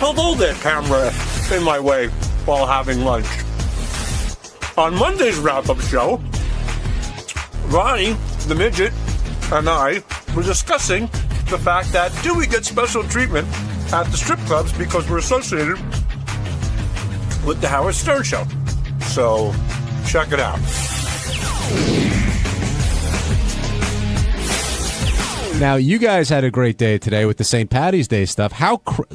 hello there camera in my way while having lunch. On Monday's wrap-up show, Ronnie, the midget, and I were discussing the fact that do we get special treatment at the strip clubs because we're associated with the Howard Stern Show. So, check it out. Now, you guys had a great day today with the St. Paddy's Day stuff.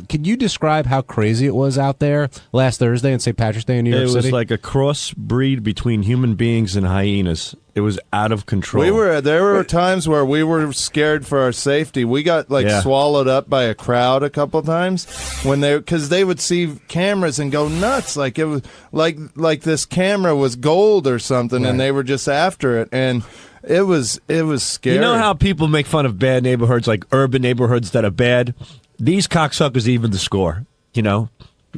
Can you describe how crazy it was out there last Thursday and St. Patrick's Day in New York City? It was like a crossbreed between human beings and hyenas. It was out of control. There were times where we were scared for our safety. We got swallowed up by a crowd a couple times because they would see cameras and go nuts. Like it was like this camera was gold or something, and they were just after it. And it was scary. You know how people make fun of bad neighborhoods, like urban neighborhoods that are bad? These cocksuckers even the score, you know?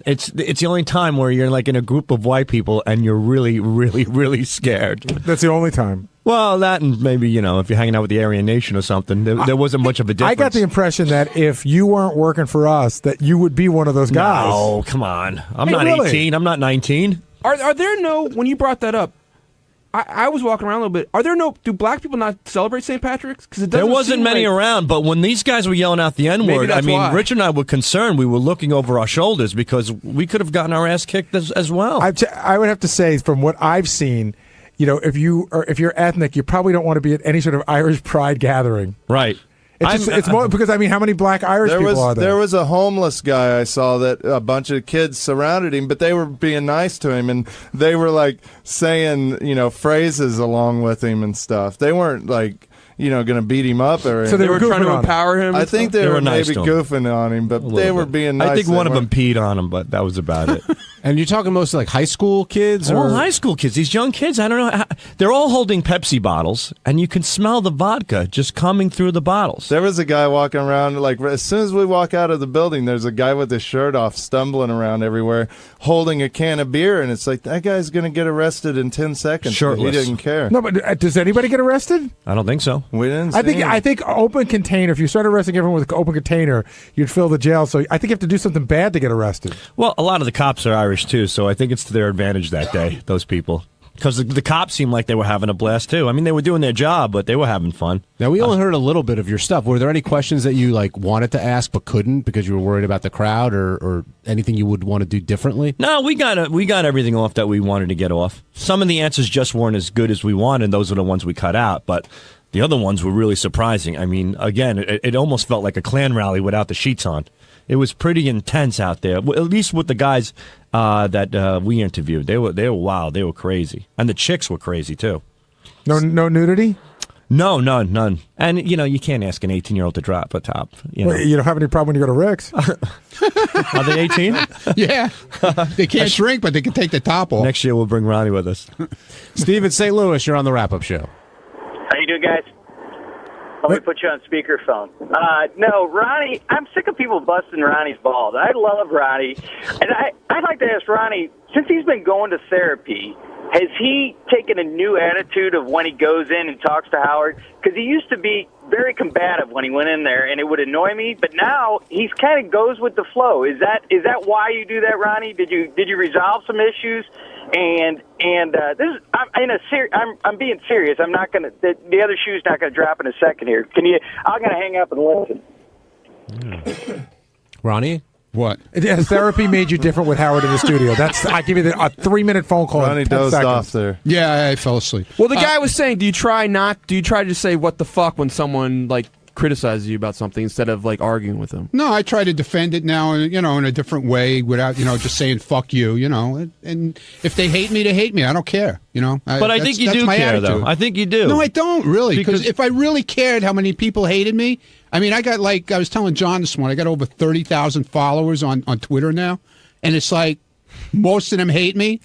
It's the only time where you're like in a group of white people and you're really, really, really scared. That's the only time. Well, that and maybe, you know, if you're hanging out with the Aryan Nation or something, there wasn't much of a difference. I got the impression that if you weren't working for us, that you would be one of those guys. No, come on. I'm not 18. I'm not 19. Are there no, when you brought that up, I was walking around a little bit. Do black people not celebrate St. Patrick's? Because there wasn't many around, but when these guys were yelling out the N-word, I mean, why. Rich and I were concerned. We were looking over our shoulders because we could have gotten our ass kicked as well. I would have to say, from what I've seen, you know, if you're ethnic, you probably don't want to be at any sort of Irish pride gathering. Right. It's more because, I mean, how many black Irish people are there? There was a homeless guy I saw that a bunch of kids surrounded him, but they were being nice to him, and they were, like, saying, you know, phrases along with him and stuff. They weren't, like, you know, going to beat him up or anything. So they were trying to empower him? I think they were maybe goofing on him, but they were being nice. I think one of them peed on him, but that was about it. And you're talking mostly like high school kids? All high school kids. These young kids, I don't know. They're all holding Pepsi bottles, and you can smell the vodka just coming through the bottles. There was a guy walking around, like, as soon as we walk out of the building, there's a guy with his shirt off stumbling around everywhere holding a can of beer, and it's like, that guy's going to get arrested in 10 seconds. Shirtless. He didn't care. No, but does anybody get arrested? I don't think so. We didn't see him. I think open container, if you start arresting everyone with an open container, you'd fill the jail. So I think you have to do something bad to get arrested. Well, a lot of the cops are Irish, too, so I think it's to their advantage that day, those people. Because the cops seemed like they were having a blast, too. I mean, they were doing their job, but they were having fun. Now, we only heard a little bit of your stuff. Were there any questions that you like wanted to ask but couldn't because you were worried about the crowd or anything you would want to do differently? No, we got everything off that we wanted to get off. Some of the answers just weren't as good as we wanted, and those are the ones we cut out. But the other ones were really surprising. I mean, again, it almost felt like a Klan rally without the sheets on. It was pretty intense out there, at least with the guys that we interviewed. They were wild. They were crazy. And the chicks were crazy, too. No nudity? No, none. And, you know, you can't ask an 18-year-old to drop a top. You know. Well, you don't have any problem when you go to Rick's. Are they 18? Yeah. They can't shrink, but they can take the top off. Next year, we'll bring Ronnie with us. Steve in St. Louis, you're on the wrap-up show. How you doing, guys? Let me put you on speakerphone. No, Ronnie, I'm sick of people busting Ronnie's balls. I love Ronnie. And I'd like to ask Ronnie, since he's been going to therapy, has he taken a new attitude of when he goes in and talks to Howard? Because he used to be very combative when he went in there, and it would annoy me. But now he's kind of goes with the flow. Is that why you do that, Ronnie? Did you resolve some issues? And this is, I'm being serious. I'm not gonna. The other shoe's not gonna drop in a second here. I'm gonna hang up and listen. Ronnie, what? Has therapy made you different with Howard in the studio? I give you a 3-minute phone call. Ronnie dozed off there. Yeah, I fell asleep. Well, the guy was saying, do you try to just say what the fuck when someone like criticizes you about something instead of like arguing with them? No, I try to defend it now, you know, in a different way without, you know, just saying fuck you, you know. And if they hate me, they hate me. I don't care, you know. But I think you do care, though. I think you do. No, I don't really, because if I really cared how many people hated me, I mean, I got like I was telling John this morning, I got over 30,000 followers on Twitter now, and it's like most of them hate me,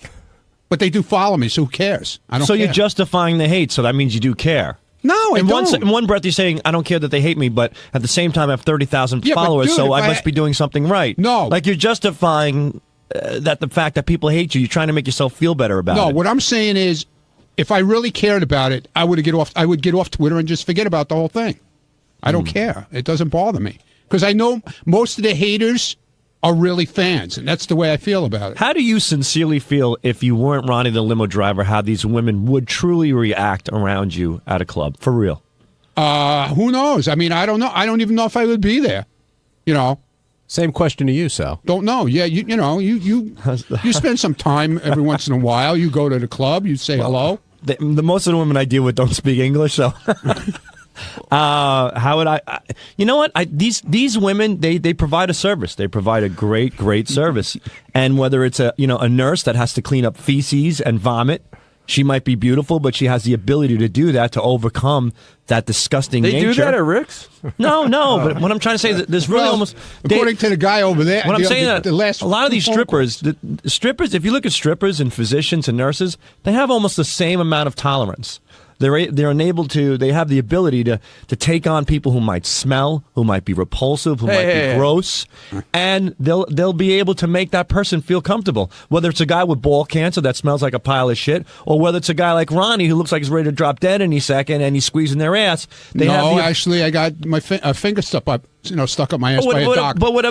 but they do follow me, so who cares? I don't. So care. you're justifying the hate, so that means you do care. No, I don't. In one breath, you're saying, I don't care that they hate me, but at the same time, I have 30,000 followers, dude, so I must be doing something right. No. Like, you're justifying that the fact that people hate you, you're trying to make yourself feel better about it. No, what I'm saying is, if I really cared about it, I would get off Twitter and just forget about the whole thing. I don't care. It doesn't bother me. Because I know most of the haters are really fans, and that's the way I feel about it. How do you sincerely feel if you weren't Ronnie the limo driver, how these women would truly react around you at a club? For real. Who knows? I mean, I don't know. I don't even know if I would be there. You know? Same question to you, Sal. Don't know. Yeah, you spend some time every once in a while. You go to the club, you say hello. The most of the women I deal with don't speak English, so... how would I you know what? These women, they provide a service. They provide a great service. And whether it's a nurse that has to clean up feces and vomit, she might be beautiful, but she has the ability to do that, to overcome that disgusting nature. They do that at Rick's? No, but what I'm trying to say is that there's really according to the guy over there. What I'm saying that a lot of these strippers, if you look at strippers and physicians and nurses, they have almost the same amount of tolerance. They're enabled to. They have the ability to take on people who might smell, who might be repulsive, who might be gross, and they'll be able to make that person feel comfortable. Whether it's a guy with ball cancer that smells like a pile of shit, or whether it's a guy like Ronnie who looks like he's ready to drop dead any second and he's squeezing their ass. Actually, I got my finger stuck up my ass by a doctor. But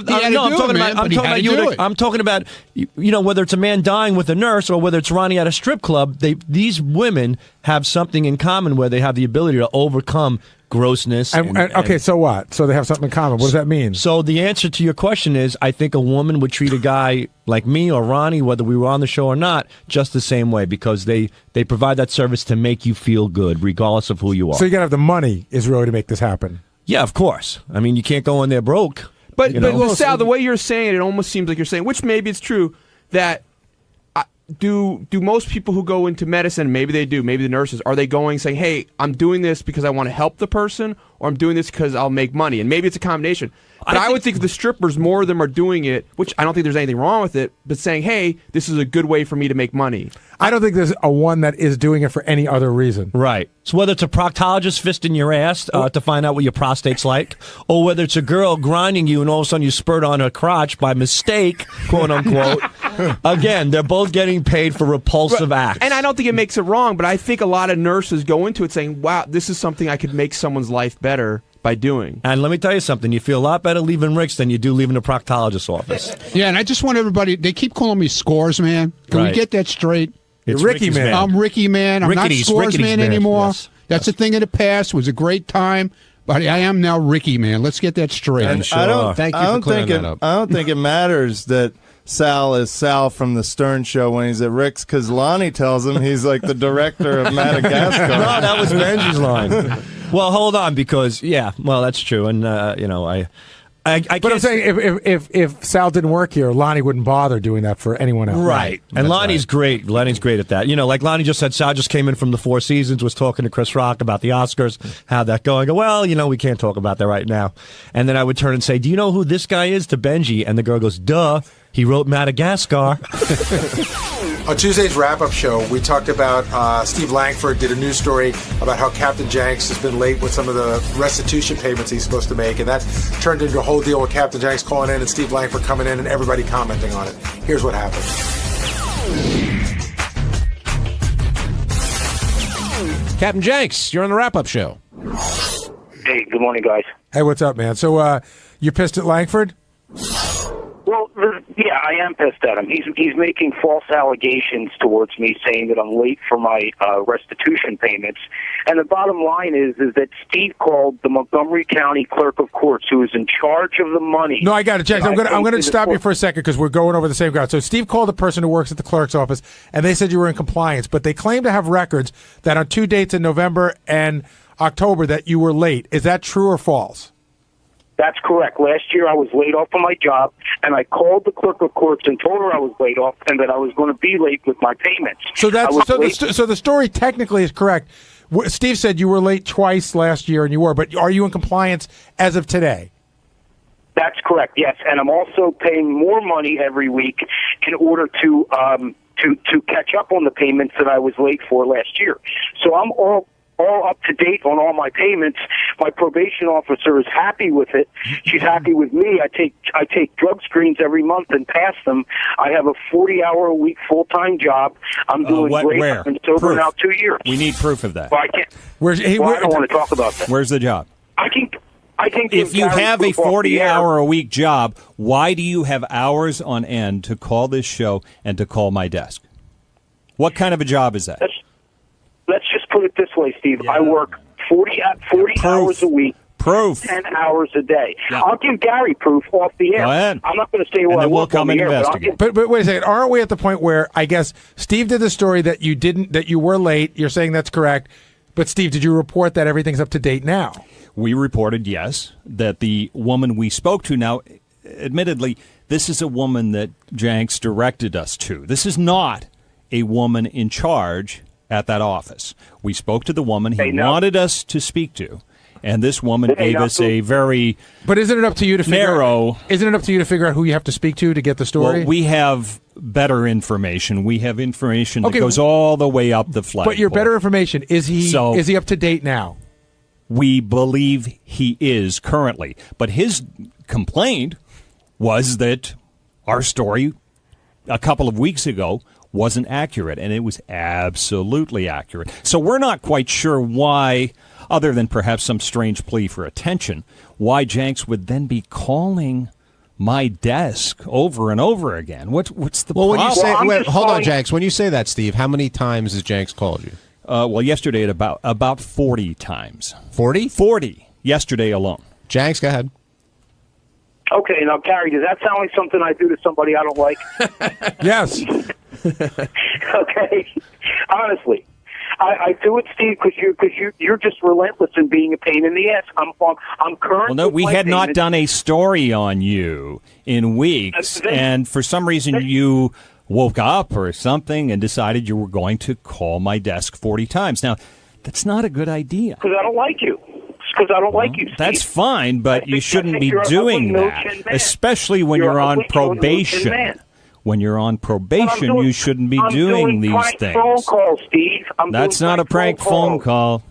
I'm talking about whether it's a man dying with a nurse or whether it's Ronnie at a strip club. These women have something in common where they have the ability to overcome grossness. Okay, so what? So they have something in common. What does that mean? So the answer to your question is, I think a woman would treat a guy like me or Ronnie, whether we were on the show or not, just the same way, because they provide that service to make you feel good, regardless of who you are. So you got to have the money is really to make this happen. Yeah, of course. I mean, you can't go in there broke. But Sal, the way you're saying it almost seems like you're saying, which maybe it's true, that do most people who go into medicine, maybe they do, maybe the nurses, are they going saying, hey, I'm doing this because I want to help the person, or I'm doing this because I'll make money? And maybe it's a combination. But I would think the strippers, more of them are doing it, which I don't think there's anything wrong with it, but saying, hey, this is a good way for me to make money. I don't think there's a one that is doing it for any other reason. Right. So whether it's a proctologist fisting your ass to find out what your prostate's like, or whether it's a girl grinding you and all of a sudden you spurt on her crotch by mistake, quote unquote, again, they're both getting paid for repulsive acts. And I don't think it makes it wrong, but I think a lot of nurses go into it saying, wow, this is something I could make someone's life better by doing. And let me tell you something, you feel a lot better leaving Rick's than you do leaving the proctologist's office. Yeah, and I just want everybody, they keep calling me Scores Man. Can we get that straight? It's Ricky Man. I'm Ricky Man. I'm not Scores Man anymore. Yes. That's a thing of the past. It was a great time. But I am now Ricky Man. Let's get that straight. And Thank you for clearing that up. I don't think it matters that Sal is Sal from the Stern Show when he's at Rick's, because Lonnie tells him he's like the director of Madagascar. No, that was Benji's line. Well, hold on, because that's true, and I But I'm saying if Sal didn't work here, Lonnie wouldn't bother doing that for anyone else. Right. And Lonnie's great. Lonnie's great at that. Like Lonnie just said, Sal just came in from the Four Seasons, was talking to Chris Rock about the Oscars, how that going. I go, well, we can't talk about that right now. And then I would turn and say, do you know who this guy is, to Benji? And the girl goes, duh, he wrote Madagascar. On Tuesday's wrap-up show, we talked about Steve Langford did a news story about how Captain Janks has been late with some of the restitution payments he's supposed to make, and that turned into a whole deal with Captain Janks calling in and Steve Langford coming in and everybody commenting on it. Here's what happened. Captain Janks, you're on the wrap-up show. Hey, good morning, guys. Hey, what's up, man? So you're pissed at Langford? Well, yeah, I am pissed at him. He's making false allegations towards me, saying that I'm late for my restitution payments. And the bottom line is that Steve called the Montgomery County Clerk of Courts, who is in charge of the money. No, I got it, Jack. I'm going to stop you for a second because we're going over the same ground. So Steve called the person who works at the clerk's office, and they said you were in compliance, but they claim to have records that on 2 dates in November and October that you were late. Is that true or false? That's correct. Last year I was laid off from my job, and I called the clerk of courts and told her I was laid off and that I was going to be late with my payments. So the story technically is correct. Steve said you were late twice last year, and you were, but are you in compliance as of today? That's correct, yes. And I'm also paying more money every week in order to catch up on the payments that I was late for last year. So I'm all up to date on all my payments. My probation officer is happy with it. She's happy with me. I take drug screens every month and pass them. I have a 40-hour-a-week full-time job. I'm doing great. Where? I've been sober now 2 years. We need proof of that. Well, I can't. Where's I don't want to talk about that. Where's the job? I can I think if you have a 40-hour-a-week job, why do you have hours on end to call this show and to call my desk? What kind of a job is that? Let's just put it this way, Steve. Yeah. I work 40 hours a week. Proof. 10 hours a day. Yeah. I'll give Gary proof off the air. Go ahead. I'm not going to say what and then we'll come and investigate. But wait a second. Aren't we at the point where I guess Steve did the story that you were late? You're saying that's correct. But Steve, did you report that everything's up to date now? We reported, yes, that the woman we spoke to now, admittedly, this is a woman that Janks directed us to. This is not a woman in charge at that office. We spoke to the woman he wanted us to speak to. And this woman gave us a very But isn't it up to you to narrow... Isn't it up to you to figure out who you have to speak to get the story? Well, we have better information. We have information that goes all the way up the flagpole. But your better information, is he up to date now? We believe he is currently. But his complaint was that our story a couple of weeks ago wasn't accurate, and it was absolutely accurate. So we're not quite sure why, other than perhaps some strange plea for attention, why Janks would then be calling my desk over and over again. What's the problem? When you say, hold on, Janks. When you say that, Steve, how many times has Janks called you? Well, yesterday at about 40 times. 40? 40 yesterday alone. Janks, go ahead. Okay, now, Gary, does that sound like something I do to somebody I don't like? Yes. Okay. Honestly. I do it, Steve, because you're just relentless in being a pain in the ass. I'm current. Well, no, we had not done a story on you in weeks, and for some reason you woke up or something and decided you were going to call my desk 40 times. Now, that's not a good idea. Because I don't like you. Because I don't like you, Steve. That's fine, but you shouldn't be doing that, especially when you're on probation. When you're on probation, you shouldn't be doing these things. Phone call, Steve. That's not a prank phone call.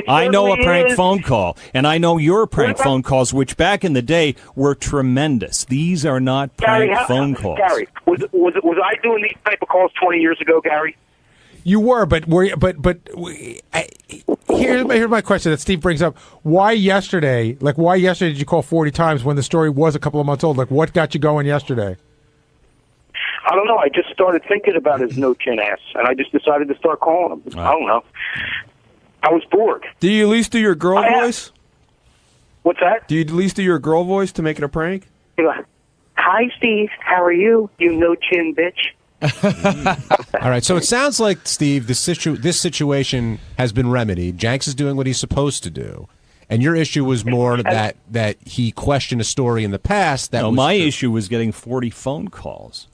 I know a prank phone call, and I know your prank phone calls, which back in the day were tremendous. These are not prank phone calls. Gary, was I doing these type of calls 20 years ago, Gary? You were, here's my question that Steve brings up. Why yesterday? Why yesterday did you call 40 times when the story was a couple of months old? What got you going yesterday? I don't know. I just started thinking about his no-chin ass, and I just decided to start calling him. I don't know. I was bored. Do you at least do your girl voice? What's that? Do you at least do your girl voice to make it a prank? Hi, Steve. How are you, you no-chin bitch? All right, so it sounds like, Steve, this situation has been remedied. Janks is doing what he's supposed to do. And your issue was more that he questioned a story in the past. My issue was getting 40 phone calls.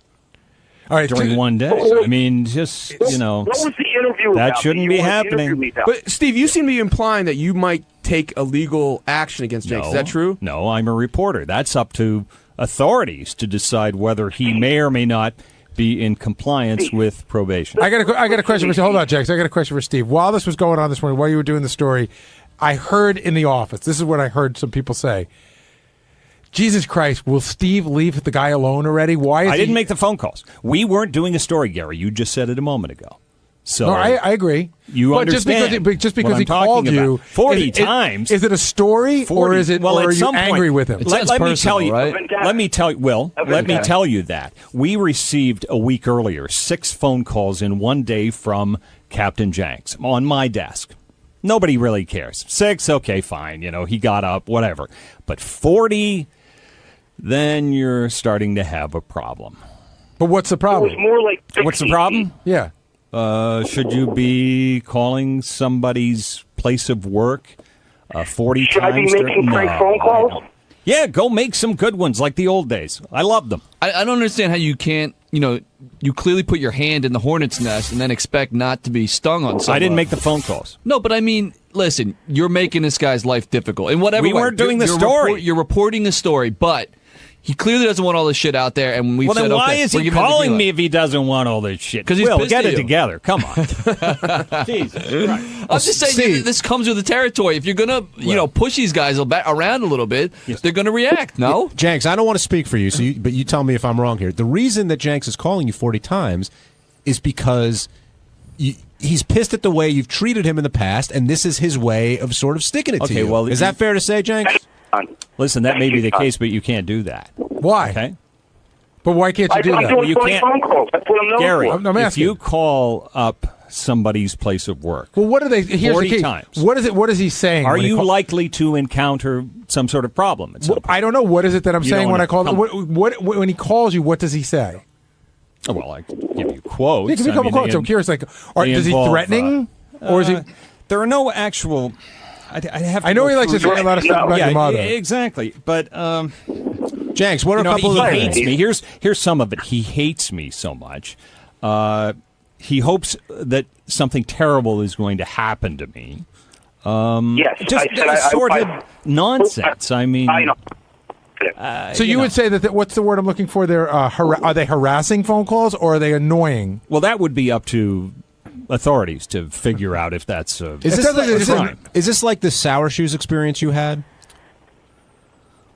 All right, during one day. I mean, just, What was the interview about? That shouldn't be happening. But, Steve, you seem to be implying that you might take a legal action against Janks. Is that true? No, I'm a reporter. That's up to authorities to decide whether he may or may not be in compliance with probation. I got a question for Hold on, Janks. I got a question for Steve. While this was going on this morning, while you were doing the story, I heard in the office, this is what I heard some people say, Jesus Christ, will Steve leave the guy alone already? Why? I didn't make the phone calls. We weren't doing a story, Gary. You just said it a moment ago. So no, I agree. You understand? Just because he called you 40 times. Is it a story, 40, or is it? Or are you angry with him? Let me tell you. Right? Let me tell you. Will let me tell you that we received a week earlier 6 phone calls in one day from Captain Janks on my desk. Nobody really cares. 6, okay, fine. He got up, whatever. But 40. Then you're starting to have a problem. But what's the problem? It was more like 60. What's the problem? Yeah. Should you be calling somebody's place of work 40 Should times? Should I be making prank phone calls? Yeah, go make some good ones like the old days. I love them. I don't understand how you can't, you clearly put your hand in the hornet's nest and then expect not to be stung on something. I didn't make the phone calls. No, but I mean, listen, you're making this guy's life difficult. In whatever we weren't doing the story. You're reporting a story, but he clearly doesn't want all this shit out there. And we've then why is he calling me if he doesn't want all this shit? Because he's pissed get at it you. together. Come on. Jesus. Right. I'm just saying this comes with the territory. If you're gonna, push these guys around a little bit, they're gonna react. No, Janks, I don't want to speak for you, but you tell me if I'm wrong here. The reason that Janks is calling you 40 times is because he's pissed at the way you've treated him in the past, and this is his way of sort of sticking it to you. Well, is that fair to say, Janks? Listen, that may be the case, but you can't do that. Why? Okay. But why can't you do I'm that? doing You 20 can't- phone calls. That's what I'm known Gary, for. I'm if asking. you call up somebody's place of work, Well, what are they? Here's 40 the key. times. What is it? What is he saying? are when he you call- likely to encounter some sort of problem at some point? I don't know. What is it that I'm You saying don't when know. I call? Come What when he calls you? What does he say? Oh, well, I can give you quotes. Yeah, give me a I couple mean, quotes. they I'm curious. Like, they is he involve, threatening, or is he? There are no actual. I have. To I know go he likes to through- say a lot of stuff about yeah, your mother. exactly. But Janks, what are a couple he of hates me. Here's some of it. He hates me so much. He hopes that something terrible is going to happen to me. Yes. Just I said assorted nonsense. I mean, I know. So you would say that what's the word I'm looking for? There are they harassing phone calls or are they annoying? well, that would be up to authorities to figure out if that's a Is this, sounds like it's crime. is this like the sour shoes experience you had?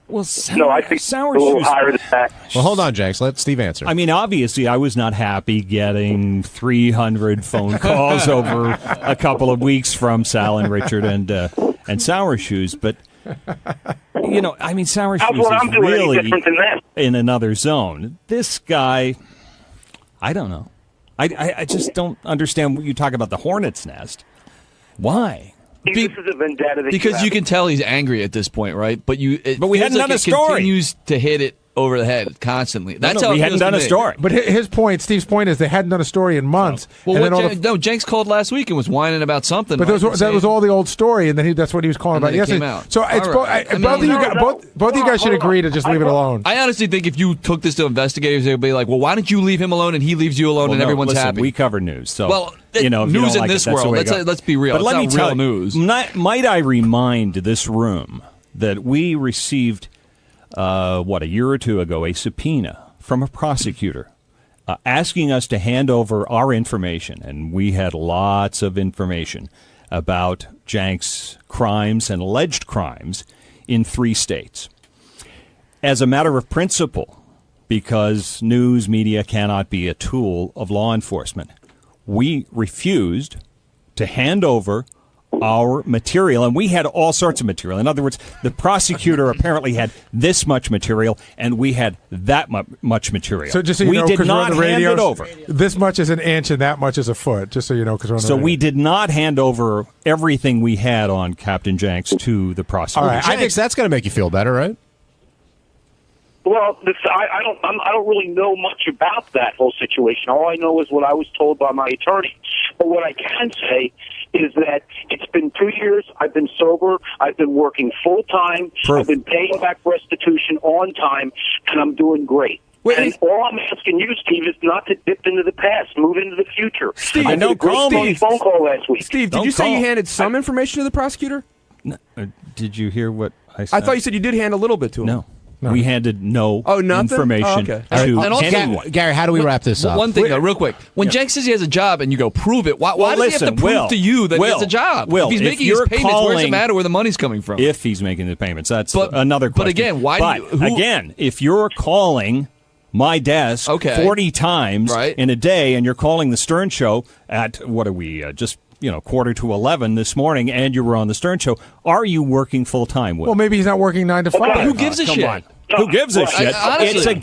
Well, No, I think sour a little shoes. higher than that. Well, hold on, Janks. Let Steve answer. I mean, obviously, I was not happy getting 300 phone calls over a couple of weeks from Sal and Richard and Sour Shoes, but I mean, Sour How's Shoes what I'm is doing any really different than that? in another zone. This guy, I don't know. I just don't understand what you talk about the hornet's nest. Why? This is a vendetta that Because you have. can tell he's angry at this point, right? But we feels hadn't done a it story. Continues to hit it over the head constantly. That's how we it hadn't feels done to a me. story. But Steve's point is they hadn't done a story in months. Well, and then all Janks called last week and was whining about something. but right? that was all the old story, and then that's what he was calling And about then it yesterday. came out. So it's All right. both of you guys, both of you guys should agree to just leave it alone. I honestly think if you took this to investigators, they'd be like, "Well, why don't you leave him alone and he leaves you alone Well, and no, everyone's listen, happy?" We cover news, so Well, if you news don't in like this it, that's the world. way it goes. Let's be real. But It's let not me real tell you, news. Might I remind this room that we received a year or two ago a subpoena from a prosecutor asking us to hand over our information, and we had lots of information about Janks' crimes and alleged crimes in 3 states. As a matter of principle, because news media cannot be a tool of law enforcement, we refused to hand over our material, and we had all sorts of material. In other words, the prosecutor apparently had this much material, and we had that much material. So just so you we know, did because we're not on the hand radio, it over. this much is an inch and that much is a foot. Just so you know, because we're on the So radio. we did not hand over everything we had on Captain Janks to the prosecutor. All right, I think that's going to make you feel better, right? Well, I don't really know much about that whole situation. All I know is what I was told by my attorney. But what I can say is that it's been 2 years. I've been sober. I've been working full time. I've been paying back restitution on time, and I'm doing great. And all I'm asking you, Steve, is not to dip into the past, move into the future. Steve, I did a great phone call last week. Steve, did you say you handed some information to the prosecutor? Did you hear what I said? I thought you said you did hand a little bit to him. No. We handed no nothing? information Oh, okay. to And also- anyone. Gary, how do we wrap this up? One thing, though, real quick. When Janks says he has a job and you go, prove it, why does he have to prove to you that he has a job? Will, if he's if making his you're payments, where does it calling- matter where the money's coming from? If he's making the payments, that's another question. But again, again, if you're calling my desk 40 times in a day, and you're calling the Stern Show at what are we just 11:15 this morning, and you were on the Stern Show, are you working full time? Well, maybe he's not working 9 to 5. Who gives a come shit? on. Who gives a shit? Honestly.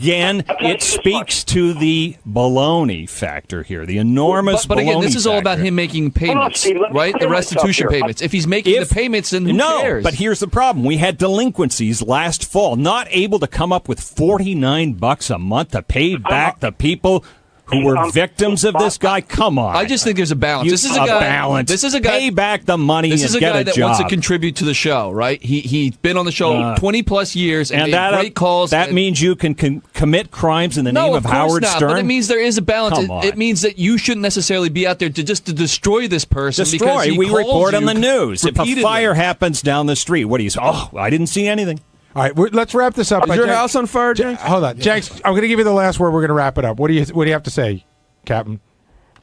It speaks to the baloney factor here, the enormous But again, baloney this is all about factor. him making payments, Steve, let me right? The clear myself restitution here. payments. If he's making the payments, then who cares? But here's the problem. We had delinquencies last fall, not able to come up with $49 a month to pay back the people who were victims of this guy. Come on. I just think there's a balance. This is a guy. Balance. This is a guy. Pay back the money This and is a get guy a that job. wants to contribute to the show, right? He's been on the show 20 plus years and made that great calls. That means you can commit crimes in the name of course Howard not, Stern. But it means there is a balance. Come on. It means that you shouldn't necessarily be out there to destroy this person. Because he We calls report on you the news. If a repeatedly. fire happens down the street, what do you say? Oh, I didn't see anything. All right, let's wrap this up. Is your house on fire, Janks? Hold on, Janks. I'm going to give you the last word. We're going to wrap it up. What do you have to say, Captain?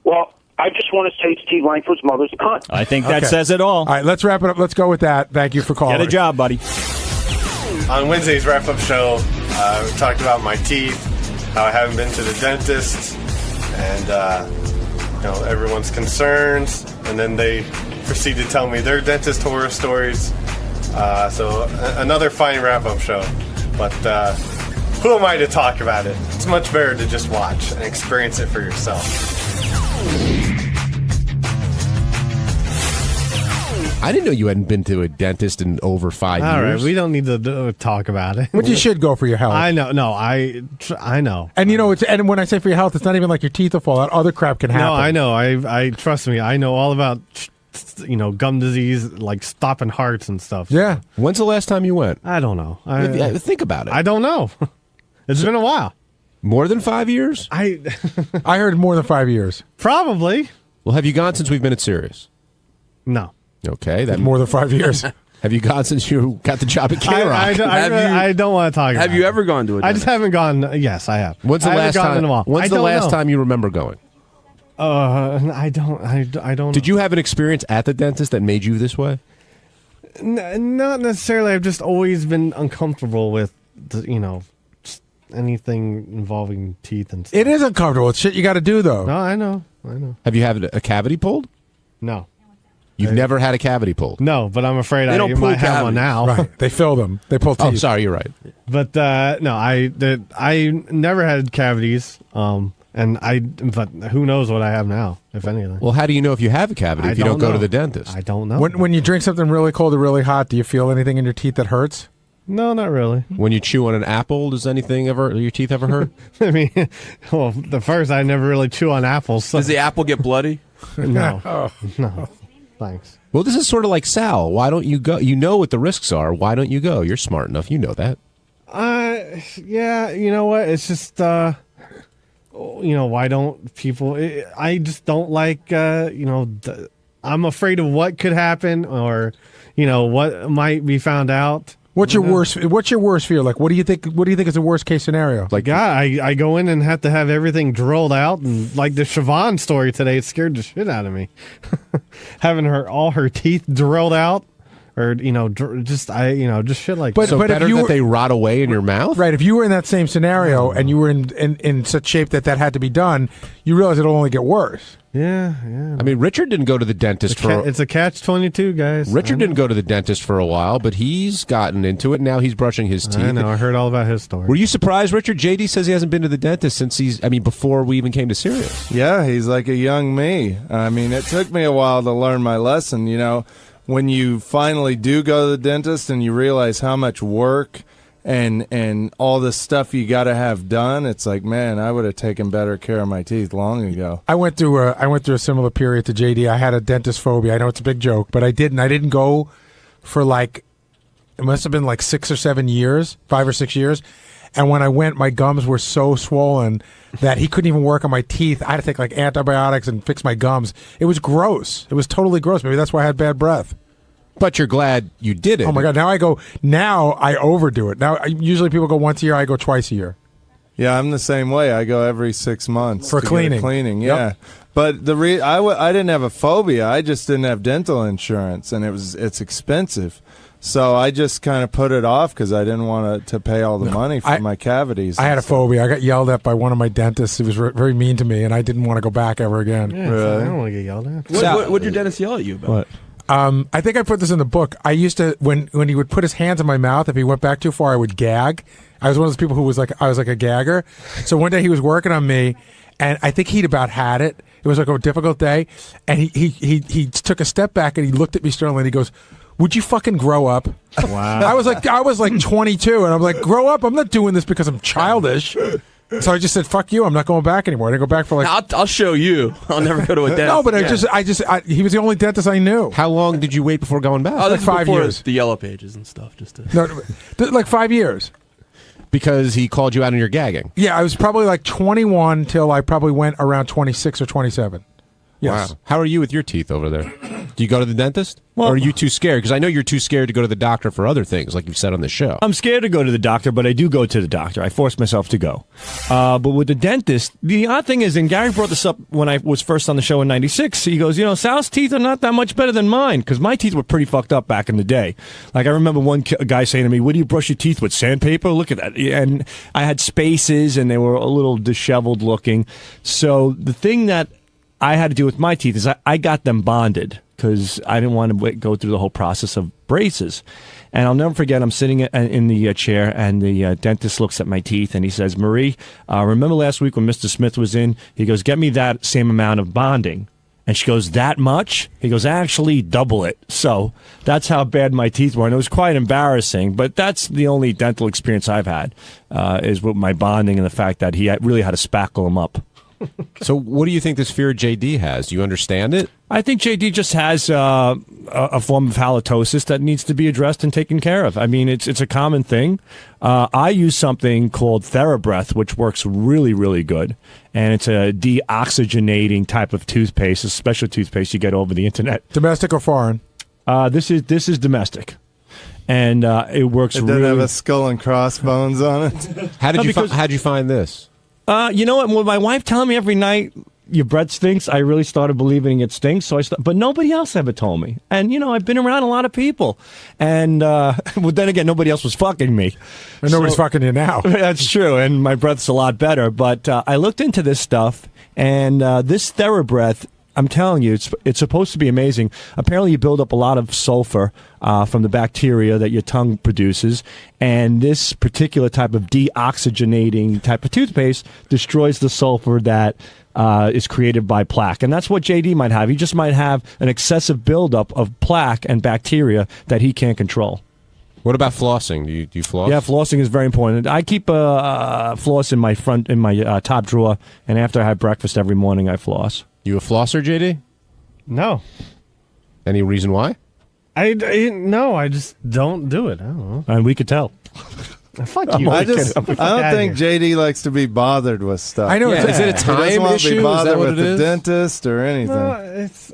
Well, I just want to say Steve Langford's mother's a cunt. I think that Okay. says it all. All right, let's wrap it up. Let's go with that. Thank you for calling. Get a job, buddy. On Wednesday's wrap-up show, we talked about my teeth, how I haven't been to the dentist, and everyone's concerned. And then they proceed to tell me their dentist horror stories. So another fine wrap-up show. But who am I to talk about it? It's much better to just watch and experience it for yourself. I didn't know you hadn't been to a dentist in over 5 years. All right, we don't need to talk about it. But you should go for your health. I know. No, I know. And and when I say for your health, it's not even like your teeth will fall out. Other crap can happen. No, I know. I trust me. I know all about gum disease, like stopping hearts and stuff. Yeah. When's the last time you went? I don't know. Think about it. I don't know. It's been a while. More than 5 years? I heard more than 5 years. Probably. Well, have you gone since we've been at Sirius? No. Okay, that more than 5 years. Have you gone since you got the job at K-Rock? I don't want to talk about it. Have you ever gone to a dentist? I just haven't gone. Yes, I have. When's the last time? In a while. When's the last time you remember going? I don't. Did you have an experience at the dentist that made you this way? Not necessarily. I've just always been uncomfortable with, just anything involving teeth and stuff. It is uncomfortable. It's shit you got to do, though. No, I know. Have you had a cavity pulled? No. You've never had a cavity pulled? No, but I'm afraid They don't I pull might have one cavities. now. Right. They fill them. They pull teeth. Oh, sorry, you're right. But no, I never had cavities. But who knows what I have now, if anything. Well, how do you know if you have a cavity if you don't go to the dentist? I don't know. When you drink something really cold or really hot, do you feel anything in your teeth that hurts? No, not really. When you chew on an apple, does your teeth ever hurt? I mean, well, I never really chew on apples. So. Does the apple get bloody? No. No. Thanks. Well, this is sort of like Sal. Why don't you go? You know what the risks are. Why don't you go? You're smart enough. You know that. Yeah, you know what? It's just, why don't people... I just don't like, I'm afraid of what could happen or, what might be found out. What's your worst fear? Like, what do you think is the worst case scenario? Like, I go in and have to have everything drilled out, and like the Siobhan story today, it scared the shit out of me. Having all her teeth drilled out, or just shit like. But that. but better that they rot away in your mouth, right? If you were in that same scenario and you were in such shape that had to be done, you realize it'll only get worse. Yeah. I mean, Richard didn't go to the dentist it's a catch-22, guys. Richard didn't go to the dentist for a while, but he's gotten into it. Now he's brushing his teeth. I know. I heard all about his story. Were you surprised, Richard? JD says he hasn't been to the dentist since before we even came to Sirius. Yeah, he's like a young me. I mean, it took me a while to learn my lesson. When you finally do go to the dentist and you realize how much work and all the stuff you got to have done, it's like, man, I would have taken better care of my teeth long ago. I went through a similar period to JD. I had a dentist phobia. I know it's a big joke, but I didn't. I didn't go for it must have been like 6 or 7 years, 5 or 6 years. And when I went, my gums were so swollen that he couldn't even work on my teeth. I had to take like antibiotics and fix my gums. It was gross. It was totally gross. Maybe that's why I had bad breath. But you're glad you did it. Oh my God! Now I overdo it. Now usually people go once a year. I go twice a year. Yeah, I'm the same way. I go every 6 months for cleaning. Yeah, yep. But I didn't have a phobia. I just didn't have dental insurance, and it's expensive. So I just kind of put it off because I didn't want to pay all the money for my cavities. I had a phobia. I got yelled at by one of my dentists. He was very mean to me, and I didn't want to go back ever again. Yeah, really? I don't want to get yelled at. What did your dentist yell at you about? What? I think I put this in the book. I used to when he would put his hands in my mouth, if he went back too far, I would gag. I was one of those people who was like a gagger. So one day he was working on me, and I think he'd about had it. It was like a difficult day, and he took a step back and he looked at me sternly and he goes, "Would you fucking grow up?" Wow. I was like 22, and I'm like, "Grow up! I'm not doing this because I'm childish." So I just said, "Fuck you! I'm not going back anymore." I didn't go back for I'll show you. I'll never go to a dentist. No, but he was the only dentist I knew. How long did you wait before going back? Oh, like 5 years. The Yellow Pages and stuff. Like 5 years. Because he called you out on your gagging. Yeah, I was probably like 21 till I probably went around 26 or 27. Yes. Wow. How are you with your teeth over there? Do you go to the dentist? Or are you too scared? Because I know you're too scared to go to the doctor for other things, like you've said on the show. I'm scared to go to the doctor, but I do go to the doctor. I force myself to go. But with the dentist, the odd thing is, and Gary brought this up when I was first on the show in '96, he goes, Sal's teeth are not that much better than mine, because my teeth were pretty fucked up back in the day. Like, I remember one guy saying to me, "What do you brush your teeth with, sandpaper? Look at that." And I had spaces, and they were a little disheveled looking. So the thing that I had to do with my teeth is I got them bonded because I didn't want to go through the whole process of braces. And I'll never forget, I'm sitting in the chair, and the dentist looks at my teeth, and he says, Marie, remember last week when Mr. Smith was in? He goes, get me that same amount of bonding. And she goes, that much? He goes, actually, double it. So that's how bad my teeth were. And it was quite embarrassing. But that's the only dental experience I've had, is with my bonding and the fact that he really had to spackle them up. So what do you think this fear JD has? Do you understand it? I think JD just has a form of halitosis that needs to be addressed and taken care of. I mean, it's a common thing. I use something called TheraBreath, which works really, really good. And it's a deoxygenating type of toothpaste, a special toothpaste you get over the internet. Domestic or foreign? This is domestic. And it works It really... doesn't have a skull and crossbones on it. How'd you find this? You know what? When my wife telling me every night your breath stinks, I really started believing it stinks. So but nobody else ever told me. And I've been around a lot of people, and well, then again, nobody else was fucking me. And nobody's fucking you now. That's true, and my breath's a lot better. But I looked into this stuff, and this TheraBreath, I'm telling you, it's supposed to be amazing. Apparently, you build up a lot of sulfur from the bacteria that your tongue produces, and this particular type of deoxygenating type of toothpaste destroys the sulfur that is created by plaque. And that's what JD might have. He just might have an excessive buildup of plaque and bacteria that he can't control. What about flossing? Do you floss? Yeah, flossing is very important. I keep a floss in my top drawer, and after I have breakfast every morning, I floss. You a flosser, JD? No. Any reason why? No, I just don't do it. I don't know. And we could tell. Fuck you. I don't think JD likes to be bothered with stuff. I know. Yeah. Is it a He time doesn't want to issue? be Is bothered that what with it the is? dentist or anything. No, it's.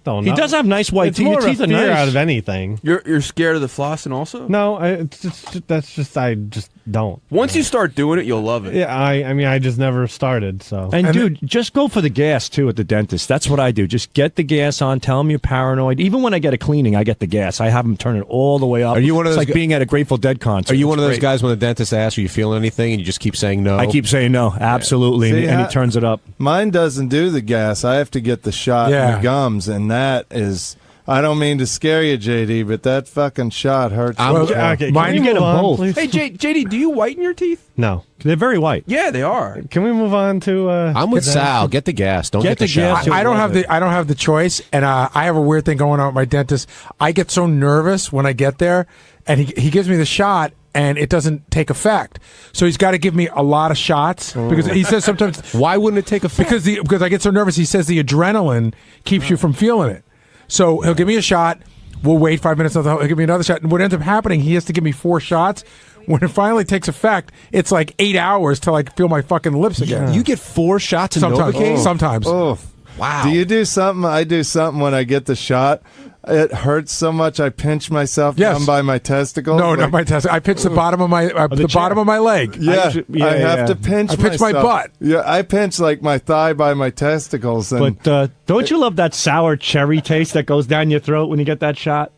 Don't He know. does have nice white It's teeth. more Your of a teeth are fear nice. out of anything. You're scared of the flossing also? No, I just don't. Once you start doing it, you'll love it. Yeah, I mean, I just never started, so. And dude, just go for the gas too at the dentist. That's what I do. Just get the gas on. Tell them you're paranoid. Even when I get a cleaning, I get the gas. I have them turn it all the way up. Are you one of it's those like being at a Grateful Dead concert. Are you one of It's those great. guys when the dentist asks, "Are you feeling anything?" and you just keep saying no? I keep saying no, absolutely, See, and he turns it up. Mine doesn't do the gas. I have to get the shot in the gums, and that is. I don't mean to scare you, JD, but that fucking shot hurts. Okay, Mine can we get move them on, both. please? Hey, JD, do you whiten your teeth? No. They're very white. Yeah, they are. Can we move on to? I'm with Sal. Get the gas. Don't get the shot. I don't have the choice, and I have a weird thing going on with my dentist. I get so nervous when I get there, and he gives me the shot, and it doesn't take effect. So he's got to give me a lot of shots because he says sometimes. Why wouldn't it take effect? Because I get so nervous. He says the adrenaline keeps you from feeling it. So he'll give me a shot. We'll wait 5 minutes. He'll give me another shot. And what ends up happening, he has to give me 4 shots. When it finally takes effect, it's like 8 hours till I feel my fucking lips again. You get 4 shots in Sometimes. Novocaine? Sometimes. Oh, wow. Do you do something? I do something when I get the shot. It hurts so much. I pinch myself down by my testicles. No, not my testicles. I pinch the bottom of my bottom of my leg. Yeah, I have to pinch. I pinch my myself. butt. Yeah, I pinch like my thigh by my testicles. And But don't you love that sour cherry taste that goes down your throat when you get that shot?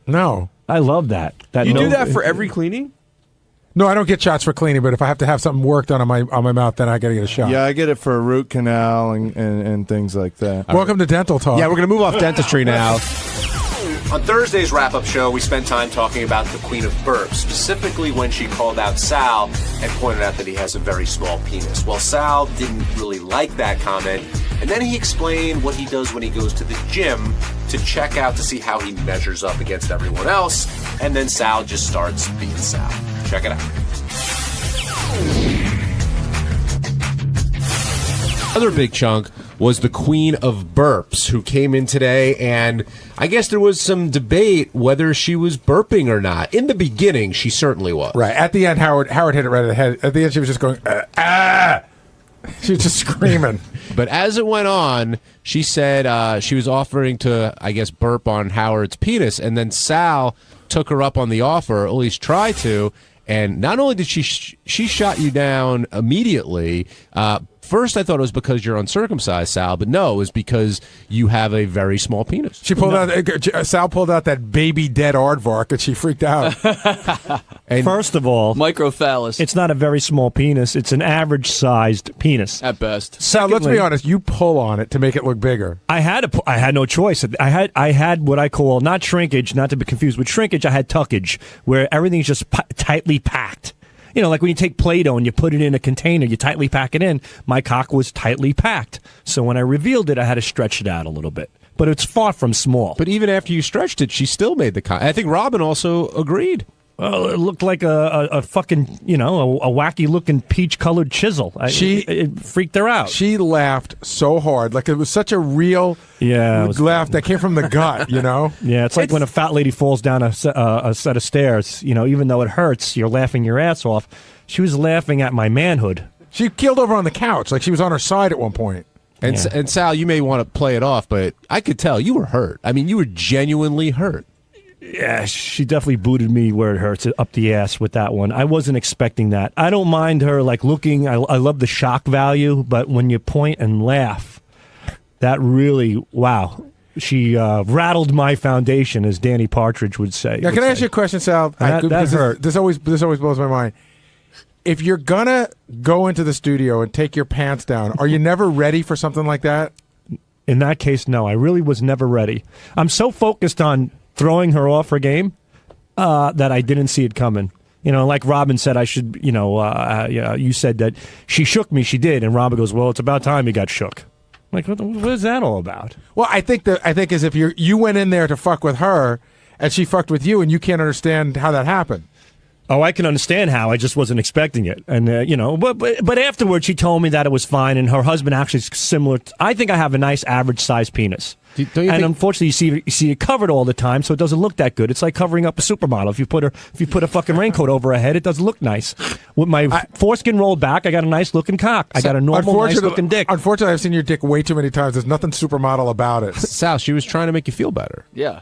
No. I love that. You do that for every cleaning? No, I don't get shots for cleaning, but if I have to have something worked on my mouth, then I got to get a shot. yeah, I get it for a root canal and things like that. Welcome to Dental Talk. Yeah, we're going to move off dentistry now. On Thursday's wrap-up show, we spent time talking about the Queen of Burps, specifically when she called out Sal and pointed out that he has a very small penis. Well, Sal didn't really like that comment, and then he explained what he does when he goes to the gym to check out to see how he measures up against everyone else, and then Sal just starts being Sal. Check it out. Other big chunk was the Queen of Burps, who came in today, and I guess there was some debate whether she was burping or not. In the beginning, she certainly was. Right. At the end, Howard hit it right at the head. At the end, she was just going, ah! She was just screaming. But as it went on, she said she was offering to, I guess, burp on Howard's penis, and then Sal took her up on the offer, or at least tried to, and not only did she shot you down immediately, first I thought it was because you're uncircumcised, Sal, but no, it was because you have a very small penis. Sal pulled out that baby dead aardvark, and she freaked out. And first of all, microphallus. It's not a very small penis. It's an average-sized penis at best. Sal, let's be honest. You pull on it to make it look bigger. I had no choice. I had what I call not shrinkage, not to be confused with shrinkage. I had tuckage, where everything's just tightly packed. You know, like when you take Play-Doh and you put it in a container, you tightly pack it in. My cock was tightly packed. So when I revealed it, I had to stretch it out a little bit. But it's far from small. But even after you stretched it, she still made the cock. I think Robin also agreed. Well, it looked like a fucking, a wacky-looking peach-colored chisel. It freaked her out. She laughed so hard. Like, it was such a real laugh that came from the gut, Yeah, it's like when a fat lady falls down a set of stairs. Even though it hurts, you're laughing your ass off. She was laughing at my manhood. She keeled over on the couch. Like, she was on her side at one point. And Sal, you may want to play it off, but I could tell you were hurt. I mean, you were genuinely hurt. Yeah, she definitely booted me where it hurts, up the ass with that one. I wasn't expecting that. I don't mind her looking. I love the shock value, but when you point and laugh, that really, wow. She rattled my foundation, as Danny Partridge would say. Now, can I ask you a question, Sal? That hurt. This always blows my mind. If you're gonna go into the studio and take your pants down, are you never ready for something like that? In that case, no. I really was never ready. I'm so focused on throwing her off her game that I didn't see it coming. Like Robin said, I should, you said that she shook me. She did. And Robin goes, well, it's about time you got shook. I'm like, what is that all about? Well, I think as if you went in there to fuck with her and she fucked with you and you can't understand how that happened. Oh, I can understand how. I just wasn't expecting it. And, but afterwards she told me that it was fine. And her husband actually is similar. I think I have a nice average-sized penis. Unfortunately, you see it covered all the time, so it doesn't look that good. It's like covering up a supermodel. If you put a fucking raincoat over her head, it doesn't look nice. With my foreskin rolled back, I got a nice looking cock. I got a normal, nice looking dick. Unfortunately, I've seen your dick way too many times. There's nothing supermodel about it. Sal, she was trying to make you feel better. Yeah.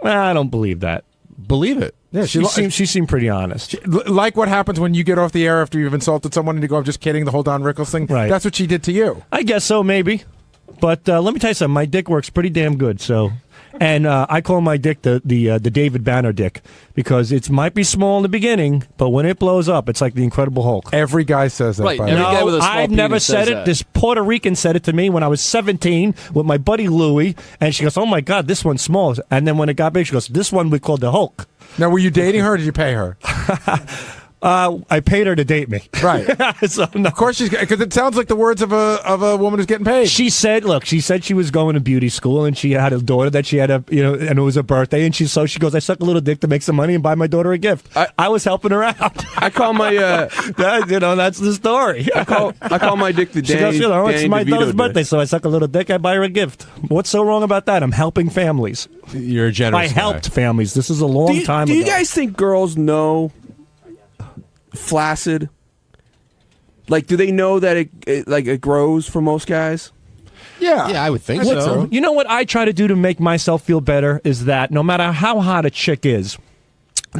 Well, I don't believe that. Believe it. Yeah, she seemed pretty honest. Like what happens when you get off the air after you've insulted someone and you go, I'm just kidding, the whole Don Rickles thing. Right. That's what she did to you. I guess so, maybe. But let me tell you something. My dick works pretty damn good. So, and I call my dick the David Banner dick because it might be small in the beginning, but when it blows up, it's like the Incredible Hulk. Every guy says that. Right. Every guy with a small I've never penis said says it. that. This Puerto Rican said it to me when I was 17 with my buddy Louie, and she goes, "Oh my God, this one's small." And then when it got big, she goes, "This one we called the Hulk." Now, were you dating her or did you pay her? I paid her to date me. Right. So, no. Of course she's because it sounds like the words of a woman who's getting paid. She said she was going to beauty school and she had a daughter that she had and it was her birthday and she goes, I suck a little dick to make some money and buy my daughter a gift. I was helping her out. I call my that's the story. I call my dick the Danny. She goes, it's my daughter's DeVito birthday, so I suck a little dick, I buy her a gift. What's so wrong about that? I'm helping families. You're a generous I helped families. This is a long time ago. Do you guys think girls know flaccid? Like, do they know that it grows for most guys? Yeah, I would think so. You know what I try to do to make myself feel better is that no matter how hot a chick is,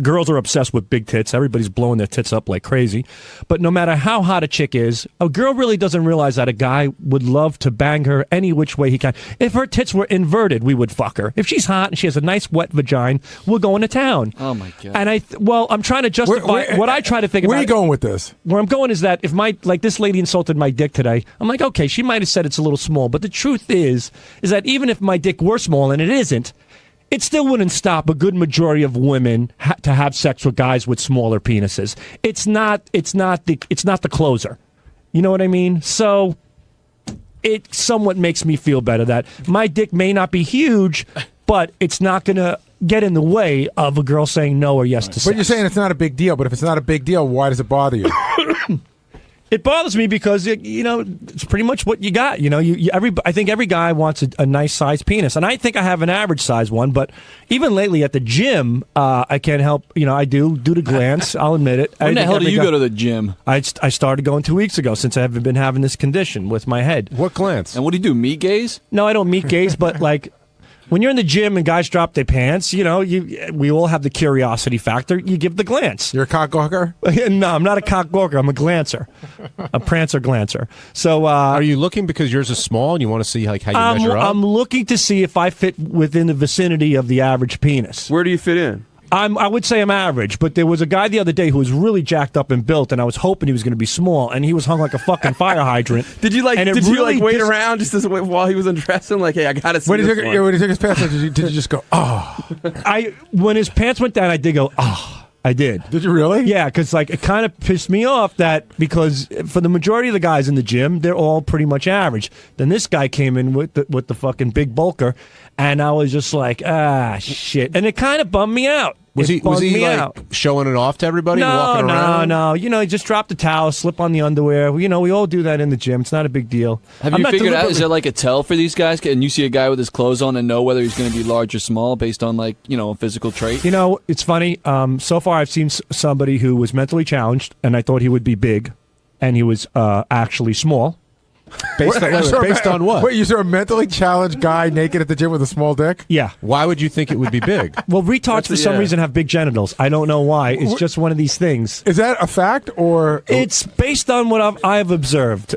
girls are obsessed with big tits. Everybody's blowing their tits up like crazy. But no matter how hot a chick is, a girl really doesn't realize that a guy would love to bang her any which way he can. If her tits were inverted, we would fuck her. If she's hot and she has a nice wet vagina, we're going to town. Oh, my God. And I'm trying to justify what I try to think about. Where are you going with this? Where I'm going is that if this lady insulted my dick today, I'm like, okay, she might have said it's a little small. But the truth is that even if my dick were small, and it isn't, it still wouldn't stop a good majority of women to have sex with guys with smaller penises. It's not the closer. You know what I mean? So it somewhat makes me feel better that my dick may not be huge, but it's not going to get in the way of a girl saying no or yes to sex. But you're saying it's not a big deal. But if it's not a big deal, why does it bother you? It bothers me because it's pretty much what you got. I think every guy wants a nice sized penis, and I think I have an average size one. But even lately at the gym, I can't help. I do the glance. I'll admit it. When the hell do you go to the gym? I started going 2 weeks ago since I haven't been having this condition with my head. What glance? And what do you do? Meat gaze? No, I don't meat gaze, but like. When you're in the gym and guys drop their pants, we all have the curiosity factor. You give the glance. You're a cock gawker? No, I'm not a cock gawker. I'm a glancer, a prancer glancer. So, are you looking because yours is small and you want to see like how you measure up? I'm looking to see if I fit within the vicinity of the average penis. Where do you fit in? I would say I'm average, but there was a guy the other day who was really jacked up and built, and I was hoping he was going to be small, and he was hung like a fucking fire hydrant. Did you wait around just while he was undressing? Like, hey, I gotta see when this one. When he took his pants off, did you just go, oh? When his pants went down, I did go, oh. I did. Did you really? Yeah, because it kind of pissed me off because for the majority of the guys in the gym, they're all pretty much average. Then this guy came in with the fucking big bulker, and I was just like, shit. And it kind of bummed me out. Was he showing it off to everybody? Walking around? No. He just dropped the towel, slip on the underwear. We all do that in the gym. It's not a big deal. Have you figured out, is there like a tell for these guys? Can you see a guy with his clothes on and know whether he's going to be large or small based on a physical trait? It's funny. So far I've seen somebody who was mentally challenged, and I thought he would be big, and he was actually small. Based on what? Wait, you saw a mentally challenged guy naked at the gym with a small dick? Yeah. Why would you think it would be big? Well, retards for some reason have big genitals. I don't know why. It's just one of these things. Is that a fact or? It's based on what I've observed.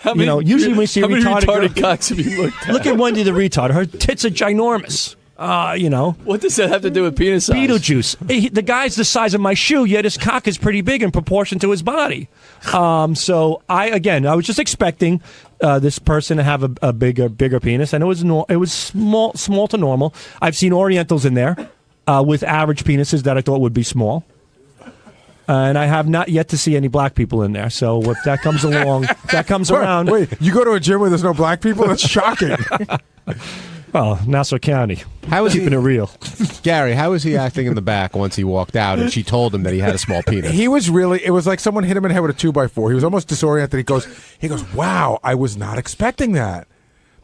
Usually when you see a retarded cocks have you looked at? Look at Wendy the retard. Her tits are ginormous. What does that have to do with penis size? Beetlejuice. The guy's the size of my shoe, yet his cock is pretty big in proportion to his body. So I was just expecting this person to have a bigger penis, and it was small to normal. I've seen Orientals in there with average penises that I thought would be small. And I have not yet to see any black people in there. So if that comes along, around. Wait, you go to a gym where there's no black people? That's shocking. Well, Nassau County. How is keeping it real? Gary, how was he acting in the back once he walked out and she told him that he had a small penis? It was like someone hit him in the head with a 2x4. He was almost disoriented. He goes, wow, I was not expecting that.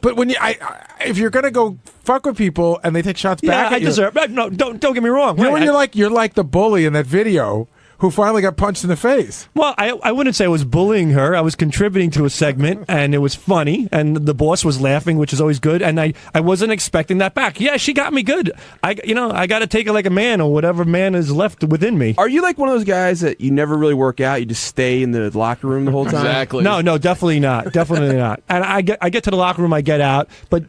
But when if you're gonna go fuck with people and they take shots back at you, no, don't get me wrong. When you're like the bully in that video who finally got punched in the face. Well, I wouldn't say I was bullying her. I was contributing to a segment, and it was funny, and the boss was laughing, which is always good, and I wasn't expecting that back. Yeah, she got me good. I got to take it like a man or whatever man is left within me. Are you like one of those guys that you never really work out? You just stay in the locker room the whole time? Exactly. No, definitely not. Definitely not. And I get to the locker room, I get out, but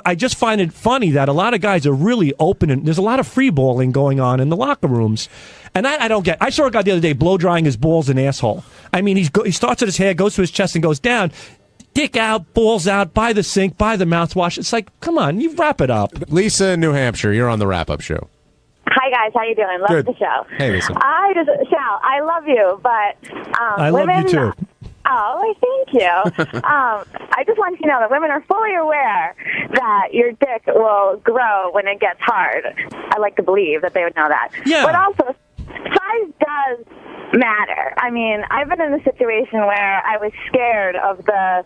I just find it funny that a lot of guys are really open, and there's a lot of free balling going on in the locker rooms. And I don't get. I saw a guy the other day blow drying his balls and asshole. I mean, he starts at his hair, goes to his chest, and goes down. Dick out, balls out, by the sink, by the mouthwash. It's like, come on, you wrap it up. Lisa in New Hampshire, you're on the wrap-up show. Hi guys, how you doing? Love the show. Hey, Lisa. Sal, I love you, but I love you too. Oh, thank you. I just want you to know that women are fully aware that your dick will grow when it gets hard. I like to believe that they would know that. Yeah. But also, size does matter. I mean, I've been in a situation where I was scared of the,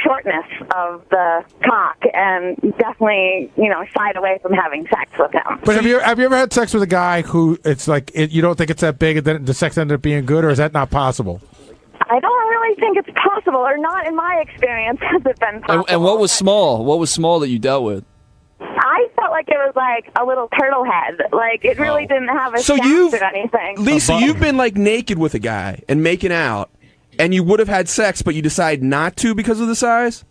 shortness of the cock and definitely, shied away from having sex with him. But have you ever had sex with a guy who it's like you don't think it's that big and then the sex ended up being good, or is that not possible? I don't really think it's possible, or not in my experience has it been possible. And what was small? What was small that you dealt with? I felt like it was like a little turtle head. Like, it really didn't have a shaft or anything. Lisa, you've been like naked with a guy and making out, and you would have had sex, but you decide not to because of the size?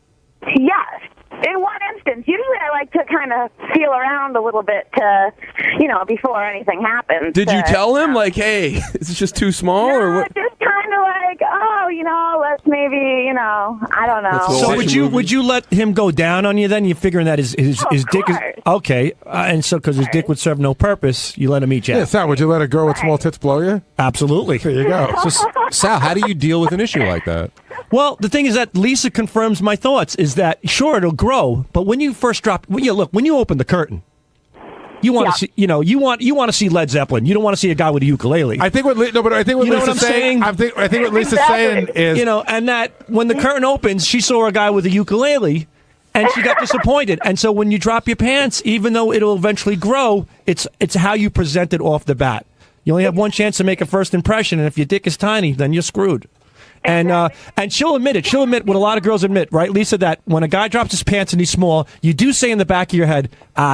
Yes. In one instance. Usually I like to kind of feel around a little bit to, before anything happens. Did you tell him, like, hey, is this just too small? No, or what? just kind of like, let's maybe, I don't know. So would you let him go down on you then? You're figuring that his dick is... Okay, and so because his dick would serve no purpose, you let him eat you. Yeah, Sal, would you let a girl with small tits blow you? Absolutely. There you go. So, Sal, how do you deal with an issue like that? Well, the thing is that Lisa confirms my thoughts, is that, sure, it'll grow, but when you first drop... when you open the curtain, you want to see, you want to see Led Zeppelin. You don't want to see a guy with a ukulele. I think what Lisa's saying. I think what Lisa's saying is, and that when the curtain opens, she saw a guy with a ukulele, and she got disappointed. And so when you drop your pants, even though it'll eventually grow, it's how you present it off the bat. You only have one chance to make a first impression, and if your dick is tiny, then you're screwed. And she'll admit it. She'll admit what a lot of girls admit, right, Lisa, that when a guy drops his pants and he's small, you do say in the back of your head,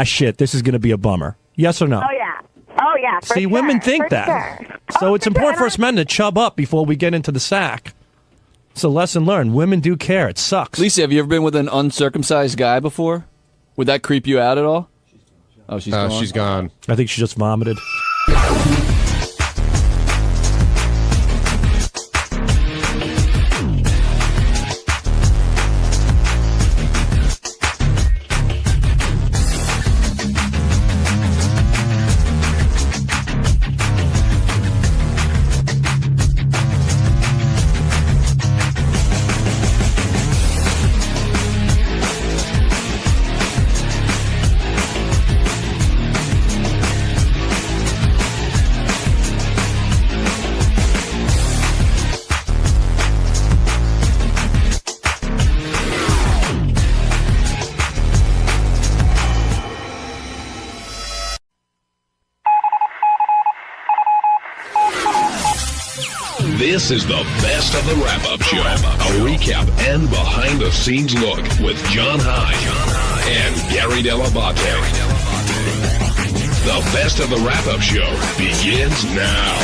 shit, this is going to be a bummer. Yes or no? Oh, yeah. See, women think that. Sure. So it's important for us men to chub up before we get into the sack. It's a lesson learned. Women do care. It sucks. Lisa, have you ever been with an uncircumcised guy before? Would that creep you out at all? Oh, she's gone. She's gone. I think she just vomited. This is the best of the wrap-up show. A recap and behind-the-scenes look with John High and Gary Dell'Abate. The best of the wrap-up show begins now.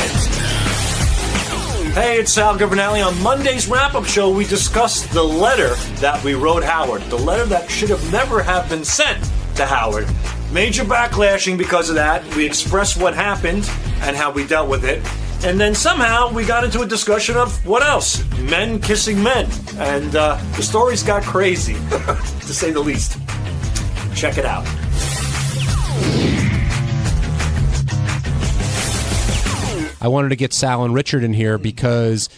Hey, it's Sal Governale. On Monday's wrap-up show, we discussed the letter that we wrote Howard. The letter that should have never have been sent to Howard. Major backlashing because of that. We expressed what happened and how we dealt with it. And then somehow we got into a discussion of what else? Men kissing men. And the stories got crazy, to say the least. Check it out. I wanted to get Sal and Richard in here because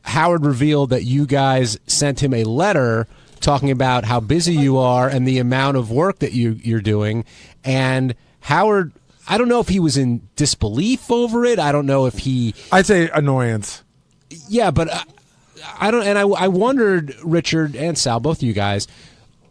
Howard revealed that you guys sent him a letter talking about how busy you are and the amount of work that you're doing. And Howard, I don't know if he was in disbelief over it. I don't know if he... I'd say annoyance. Yeah, but I don't... And I wondered, Richard and Sal, both of you guys,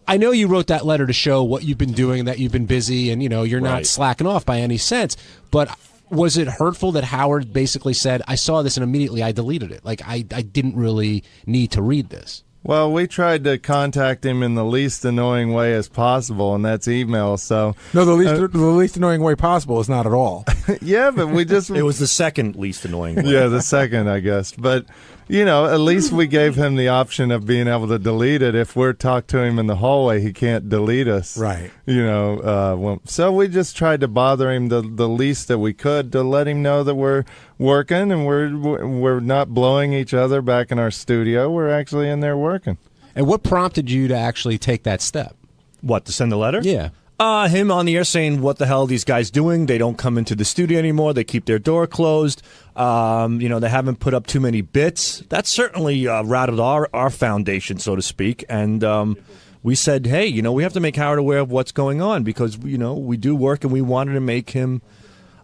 I know you wrote that letter to show what you've been doing, that you've been busy, and, you're not slacking off by any sense. But was it hurtful that Howard basically said, I saw this and immediately I deleted it? Like, I didn't really need to read this. Well, we tried to contact him in the least annoying way as possible, and that's email. So no, the least annoying way possible is not at all. Yeah, but we just... It was the second least annoying way. Yeah, the second, I guess. But, at least we gave him the option of being able to delete it. If we're talking to him in the hallway, he can't delete us. Right. So we just tried to bother him the least that we could to let him know that we're working and we're not blowing each other back in our studio. We're actually in there working. And what prompted you to actually take that step? What, to send the letter? Yeah. Him on the air saying, what the hell are these guys doing? They don't come into the studio anymore. They keep their door closed. They haven't put up too many bits. That certainly rattled our foundation, so to speak. And we said, hey, we have to make Howard aware of what's going on because, we do work and we wanted to make him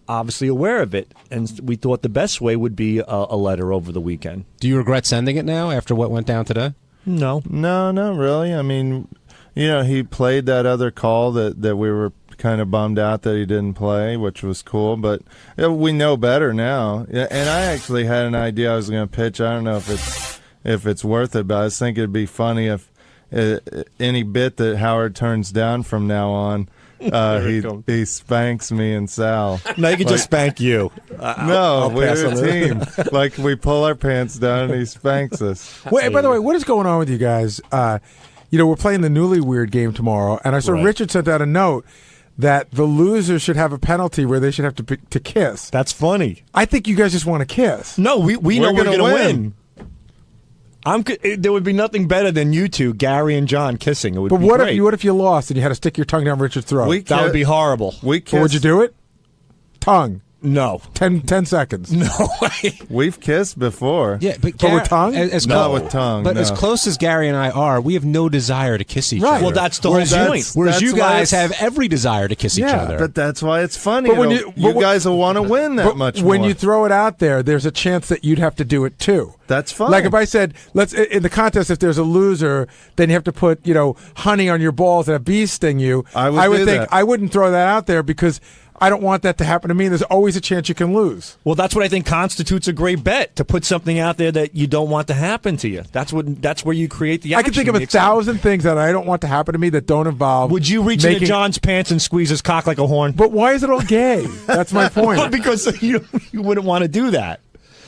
obviously aware of it. And we thought the best way would be a letter over the weekend. Do you regret sending it now after what went down today? No, not really. I mean... he played that other call that we were kind of bummed out that he didn't play, which was cool. But we know better now. And I actually had an idea I was going to pitch. I don't know if it's worth it, but I just think it'd be funny if any bit that Howard turns down from now on, he spanks me and Sal. No, he could just spank you. We're a team. Like we pull our pants down and he spanks us. Wait, by the way, what is going on with you guys? We're playing the Newly Weird game tomorrow, and I saw Richard sent out a note that the loser should have a penalty where they should have to kiss. That's funny. I think you guys just want to kiss. No, we know we're going to win. There would be nothing better than you two, Gary and John, kissing. It would be great. What if you lost and you had to stick your tongue down Richard's throat? That would be horrible. But would you do it? Tongue. No. 10 seconds. No way. We've kissed before. Yeah, but with tongue? Not with tongue. But no. as close as Gary and I are, we have no desire to kiss each other. Well, that's the whole point. Whereas you guys have every desire to kiss each other. But that's why it's funny. But when you guys will want to win that much more. When you throw it out there, there's a chance that you'd have to do it too. That's fine. Like if I said, in the contest, if there's a loser, then you have to put, honey on your balls and a bee sting you. I would think that. I wouldn't throw that out there because I don't want that to happen to me. And there's always a chance you can lose. Well, that's what I think constitutes a great bet, to put something out there that you don't want to happen to you. That's where you create the action. I can think of 1,000 things that I don't want to happen to me that don't involve. Would you reach into John's pants and squeeze his cock like a horn? But why is it all gay? That's my point. Well, because you wouldn't want to do that.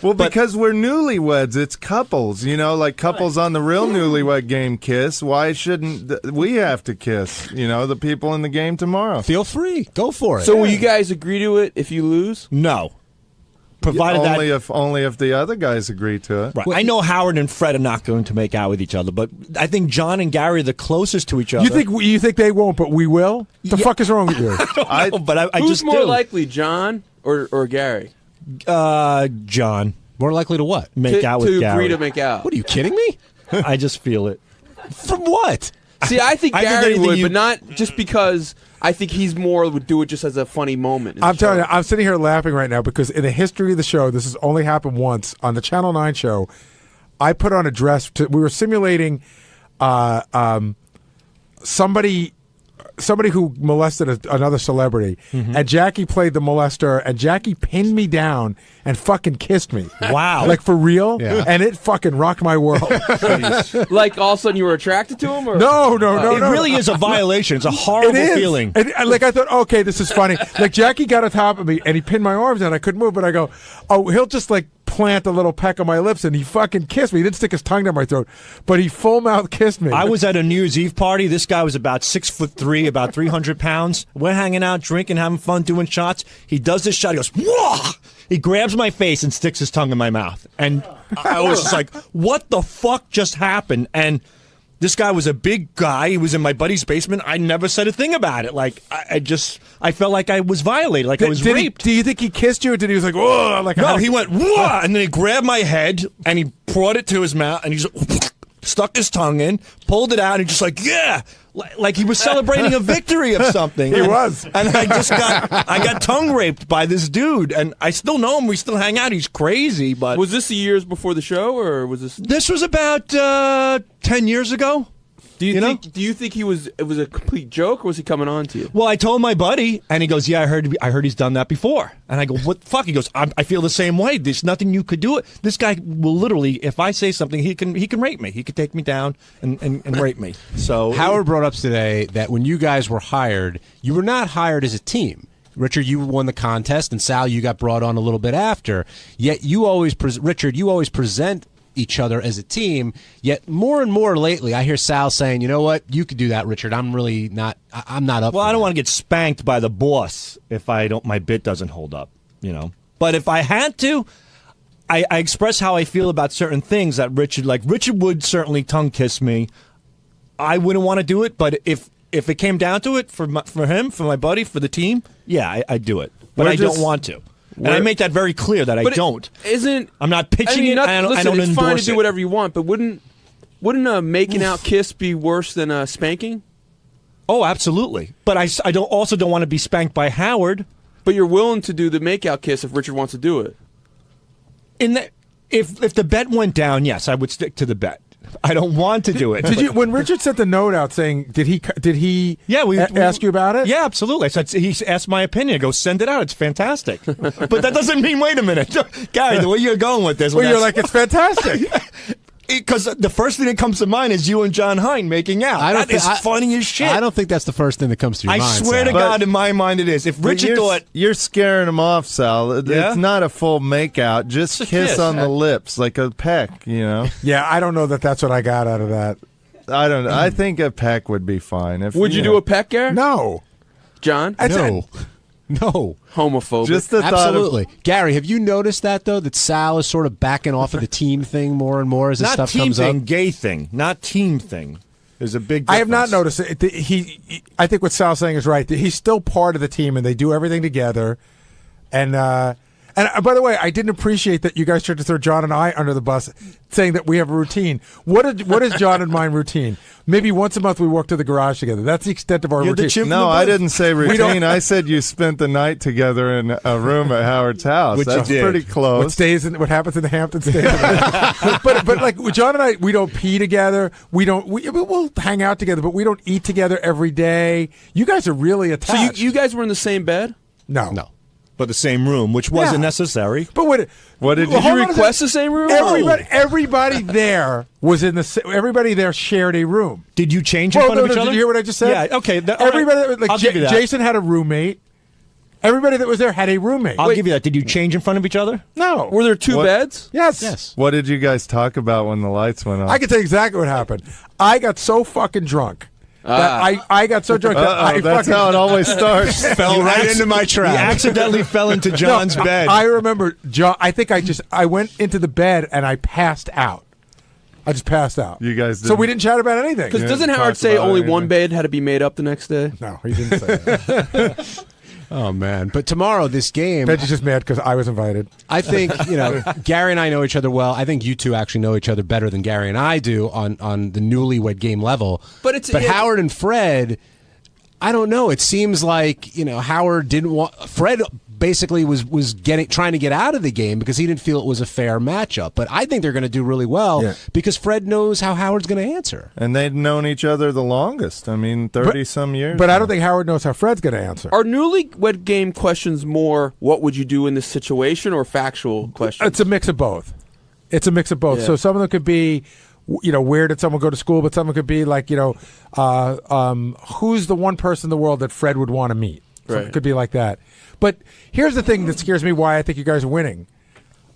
Well, because we're newlyweds, it's couples, like couples on the real newlywed game kiss. Why shouldn't we have to kiss, the people in the game tomorrow? Feel free. Go for it. So will you guys agree to it if you lose? No. Provided only if the other guys agree to it. Right. I know Howard and Fred are not going to make out with each other, but I think John and Gary are the closest to each other. You think they won't, but we will? The fuck is wrong with you? I don't know, but I Who's just more do. likely, John or Gary? John. More likely to what? Make out with Gary. To agree to make out. What, are you kidding me? I just feel it. From what? See, I think Gary would, but not just because I think he's would do it just as a funny moment. I'm telling you, I'm sitting here laughing right now because in the history of the show, this has only happened once on the Channel 9 show. I put on a dress. We were simulating somebody who molested another celebrity, and Jackie played the molester, and Jackie pinned me down and fucking kissed me. Wow. Like for real? Yeah. And it fucking rocked my world. Like all of a sudden you were attracted to him? Or? No. It really is a violation. It's a horrible feeling. And I thought, okay, this is funny. Like Jackie got on top of me, and he pinned my arms down. I couldn't move, but I go, oh, he'll just like plant a little peck on my lips, and he fucking kissed me. He didn't stick his tongue down my throat, but he full mouth kissed me. I was at a New Year's Eve party. This guy was about 6'3", about 300 pounds. We're hanging out, drinking, having fun, doing shots. He does this shot. He goes, whoa! He grabs my face and sticks his tongue in my mouth. And I was just like, what the fuck just happened? And this guy was a big guy. He was in my buddy's basement. I never said a thing about it. Like, I felt like I was violated, like I was raped. Do you think he kissed you, or did he was like, whoa? Like, no, he went, whoa! And then he grabbed my head, and he brought it to his mouth, and he just stuck his tongue in, pulled it out, and just like, yeah! Like he was celebrating a victory of something. He was. And I got tongue raped by this dude, and I still know him. We still hang out. He's crazy, but... Was this the years before the show, or was this... This was about 10 years ago. Do you think it was a complete joke, or was he coming on to you? Well, I told my buddy, and he goes, "Yeah, I heard he's done that before." And I go, "What the fuck?" He goes, "I feel the same way. There's nothing you could do. This guy will literally, if I say something, he can rape me. He could take me down and rape me." So Howard brought up today that when you guys were hired, you were not hired as a team. Richard, you won the contest, and Sal, you got brought on a little bit after. Yet you always, Richard, you always present each other as a team. Yet more and more lately, I hear Sal saying, "You know what? You could do that, Richard. I'm really not. I'm not up." Well, for I don't that. want to get spanked by the boss if my bit doesn't hold up. But if I had to, I express how I feel about certain things that Richard would certainly tongue kiss me. I wouldn't want to do it, but if it came down to it for him, for my buddy, for the team, yeah, I'd do it. But I don't want to. And I make that very clear that I don't. I'm not pitching it. I don't it's endorse fine to it. do whatever you want, but wouldn't a making out kiss be worse than a spanking? Oh, absolutely. But I don't want to be spanked by Howard. But you're willing to do the make out kiss if Richard wants to do it. If the bet went down, yes, I would stick to the bet. I don't want to do it. Did you? When Richard sent the note out saying, did he? Yeah, we ask you about it. Yeah, absolutely. I said he asked my opinion. I go, send it out. It's fantastic. But that doesn't mean. Wait a minute, Gary. The way you're going with this. Well, you're like, it's fantastic. Because the first thing that comes to mind is you and John Hine making out. That is funny as shit. I don't think that's the first thing that comes to your mind. I swear to God, in my mind, it is. If Richard thought you're scaring him off, Sal, it's not a full make out. Just kiss on the lips, like a peck. Yeah, I don't know that that's what I got out of that. I don't know. I think a peck would be fine. Would you do a peck, Gary? No, John. No. Homophobic. Just the Absolutely. Gary, have you noticed that, though, that Sal is sort of backing off of the team thing more and more as this stuff comes up? Not team thing, gay thing. Not team thing. There's a big difference. I have not noticed it. I think what Sal's saying is right. He's still part of the team, and they do everything together. And by the way, I didn't appreciate that you guys tried to throw John and I under the bus, saying that we have a routine. What is John and mine routine? Maybe once a month we walk to the garage together. That's the extent of our routine. No, I didn't say routine. I said you spent the night together in a room at Howard's house. Which That's you did. pretty close. What happens in the Hamptons stays in the Hamptons. but like John and I, we don't pee together. We'll hang out together, but we don't eat together every day. You guys are really attached. So you guys were in the same bed? No. But the same room, which wasn't Yeah. necessary. But what did Did you request the same room? Everybody there was in the. Everybody there shared a room. Did you change in front of each other? Did you hear what I just said? Yeah. Okay. Everybody, like I'll give you that. Jason had a roommate. Everybody that was there had a roommate. I'll give you that. Did you change in front of each other? No. Were there two beds? Yes. What did you guys talk about when the lights went on? I can tell you exactly what happened. I got so fucking drunk. That I got so drunk that I that's how it always starts. Fell right into my trap. He accidentally fell into John's bed. I remember John. I think I went into the bed and I passed out. I just passed out. You guys So we didn't chat about anything. Because doesn't Howard say only one bed had to be made up the next day? No, he didn't say that. Oh man! But tomorrow, this game. Benji's just mad because I was invited. I think Gary and I know each other well. I think you two actually know each other better than Gary and I do on the newlywed game level. But Howard and Fred, I don't know. It seems like Howard didn't want Fred. Basically, was trying to get out of the game because he didn't feel it was a fair matchup. But I think they're going to do really well because Fred knows how Howard's going to answer. And they've known each other the longest. I mean, 30-some years. But I don't think Howard knows how Fred's going to answer. Are newlywed game questions more what would you do in this situation or factual questions? It's a mix of both. It's a mix of both. Yeah. So some of them could be, where did someone go to school? But some of them could be like, who's the one person in the world that Fred would want to meet? So Right. it could be like that. But here's the thing that scares me why I think you guys are winning.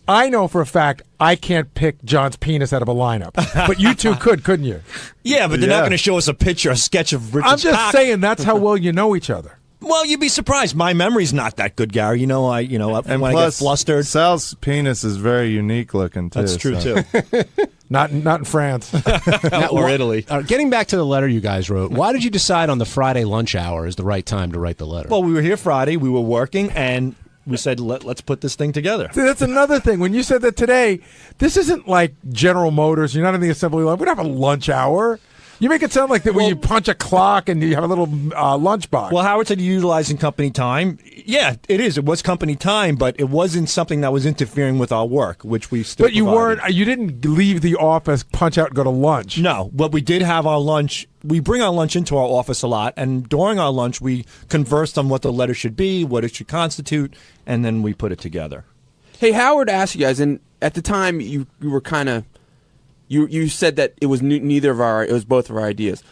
I know for a fact I can't pick John's penis out of a lineup. But you two could, couldn't you? Yeah, but they're not going to show us a picture, a sketch of Richard's I'm just cock. saying that's how well you know each other. Well, you'd be surprised. My memory's not that good, Gary. And when I get plus, flustered. Sal's penis is very unique looking, too. That's true, so. too. Not in France. Or Italy. Getting back to the letter you guys wrote, why did you decide on the Friday lunch hour is the right time to write the letter? Well, we were here Friday. We were working, and we said, let's put this thing together. See, that's another thing. When you said that today, this isn't like General Motors. You're not in the assembly line. We don't have a lunch hour. You make it sound like that when you punch a clock and you have a little lunchbox. Well, Howard said you're utilizing company time. Yeah, it is. It was company time, but it wasn't something that was interfering with our work, which we still But you provided. weren't. You didn't leave the office, punch out, and go to lunch. No, but we did have our lunch. We bring our lunch into our office a lot, and during our lunch, we conversed on what the letter should be, what it should constitute, and then we put it together. Hey, Howard asked you guys, and at the time you were kind of you said that it was neither of our, it was both of our ideas.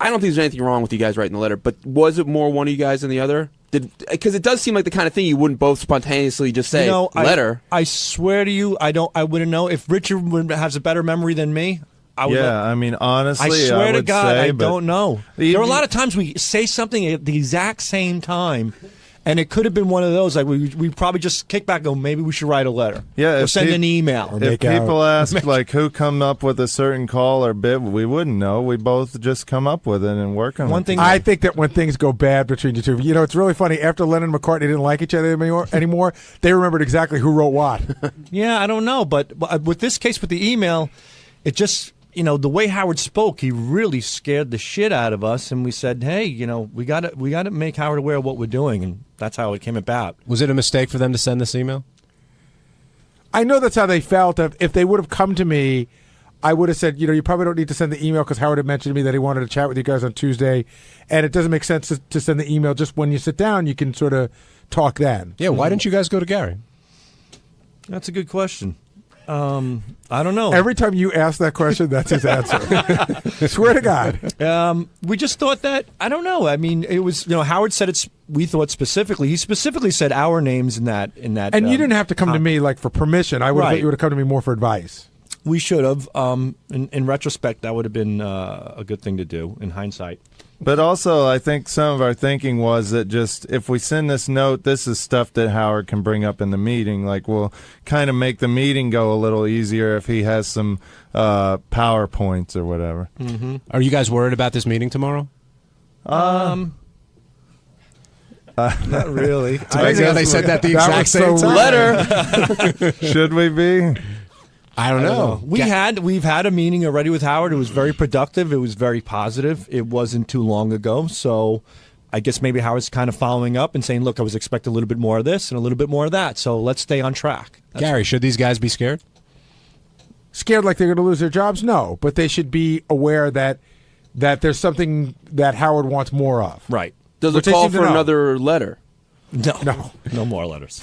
I don't think there's anything wrong with you guys writing the letter, but was it more one of you guys than the other? Because it does seem like the kind of thing you wouldn't both spontaneously just say letter. I swear to you, I wouldn't know if Richard has a better memory than me. I mean, honestly, I swear to would God, say, I don't know. You- There are a lot of times we say something at the exact same time, and it could have been one of those. Like we probably just kick back, and go, maybe we should write a letter. Yeah, or if send peop- an email. If people ask like who come up with a certain call or bit, we wouldn't know. We both just come up with it and work on it. I think that when things go bad between you two, it's really funny. After Lennon and McCartney didn't like each other anymore, they remembered exactly who wrote what. Yeah, I don't know, but with this case, with the email, it just. The way Howard spoke, he really scared the shit out of us, and we said, "Hey, we got to make Howard aware of what we're doing," and that's how it came about. Was it a mistake for them to send this email? I know that's how they felt. If they would have come to me, I would have said, you probably don't need to send the email because Howard had mentioned to me that he wanted to chat with you guys on Tuesday, and it doesn't make sense to send the email. Just when you sit down, you can sort of talk then. Yeah, why didn't you guys go to Gary? That's a good question. I don't know. Every time you ask that question, that's his answer. Swear to God. We just thought that, I don't know. I mean, it was, Howard said we thought specifically. He specifically said our names in that. And you didn't have to come to me for permission. I would have thought you would have come to me more for advice. We should have. In retrospect, that would have been a good thing to do in hindsight. But also, I think some of our thinking was that just if we send this note, this is stuff that Howard can bring up in the meeting. Like, we'll kind of make the meeting go a little easier if he has some PowerPoints or whatever. Mm-hmm. Are you guys worried about this meeting tomorrow? Not really. I guess they said that the exact same time. Letter. Should we be? I don't know. We've had a meeting already with Howard. It was very productive. It was very positive. It wasn't too long ago, so I guess maybe Howard's kind of following up and saying, "Look, I was expecting a little bit more of this and a little bit more of that. So let's stay on track." Gary, should these guys be scared? Scared like they're going to lose their jobs? No, but they should be aware that there's something that Howard wants more of. Right. Does it call for another letter? No more letters.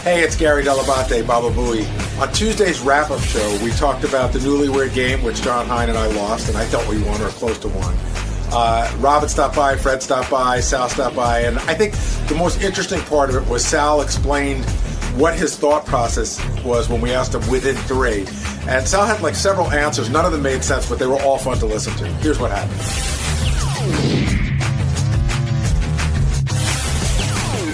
Hey, it's Gary Delabate, Baba Booey. On Tuesday's wrap-up show, we talked about the Newlywed Game, which John Hine and I lost, and I thought we won or close to won. Robin stopped by, Fred stopped by, Sal stopped by, and I think the most interesting part of it was Sal explained what his thought process was when we asked him within 3. And Sal had like several answers. None of them made sense, but they were all fun to listen to. Here's what happened.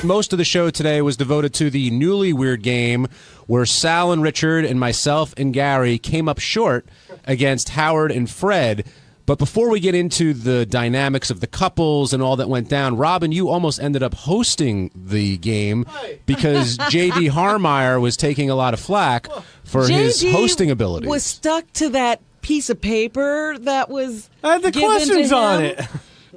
Most of the show today was devoted to the Newlywed Game, where Sal and Richard and myself and Gary came up short against Howard and Fred. But before we get into the dynamics of the couples and all that went down, Robin, you almost ended up hosting the game because J.D. Harmeyer was taking a lot of flack for his hosting abilities. Was stuck to that piece of paper that was the given questions to him. on it.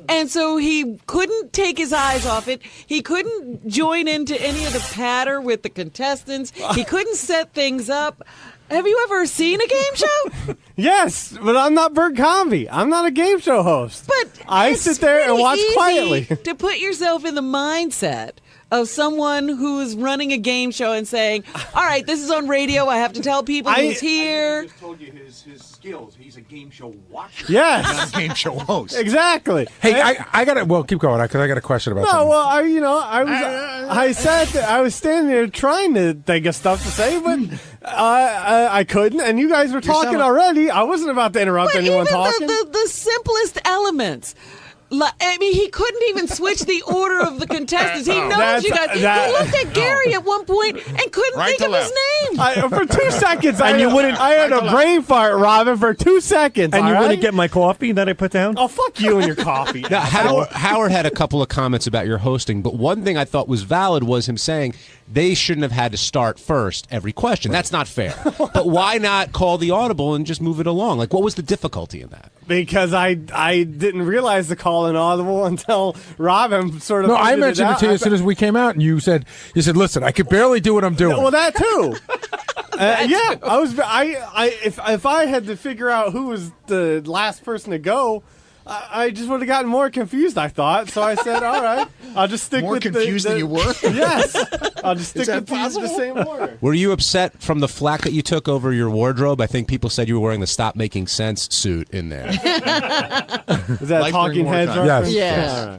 And so he couldn't take his eyes off it. He couldn't join into any of the patter with the contestants. He couldn't set things up. Have you ever seen a game show? Yes, but I'm not Bert Convy. I'm not a game show host. But I sit there and watch easy quietly. to put yourself in the mindset of someone who's running a game show and saying, all right, this is on radio. I have to tell people who's here. I just told you his skills. He's a game show watcher. Yes. Not a game show host. Exactly. Hey, I got to. Well, keep going because I got a question about. No, something. well, I was standing there trying to think of stuff to say, but I couldn't. And you guys were talking already. I wasn't about to interrupt anyone talking. The simplest elements. I mean, he couldn't even switch the order of the contestants. He knows you guys. He looked at Gary at one point and couldn't think of his name. For 2 seconds, And you wouldn't- I had a brain fart, Robin, for 2 seconds. And you all wouldn't right? get my coffee that I put down? Oh, fuck you and your coffee. Now, Howard had a couple of comments about your hosting, but one thing I thought was valid was him saying they shouldn't have had to start first every question. That's not fair. But why not call the audible and just move it along? Like, what was the difficulty in that? Because I didn't realize the call in audible until Robin sort of. No, I pointed mentioned it to you as soon as we came out, and you said, "Listen, I could barely do what I'm doing." Well, that too. Yeah, I was. If I had to figure out who was the last person to go, I just would have gotten more confused. I thought so. I said, "All right, I'll just stick More with confused than you were." Yes, I'll just stick Is that with the same order. Were you upset from the flack that you took over your wardrobe? I think people said you were wearing the Stop Making Sense suit in there. Is that Like Talking during Heads wartime. reference? Yes.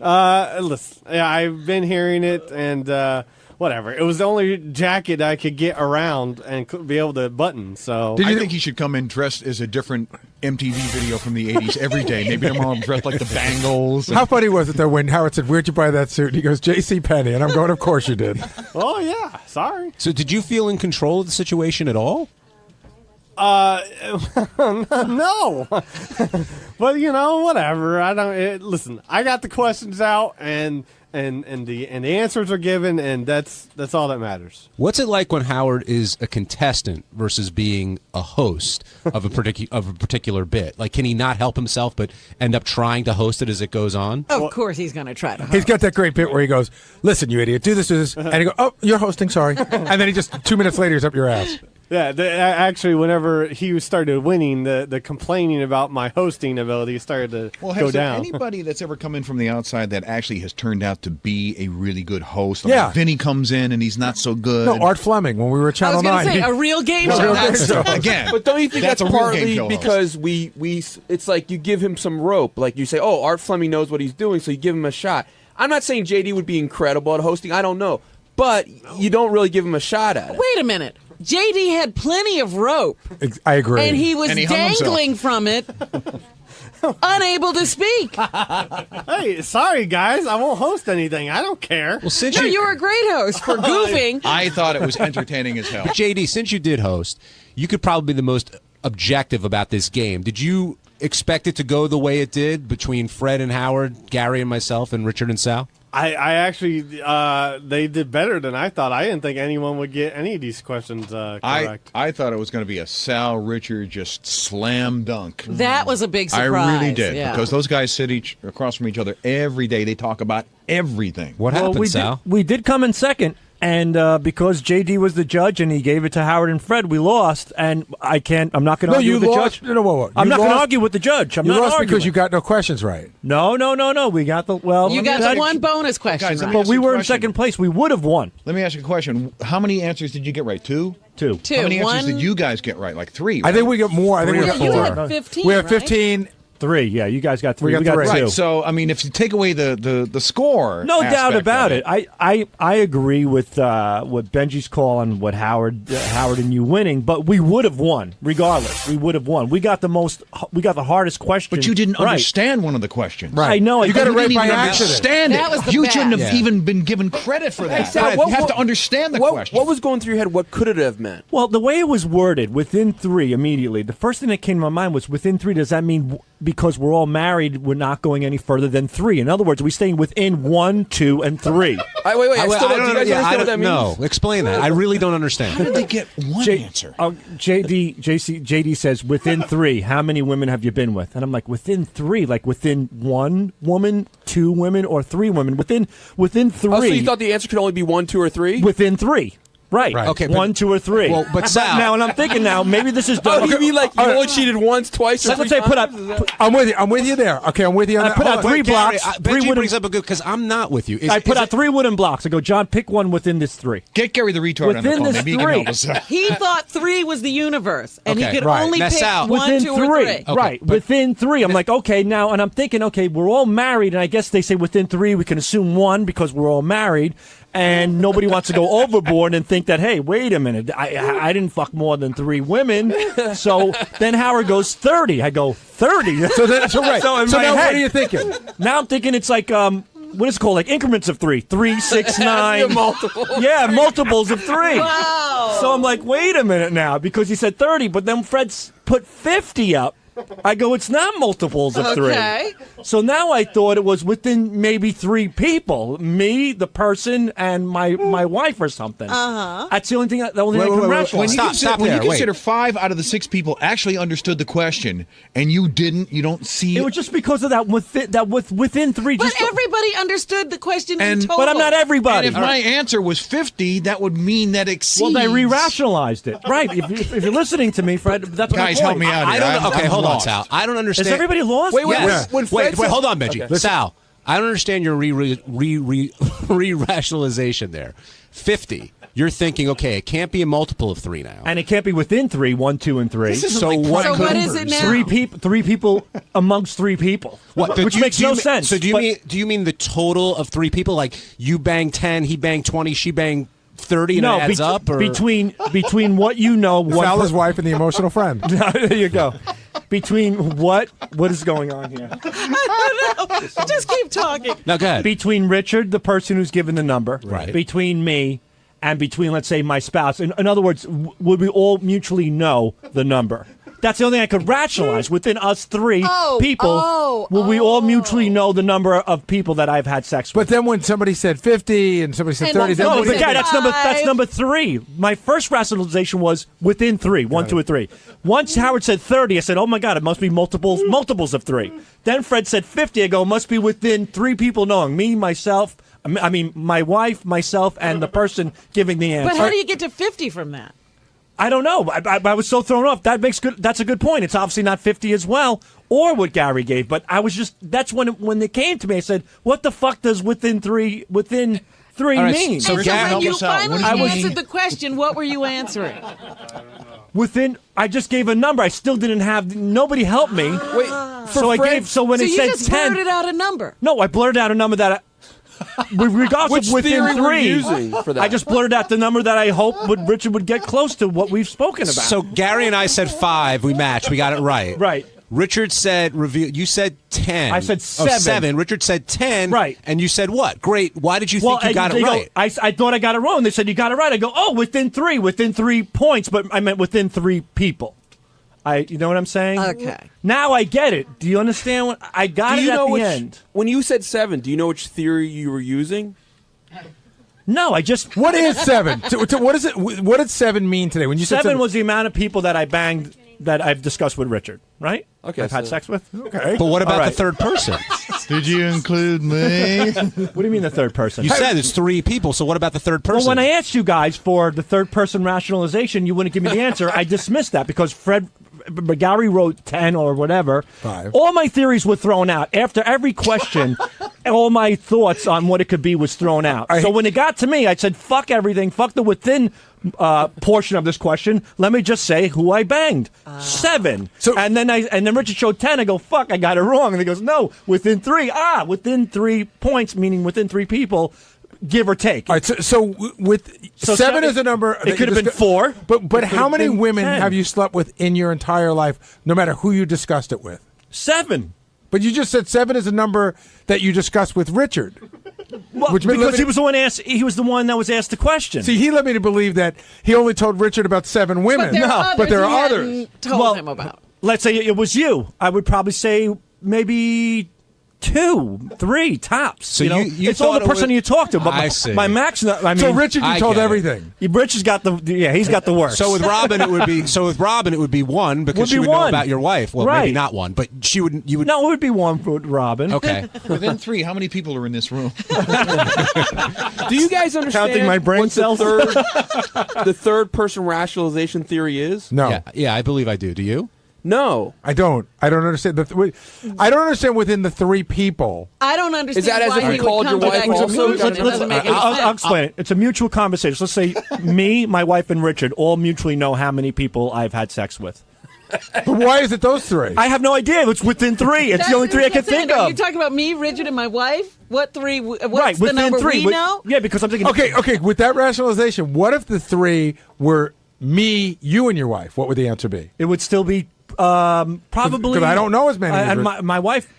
All right. Listen, yeah, I've been hearing it, and whatever. It was the only jacket I could get around and be able to button. So I think he should come in dressed as a different MTV video from the 80s every day. Maybe tomorrow I'm dressed like the Bangles. How funny was it though when Howard said, "Where'd you buy that suit?" And he goes, "J.C. Penney," and I'm going, "Of course you did." Oh yeah, sorry. So did you feel in control of the situation at all? No, but whatever. I don't listen. I got the questions out, and the answers are given, and that's all that matters. What's it like when Howard is a contestant versus being a host of a particular bit? Like, can he not help himself but end up trying to host it as it goes on? Of course he's going to try to. He's got that great bit where he goes, "Listen, you idiot, do this," and he goes, "Oh, you're hosting, sorry," and then he just 2 minutes later he's up your ass. Yeah, actually, whenever he started winning, the complaining about my hosting ability started to Well, go has there down. anybody that's ever come in from the outside that actually has turned out to be a really good host? Yeah. Vinny comes in and he's not so good. No, Art Fleming when we were at I Channel was going 9. to say a real game No, show. real That's- game show. Again, But don't you think that's a real game partly show host. because we it's like you give him some rope, like you say, "Oh, Art Fleming knows what he's doing," so you give him a shot. I'm not saying JD would be incredible at hosting. I don't know, but you don't really give him a shot at it. Wait a minute. JD had plenty of rope, I agree. and he was And he hung himself. dangling from it, unable to speak. Hey, sorry guys, I won't host anything. I don't care. Well, since No, you're a great host for goofing. I thought it was entertaining as hell. JD, since you did host, you could probably be the most objective about this game. Did you expect it to go the way it did between Fred and Howard, Gary and myself, and Richard and Sal? I actually, they did better than I thought. I didn't think anyone would get any of these questions correct. I thought it was going to be a Sal Richard just slam dunk. That was a big I surprise. really did yeah. because those guys sit across from each other every day. They talk about everything. What happened, Sal? We did come in second, And because JD was the judge and he gave it to Howard and Fred, we lost. And I'm not going to argue with the judge. No. I'm not going to argue with the judge. I'm you not lost arguing. because you got no questions right. No. We got the You got the one bonus question. Guys, right. But we were in second place. We would have won. Let me ask you a question. How many answers did you get right? Two? Two. How many answers One- did you guys get right? Like 3, I think we got more. I think we got You 4. had 15. We have right? 15. 3, yeah. You guys got 3. We got 3. two. Right. So, I mean, if you take away the score, No doubt aspect about of it. I agree with what Benji's call on what Howard and you winning, but we would have won regardless. We would have won. We got the hardest question. But you didn't right. understand one of the questions. I know. You got it right didn't by even accident. understand That was it. the You bad. shouldn't have Yeah. even been given credit for that. Sal, Fred, what- you have what- to understand the what, question. What was going through your head? What could it have meant? Well, the way it was worded, within 3 immediately, the first thing that came to my mind was within 3. Does that mean because we're all married, we're not going any further than 3? In other words, are we staying within 1, 2, and 3? Wait. I still don't. Do you guys understand what that means? No, explain that. I really don't understand. How did they get one answer? JD says within 3. How many women have you been with? And I'm like, within 3, like within 1 woman, 2 women, or 3 women? Within 3. Oh, so you thought the answer could only be 1, 2, or 3? Within 3. Right. Okay, 1, 2, or 3. Well, but Sal, now, and I'm thinking now, maybe this is Oh, done. you mean like you only cheated once, twice, or Let's 3 say put times? up. I'm with you. I'm with you there. Okay, I'm with you on I that. put Hold out on. 3 blocks. Benji brings up a good because I'm not with you. I put out 3 wooden blocks. I go, John, pick one within this 3. Get Gary the retard on the Within phone. this Maybe he can 3. help us out. He thought 3 was the universe, and Okay, he could right. only Now, pick Sal, 1, Within 2, 3. or 3. Okay, Right. but- Within 3. I'm like, okay, now, and I'm thinking, okay, we're all married, and I guess they say within 3, we can assume 1 because we're all married. And nobody wants to go overboard and think that, hey, wait a minute, I didn't fuck more than 3 women. So then Howard goes 30. I go 30. So right. So now what are you thinking? Now I'm thinking it's like what is it called? Like increments of 3. 3, 6, 9. Multiple. Yeah, multiples of 3. Wow. So I'm like, wait a minute now, because he said 30, but then Fred's put 50 up. I go, it's not multiples of 3. Okay. So now I thought it was within maybe 3 people. Me, the person, and my wife or something. Uh-huh. That's the only thing I can rationalize. When you consider 5 out of the 6 people actually understood the question, and you didn't, you don't see. It was just because of that within 3. But just everybody understood the question in total. but I'm not everybody. And if my answer was 50, that would mean that exceeds. Well, they re-rationalized it. Right. If you're listening to me, Fred, that's what Guys, my help point. me out here. I don't know. Okay, I'm hold on, lost. Sal. I don't understand. Is everybody lost? Wait, Yes. when Fred Wait, said- hold on, Benji. Okay. Sal, I don't understand your re-rationalization there. 50. You're thinking, okay, it can't be a multiple of 3 now. And it can't be within 3, 1, 2, and 3. This isn't So like what- prime So what numbers. is it now? 3 people amongst 3 people. Which makes no sense. So do but- you mean the total of 3 people? Like you bang 10, he banged 20, she banged 30, and no, it adds up? Or? between what you know, Sal's wife and the emotional friend. there you go. Between what is going on here? I don't know. Just keep talking. No, go ahead. Between Richard, the person who's given the number, Right. between me, and between, let's say, my spouse. In other words, would we all mutually know the number? That's the only thing I could rationalize. Within us 3 people, will we all mutually know the number of people that I've had sex with? But then when somebody said 50 and somebody said And 30, then then No, we but think- yeah, that's number 3. My first rationalization was within 3, 1, 2, or 3. Once Howard said 30, I said, "Oh my God, it must be multiples of 3." Then Fred said 50. I go, "It must be within 3 people knowing me, myself. I mean, my wife, myself, and the person giving the answer." But how do you get to 50 from that? I don't know. I was so thrown off. That's a good point. It's obviously not 50 as well, or what Gary gave. But I was just, that's when it came to me. I said, "What the fuck does within three right, mean?" so And Gary, when you help us out. finally What do you answered mean? the question, what were you answering? I just gave a number. I still didn't have. Nobody helped me. Wait, So I gave. So when So it you said just 10, blurted out a number. no, I blurted out a number that. Regardless Which of within theory were 3, you using for that? I just blurted out the number that I hope Richard would get close to what we've spoken about. So Gary and I said 5. We matched. We got it right. Right. Richard said reveal. You said 10. I said 7. Oh, 7. Richard said 10. Right. And you said what? Great. Why did you think you got it right? I thought I got it wrong. They said you got it right. I go, oh, within 3 points, but I meant within 3 people. You know what I'm saying? Okay. Now I get it. Do you understand what I got? do you it at know the which, end. When you said 7, do you know which theory you were using? No, I just. What is 7? What is it? What did 7 mean today? When you said 7 was the amount of people that I banged that I've discussed with Richard. right? Okay, I've had sex with. Okay. But what about the third person? Did you include me? What do you mean the third person? You said it's 3 people, so what about the third person? Well, when I asked you guys for the third person rationalization, you wouldn't give me the answer. I dismissed that because Gary wrote 10 or whatever. 5. All my theories were thrown out. After every question, all my thoughts on what it could be was thrown out. So when it got to me, I said, fuck everything, fuck the within portion of this question. Let me just say who I banged. 7. And then Richard showed 10. I go, fuck, I got it wrong. And he goes, no, within 3. Within 3 points, meaning within 3 people. Give or take. All right, so 7 is a number. It could have been 4. But how many women have you slept with in your entire life, no matter who you discussed it with? 7. But you just said 7 is a number that you discussed with Richard. Well, because he was the one he was the one that was asked the question. See, he led me to believe that he only told Richard about 7 women. But there are others. others. Told him about. Let's say it was you. I would probably say maybe 2, 3 tops. So you it's all the person you talk to. But I see. my max. I mean, So Richard, you told everything. Richard's got he's got the worst. So with Robin, it would be 1 because she would know about your wife. Well, maybe not 1, but she would. You would. No, it would be 1 for Robin. Okay. Within 3, how many people are in this room? Do you guys understand Counting my brain what cells? the third person rationalization theory is? No. Yeah, I believe I do. Do you? No. I don't understand. I don't understand within the 3 people. I don't understand. Is that as why if we he would called come your to wife that also? conclusion. It doesn't make any sense. I'll explain it. It's a mutual conversation. Let's say me, my wife, and Richard all mutually know how many people I've had sex with. But why is it those 3? I have no idea. It's within 3. It's the only 3 I can think Are of. you talking about me, Richard, and my wife? What 3? What's Right, the within number 3. we know? Yeah, because I'm thinking. Okay. With that rationalization, what if the 3 were me, you, and your wife? What would the answer be? It would still be probably. Because I don't know as many. And my wife,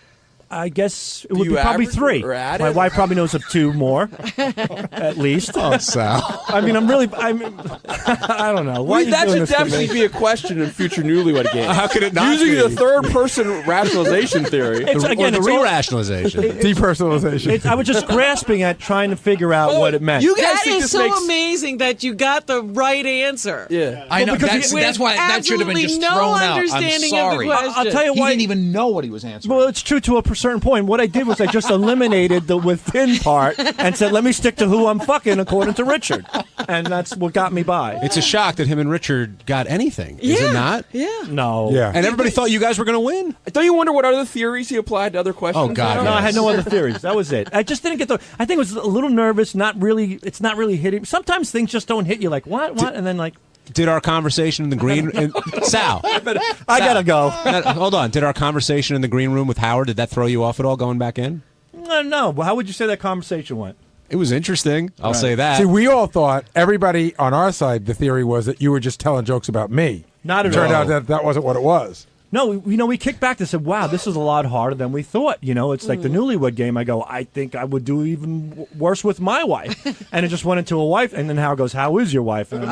I guess it would be probably average 3. or add My it? wife probably knows of 2 more, at least. Oh, Sal. I mean, I don't know. Why are you That doing should this to me? definitely be a question in future Newlywed Games. How could it not Using be? the third person rationalization theory. It's, again, or the it's all- re-rationalization. Depersonalization. I was just grasping at trying to figure out what it meant. You guys That think is this so makes... amazing that you got the right answer. Yeah. I know. because That's why that should have been just absolutely no thrown out. I'm understanding of the sorry. question. I'll tell you He why. didn't even know what he was answering. Well, it's true to a certain point. What I did was I just eliminated the within part and said, let me stick to who I'm fucking according to Richard. And that's what got me by. It's a shock that him and Richard got anything. Is it not? Yeah. No. Yeah. And everybody thought you guys were going to win. Don't you wonder what other theories he applied to other questions? Oh, God, now? No, I yes. had no other theories. That was it. I just didn't get the. I think it was a little nervous. It's not really hitting. Sometimes things just don't hit you. Like what, and then like. Did our conversation in the green Sal? I gotta go. Hold on. Did our conversation in the green room with Howard? Did that throw you off at all? Going back in? No. Well, how would you say that conversation went? It was interesting. I'll say that. See, we all thought, everybody on our side, the theory was that you were just telling jokes about me. Not at Turned all. out that wasn't what it was. No, we kicked back and said, wow, this is a lot harder than we thought. It's like the Newlywed Game. I go, I think I would do even worse with my wife. And it just went into a wife. And then Howard goes, how is your wife? And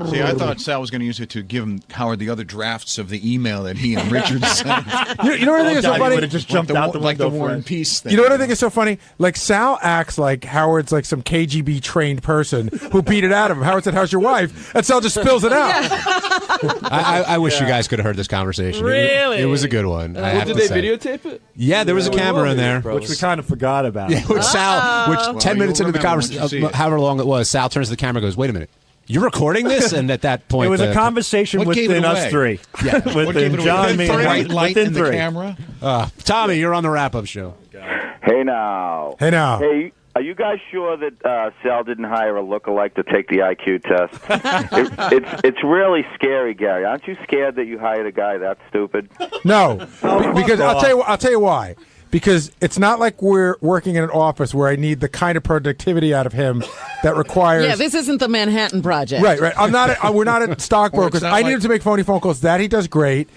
See, I thought Sal was going to use it to give Howard the other drafts of the email that he and Richard sent. You know what I think is so funny? would have just jumped out the like the window War for and it. Peace thing. You know what I think is so funny? Like, Sal acts like Howard's like some KGB trained person who beat it out of him. Howard said, how's your wife? And Sal just spills it out. I wish you guys could have heard this conversation. Really? It was a good one. I have Did to they say. videotape it? Yeah, there was a camera in there. Which we kind of forgot about. Yeah, which Sal, which 10 minutes you'll into the remember when you see conversation, it. however long it was, Sal turns to the camera and goes, wait a minute. You're recording this? And at that point... It was a conversation What gave within it us away? 3. Yeah. What gave Within it away? John, me, and White Howard. light Within in the 3. camera. Tommy, you're on the wrap-up show. Hey now. Hey, now. Hey, are you guys sure that Sal didn't hire a lookalike to take the IQ test? It's really scary, Gary. Aren't you scared that you hired a guy that stupid? No, because I'll tell you why. Because it's not like we're working in an office where I need the kind of productivity out of him that requires. Yeah, this isn't the Manhattan Project. Right. We're not at stockbrokers. I need him to make phony phone calls. That he does great.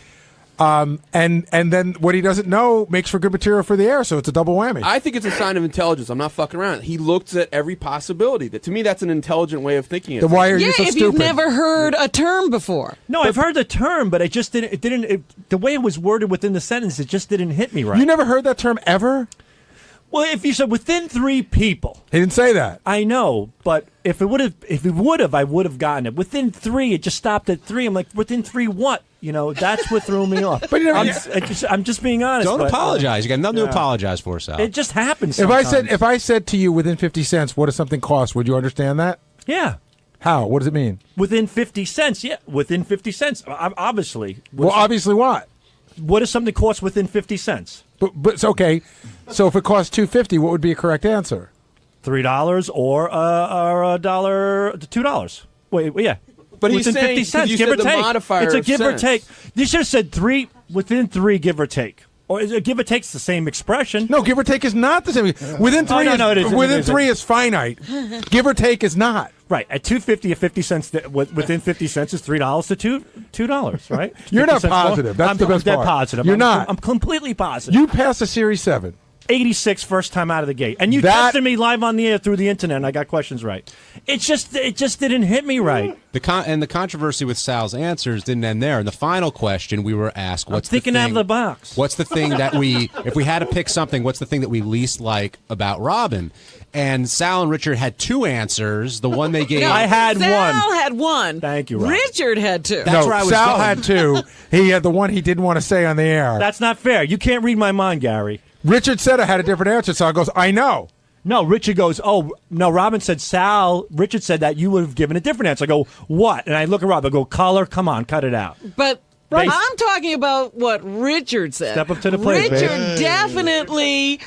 And then what he doesn't know makes for good material for the air, so it's a double whammy. I think it's a sign of intelligence. I'm not fucking around. He looks at every possibility. To me, that's an intelligent way of thinking. Then why are you so if stupid? you've never heard a term before. No, I've heard the term, but it just didn't. The way it was worded within the sentence, it just didn't hit me right. You never heard that term ever? Well, if you said within 3 people, he didn't say that. I know, but if it would have, I would have gotten it. Within 3, it just stopped at 3. I'm like, within 3 what? That's what threw me off. But I'm just being honest. Don't apologize. You got nothing to apologize for, Sal. It just happens. If Sometimes. I said to you within 50 cents, what does something cost? Would you understand that? Yeah. How? What does it mean? Within 50 cents. Yeah, within 50 cents. Obviously. Well, obviously what? What does something cost within 50 cents? But it's okay. So if it costs $2.50, what would be a correct answer? $3 or $1, $2. Wait, yeah. But he's within saying 50 cents, you give said or the take. modifier It's a of give or cents. take. You should have said 3 within 3, give or take. Or is it give or take's the same expression? No, give or take is not the same. Within 3 within 3 is finite. Give or take is not. Right. At $2.50 or 50 cents, within 50 cents is $3 to $2, right? You're not 50 cents more. positive. That's the best I'm part. dead positive. You're I'm not. I'm completely positive. You passed a Series 7. 86 first time out of the gate. And you tested me live on the air through the internet, and I got questions right. It just didn't hit me right. The controversy with Sal's answers didn't end there. In the final question, we were asked, "What's thinking the thing, out of the box. What's the thing that if we had to pick something, what's the thing that we least like about Robin?" And Sal and Richard had 2 answers. The one they gave, I had Sal one. had one. Thank you, Rob. Richard had 2. That's where I was Sal going. had 2. He had the one he didn't want to say on the air. That's not fair. You can't read my mind, Gary. Richard said I had a different answer. Sal goes, I know. No, Richard goes, oh, no, Robin said Sal. Richard said that you would have given a different answer. I go, what? And I look at Rob. I go, color, come on, cut it out. But I'm talking about what Richard said. Step up to the plate, Richard babe. definitely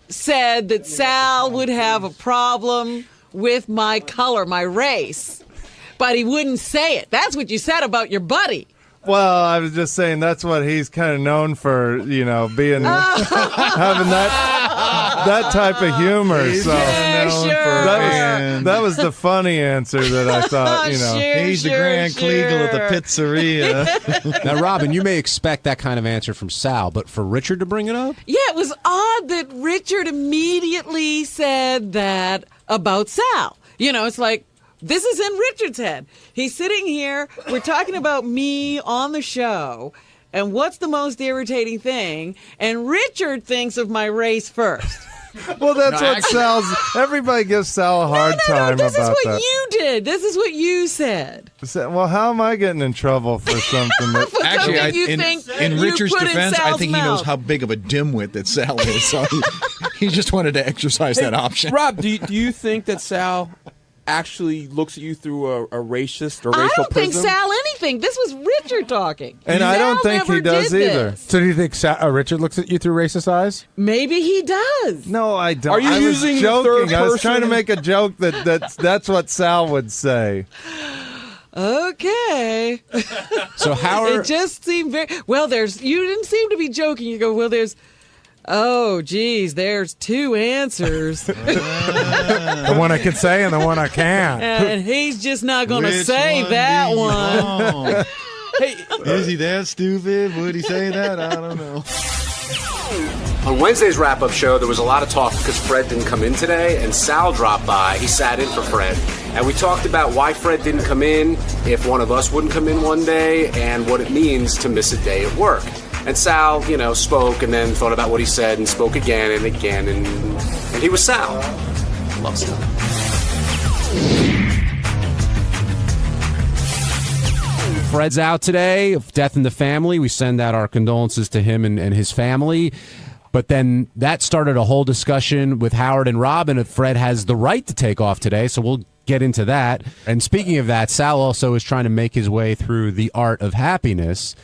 said that Sal would have a problem with my color, my race. But he wouldn't say it. That's what you said about your buddy. Well, I was just saying that's what he's kind of known for, being having that type of humor. He's so known for that was the funny answer that I thought. He's the Grand Kleagle at the pizzeria. Now, Robin, you may expect that kind of answer from Sal, but for Richard to bring it up? Yeah, it was odd that Richard immediately said that about Sal. It's like, this is in Richard's head. He's sitting here. We're talking about me on the show. And what's the most irritating thing? And Richard thinks of my race first. Well, that's everybody gives Sal a hard time this about is what that. you did. This is what you said. Well, how am I getting in trouble for something that Actually, in you Richard's put in defense, I Sal's think he knows mouth. how big of a dimwit that Sal is. So he just wanted to exercise that option. Rob, do you think that Sal actually looks at you through a racist or racial I don't think prism? Sal anything. This was Richard talking. And I don't think he does either. So do you think Richard looks at you through racist eyes? Maybe he does. No, I don't. Are you I was using the joking. third I was person? trying to make a joke that's what Sal would say. Okay. So It just seemed very well. You didn't seem to be joking. You go, well, there's. Oh, geez, there's 2 answers. The one I can say and the one I can't. And he's just not going to Which say one that do you one. want? Hey, Is he that stupid? Would he say that? I don't know. On Wednesday's wrap-up show, there was a lot of talk because Fred didn't come in today, and Sal dropped by. He sat in for Fred. And we talked about why Fred didn't come in, if one of us wouldn't come in one day, and what it means to miss a day at work. And Sal, spoke and then thought about what he said and spoke again and again, and he was Sal. Love Sal. Fred's out today. Death in the family. We send out our condolences to him and his family. But then that started a whole discussion with Howard and Robin if Fred has the right to take off today. So we'll get into that. And speaking of that, Sal also is trying to make his way through The Art of Happiness.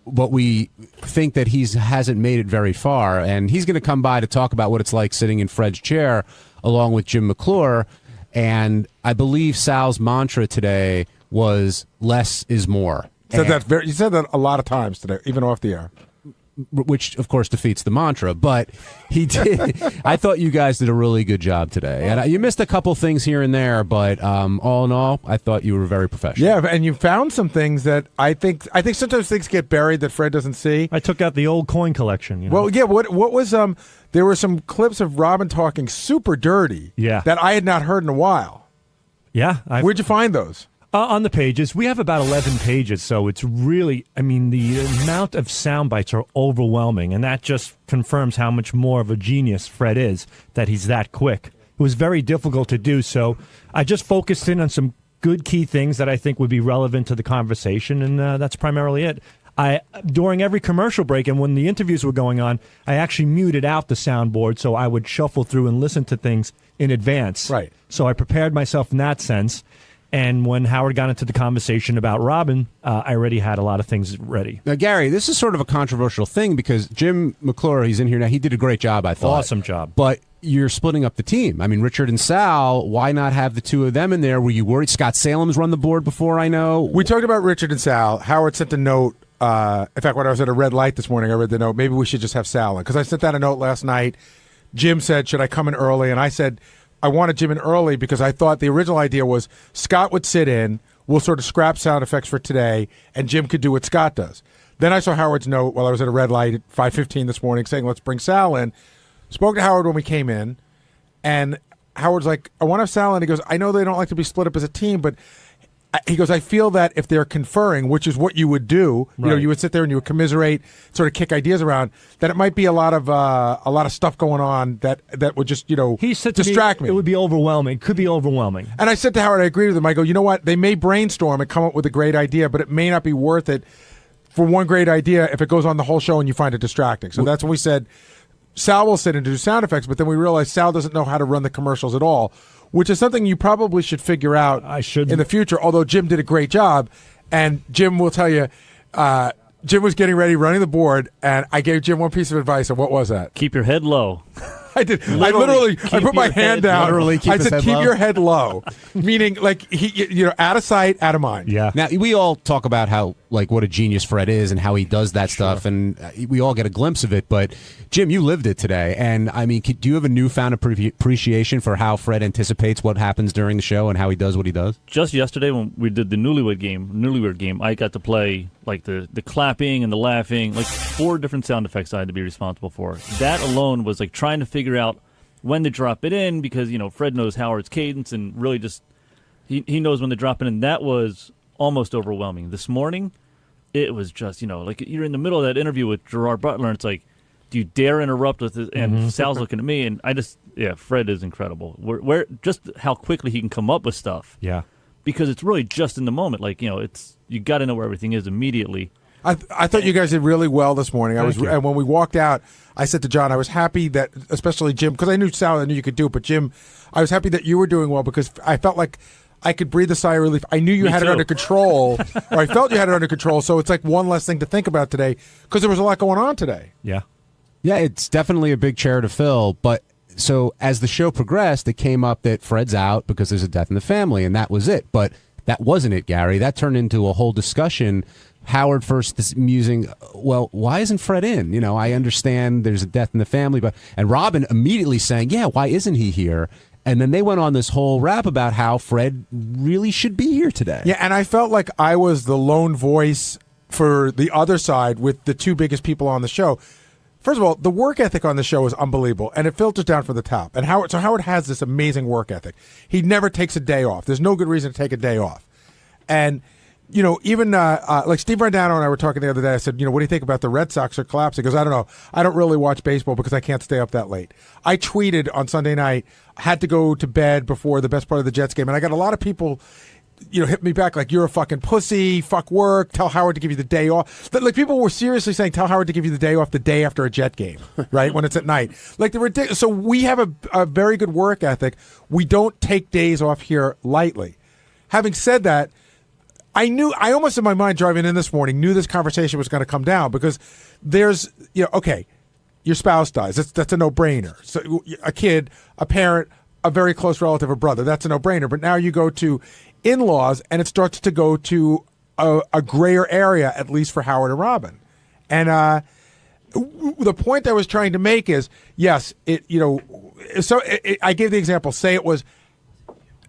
But we think that he hasn't made it very far. And he's going to come by to talk about what it's like sitting in Fred's chair along with Jim McClure. And I believe Sal's mantra today was less is more. You said that a lot of times today, even off the air. Which, of course, defeats the mantra. But he did. I thought you guys did a really good job today. And you missed a couple things here and there, but all in all, I thought you were very professional. Yeah, and you found some things that I think sometimes things get buried that Fred doesn't see. I took out the old coin collection. Well, yeah, what was there were some clips of Robin talking super dirty Yeah. that I had not heard in a while. Yeah. Where'd you find those? On the pages, we have about 11 pages, so it's really, I mean, the amount of sound bites are overwhelming, and that just confirms how much more of a genius Fred is, that he's that quick. It was very difficult to do, so I just focused in on some good key things that I think would be relevant to the conversation, and that's primarily it. During every commercial break and when the interviews were going on, I actually muted out the soundboard so I would shuffle through and listen to things in advance. Right. So I prepared myself in that sense. And when Howard got into the conversation about Robin, I already had a lot of things ready. Now, Gary, this is sort of a controversial thing because Jim McClure, he's in here now. He did a great job, I thought. Awesome job. But you're splitting up the team. I mean, Richard and Sal, why not have the two of them in there? Were you worried? Scott Salem's run the board before, I know. We talked about Richard and Sal. Howard sent a note. In fact, when I was at a red light this morning, I read the note. Maybe we should just have Sal in. Because I sent out a note last night. Jim said, should I come in early? And I said, I wanted Jim in early because I thought the original idea was Scott would sit in, we'll sort of scrap sound effects for today, and Jim could do what Scott does. Then I saw Howard's note while I was at a red light at 5:15 this morning saying, let's bring Sal in. Spoke to Howard when we came in, and Howard's like, I want to have Sal in. He goes, I know they don't like to be split up as a team, but he goes, I feel that if they're conferring, which is what you would do, you know, you would sit there and you would commiserate, sort of kick ideas around, that it might be a lot of stuff going on that would just, he said distract me. It would be overwhelming. Could be overwhelming. And I said to Howard, I agree with him. I go, you know what? They may brainstorm and come up with a great idea, but it may not be worth it for one great idea if it goes on the whole show and you find it distracting. So that's when we said Sal will sit and do sound effects, but then we realized Sal doesn't know how to run the commercials at all, which is something you probably should figure out in the future, although Jim did a great job. And Jim will tell you, Jim was getting ready, running the board, and I gave Jim one piece of advice, and what was that? Keep your head low. I did. I put my hand down. I said, keep your head low. Meaning, like, out of sight, out of mind. Yeah. Now, we all talk about how, like, what a genius Fred is and how he does that stuff, and we all get a glimpse of it. But, Jim, you lived it today. And, I mean, do you have a newfound appreciation for how Fred anticipates what happens during the show and how he does what he does? Just yesterday when we did the Newlywed game, I got to play, like, the clapping and the laughing, like 4 different sound effects I had to be responsible for. That alone was, like, trying to figure out when to drop it in because, Fred knows Howard's cadence and really just he knows when to drop it in. That was almost overwhelming. This morning, it was just, like you're in the middle of that interview with Gerard Butler and it's like, do you dare interrupt with it? And Sal's looking at me and Fred is incredible. Where just how quickly he can come up with stuff. Yeah. Because it's really just in the moment. Like, you got to know where everything is immediately. I thought you guys did really well this morning. And when we walked out, I said to John, I was happy that, especially Jim, because I knew Sal, I knew you could do it, but Jim, I was happy that you were doing well because I felt like I could breathe a sigh of relief. I knew you had it under control, or I felt you had it under control, so it's like one less thing to think about today because there was a lot going on today. Yeah. Yeah, it's definitely a big chair to fill, but so as the show progressed, it came up that Fred's out because there's a death in the family, and that was it. But that wasn't it, Gary. That turned into a whole discussion. Howard first musing, well, why isn't Fred in? I understand there's a death in the family, and Robin immediately saying, yeah, why isn't he here? And then they went on this whole rap about how Fred really should be here today. Yeah, and I felt like I was the lone voice for the other side with the 2 biggest people on the show. First of all, the work ethic on the show is unbelievable, and it filters down from the top. And Howard has this amazing work ethic. He never takes a day off. There's no good reason to take a day off. And even like Steve Randano and I were talking the other day. I said, what do you think about the Red Sox are collapsing? He goes, I don't know. I don't really watch baseball because I can't stay up that late. I tweeted on Sunday night, had to go to bed before the best part of the Jets game. And I got a lot of people, hit me back like, you're a fucking pussy, fuck work, tell Howard to give you the day off. Like people were seriously saying, tell Howard to give you the day off the day after a Jet game, right? When it's at night. Like the ridiculous. So we have a very good work ethic. We don't take days off here lightly. Having said that, I almost in my mind driving in this morning knew this conversation was going to come down because there's, okay, your spouse dies. That's a no-brainer. So a kid, a parent, a very close relative, a brother, that's a no-brainer. But now you go to in-laws and it starts to go to a grayer area, at least for Howard and Robin. And the point I was trying to make is, yes, I gave the example, say it was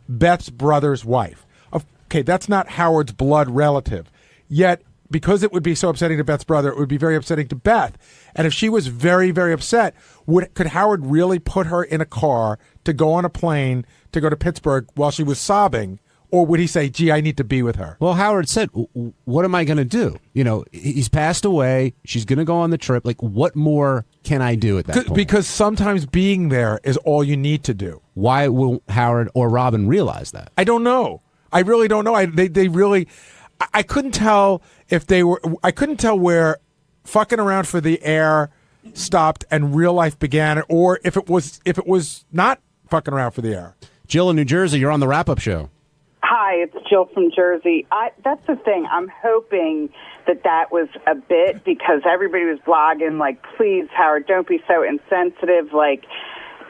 Beth's brother's wife. Okay, that's not Howard's blood relative. Yet, because it would be so upsetting to Beth's brother, it would be very upsetting to Beth. And if she was very, very upset, could Howard really put her in a car to go on a plane to go to Pittsburgh while she was sobbing Or would he say, gee, I need to be with her? Well, Howard said, what am I going to do? You know, he's passed away. She's going to go on the trip. Like, what more can I do at that point? Because sometimes being there is all you need to do. Why won't Howard or Robin realize that? I don't know. I really don't know. They really, I couldn't tell if they were, I couldn't tell where fucking around for the air stopped and real life began, or if it was not fucking around for the air. Jill in New Jersey, you're on the wrap-up show. Hi, it's Jill from Jersey. That's the thing. I'm hoping that was a bit, because everybody was blogging, like, please, Howard, don't be so insensitive. Like,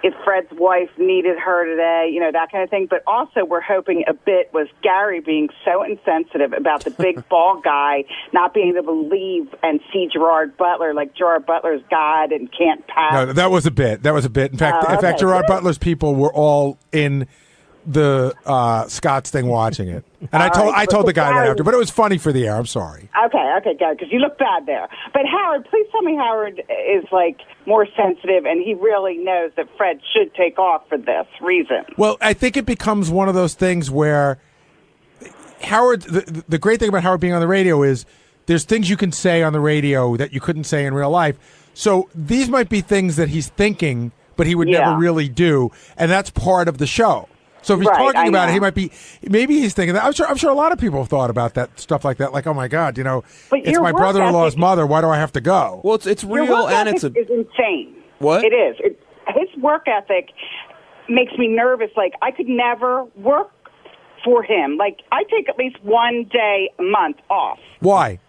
if Fred's wife needed her today, you know, that kind of thing. But also we're hoping a bit was Gary being so insensitive about the big ball guy not being able to leave and see Gerard Butler, like Gerard Butler's God and can't pass. No, that was a bit. In fact, Gerard Butler's people were all in the Scott's thing watching it. And I told the guy that after, but it was funny for the air. I'm sorry. Okay, good, because you look bad there. But Howard, please tell me Howard is, like, more sensitive, and he really knows that Fred should take off for this reason. Well, I think it becomes one of those things where Howard, the great thing about Howard being on the radio is there's things you can say on the radio that you couldn't say in real life. So these might be things that he's thinking, but he would never really do, and that's part of the show. So if he's talking about it, he might be, maybe he's thinking that. I'm sure a lot of people have thought about that stuff like that. Like, oh my God, you know, it's my brother-in-law's mother. Why do I have to go? Well, it's real, and it's is insane. What? It is. His work ethic makes me nervous. Like, I could never work for him. Like, I take at least one day a month off. Why?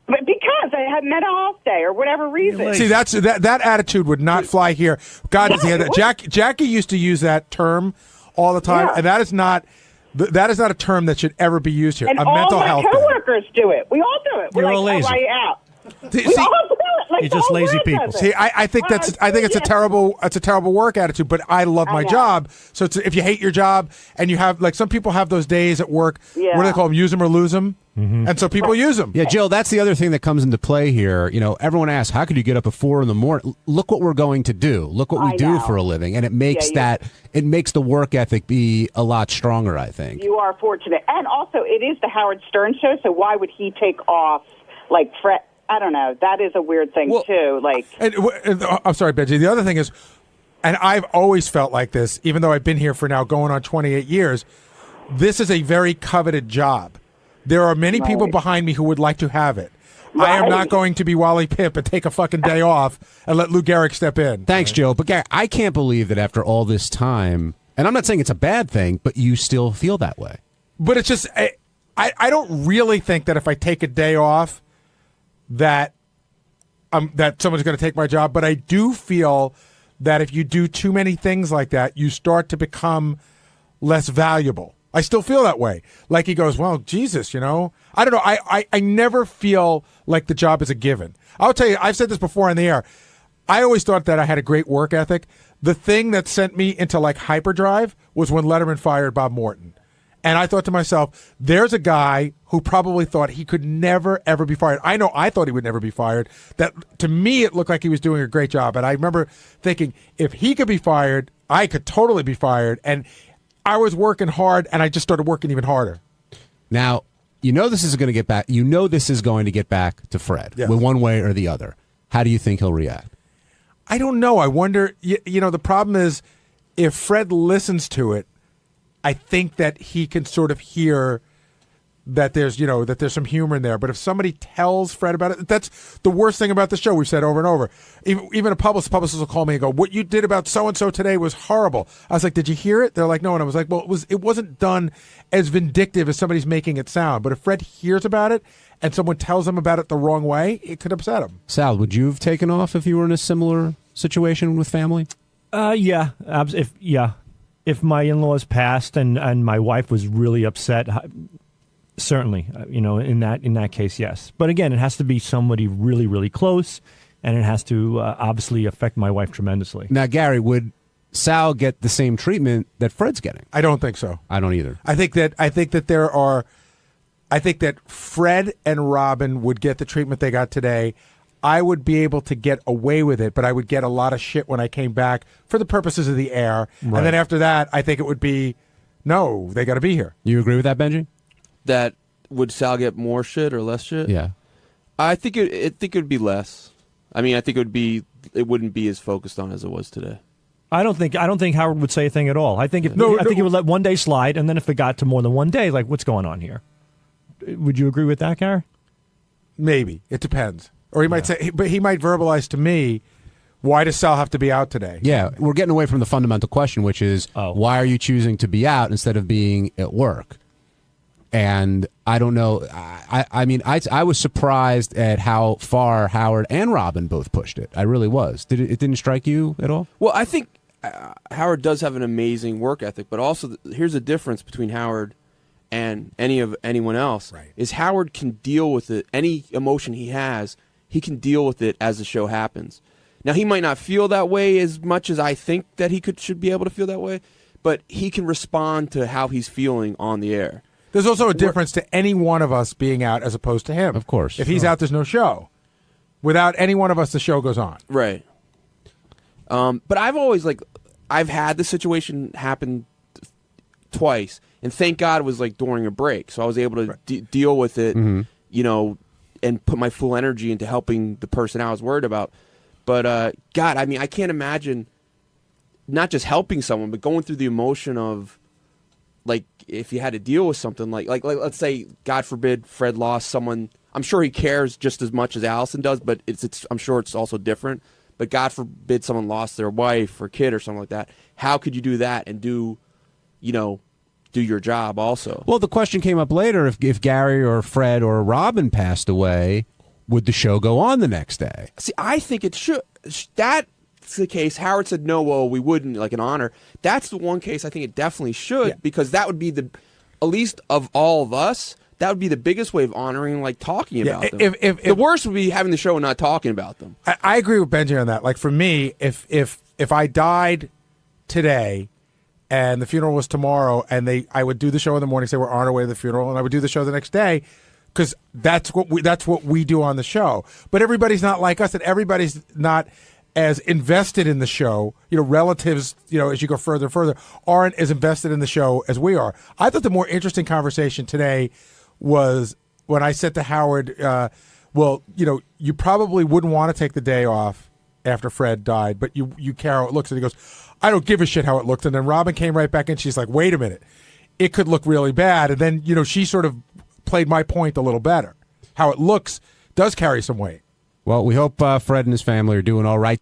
But because I had mental health day or whatever reason. See, that attitude would not fly here. God, does he have that? Jackie used to use that term all the time, and that is not a term that should ever be used here. And a all mental my health coworkers do it. We all do it. We're You're like, all lazy. why are you out? See, we all do it. Like, you're the just whole lazy world people. does it. See, I think it's a terrible work attitude. But I love my job. So if you hate your job and you have, like, some people have those days at work, what do they call them? Use them or lose them. Mm-hmm. And so people use them. Yeah, Jill, that's the other thing that comes into play here. You know, everyone asks, how could you get up at 4 a.m? Look what we're going to do. Look what we do for a living. And it makes it makes the work ethic be a lot stronger, I think. You are fortunate. And also, it is the Howard Stern show, so why would he take off, like, Fred? I don't know. That is a weird thing, too. Like, I'm sorry, Benji. The other thing is, and I've always felt like this, even though I've been here for now going on 28 years, this is a very coveted job. There are many people behind me who would like to have it. I am not going to be Wally Pip and take a fucking day off and let Lou Gehrig step in. Thanks, Joe. But Gary, I can't believe that after all this time, and I'm not saying it's a bad thing, but you still feel that way. But it's just, I don't really think that if I take a day off that someone's going to take my job. But I do feel that if you do too many things like that, you start to become less valuable. I still feel that way. Like he goes, well, Jesus, you know, I don't know. I never feel like the job is a given. I'll tell you, I've said this before on the air. I always thought that I had a great work ethic. The thing that sent me into, like, hyperdrive was when Letterman fired Bob Morton. And I thought to myself, there's a guy who probably thought he could never, ever be fired. I know I thought he would never be fired. That, to me, it looked like he was doing a great job. And I remember thinking, if he could be fired, I could totally be fired. And I was working hard, and I just started working even harder. Now, you know this is going to get back. You know this is going to get back to Fred, with one way or the other. How do you think he'll react? I don't know. I wonder. You know, the problem is, if Fred listens to it, I think that he can sort of hear that there's some humor in there. But if somebody tells Fred about it, that's the worst thing about the show. We've said over and over. Even a publicist will call me and go, "What you did about so and so today was horrible." I was like, "Did you hear it?" They're like, "No," and I was like, "Well, it wasn't done as vindictive as somebody's making it sound." But if Fred hears about it and someone tells him about it the wrong way, it could upset him. Sal, would you have taken off if you were in a similar situation with family? Yeah. If my in-laws passed and my wife was really upset, certainly, in that case, yes. But again, it has to be somebody really, really close, and it has to obviously affect my wife tremendously. Now, Gary, would Sal get the same treatment that Fred's getting? I don't think so. I don't either. I think that Fred and Robin would get the treatment they got today. I would be able to get away with it, but I would get a lot of shit when I came back for the purposes of the air. Right. And then after that, I think it would be No, they got to be here. You agree with that, Benji? That would Sal get more shit or less shit? Yeah. I think it would be less. I mean, I think it wouldn't be as focused on as it was today. I don't think Howard would say a thing at all. I think I think he would let one day slide, and then if it got to more than one day, like, what's going on here? Would you agree with that, Gary? Maybe. It depends. Or he might say, but he might verbalize to me, why does Sal have to be out today? Yeah, we're getting away from the fundamental question, which is why are you choosing to be out instead of being at work? And I don't know. I mean, I was surprised at how far Howard and Robin both pushed it. I really was. It didn't strike you at all? Well, I think Howard does have an amazing work ethic, but also here's the difference between Howard and anyone else. Right. Is Howard can deal with it. Any emotion he has, he can deal with it as the show happens. Now, he might not feel that way as much as I think that he should be able to feel that way, but he can respond to how he's feeling on the air. There's also a difference to any one of us being out as opposed to him. Of course. If he's out, there's no show. Without any one of us, the show goes on. Right. But I've had the situation happen twice, and thank God it was during a break, so I was able to deal with it, and put my full energy into helping the person I was worried about. But God, I mean, I can't imagine not just helping someone, but going through the emotion of if you had to deal with something like let's say, God forbid, Fred lost someone. I'm sure he cares just as much as Allison does, but I'm sure it's also different. But God forbid someone lost their wife or kid or something like that. How could you do that and do your job also? Well, the question came up later: if Gary or Fred or Robin passed away, would the show go on the next day? See, I think it should. That's the case. Howard said no. Well, we wouldn't, an honor. That's the one case I think it definitely should, because that would be at least of all of us, that would be the biggest way of honoring, talking about them. If the worst would be having the show and not talking about them. I agree with Benji on that. For me, if I died today and the funeral was tomorrow, and I would do the show in the morning, say we're on our way to the funeral, and I would do the show the next day, because that's what we do on the show. But everybody's not like us, and everybody's not as invested in the show. Relatives, as you go further and further, aren't as invested in the show as we are. I thought the more interesting conversation today was when I said to Howard, well, you probably wouldn't want to take the day off after Fred died, but you care how it looks. And he goes, I don't give a shit how it looked. And then Robin came right back in. She's like, wait a minute. It could look really bad. And then, she sort of played my point a little better. How it looks does carry some weight. Well, we hope Fred and his family are doing all right.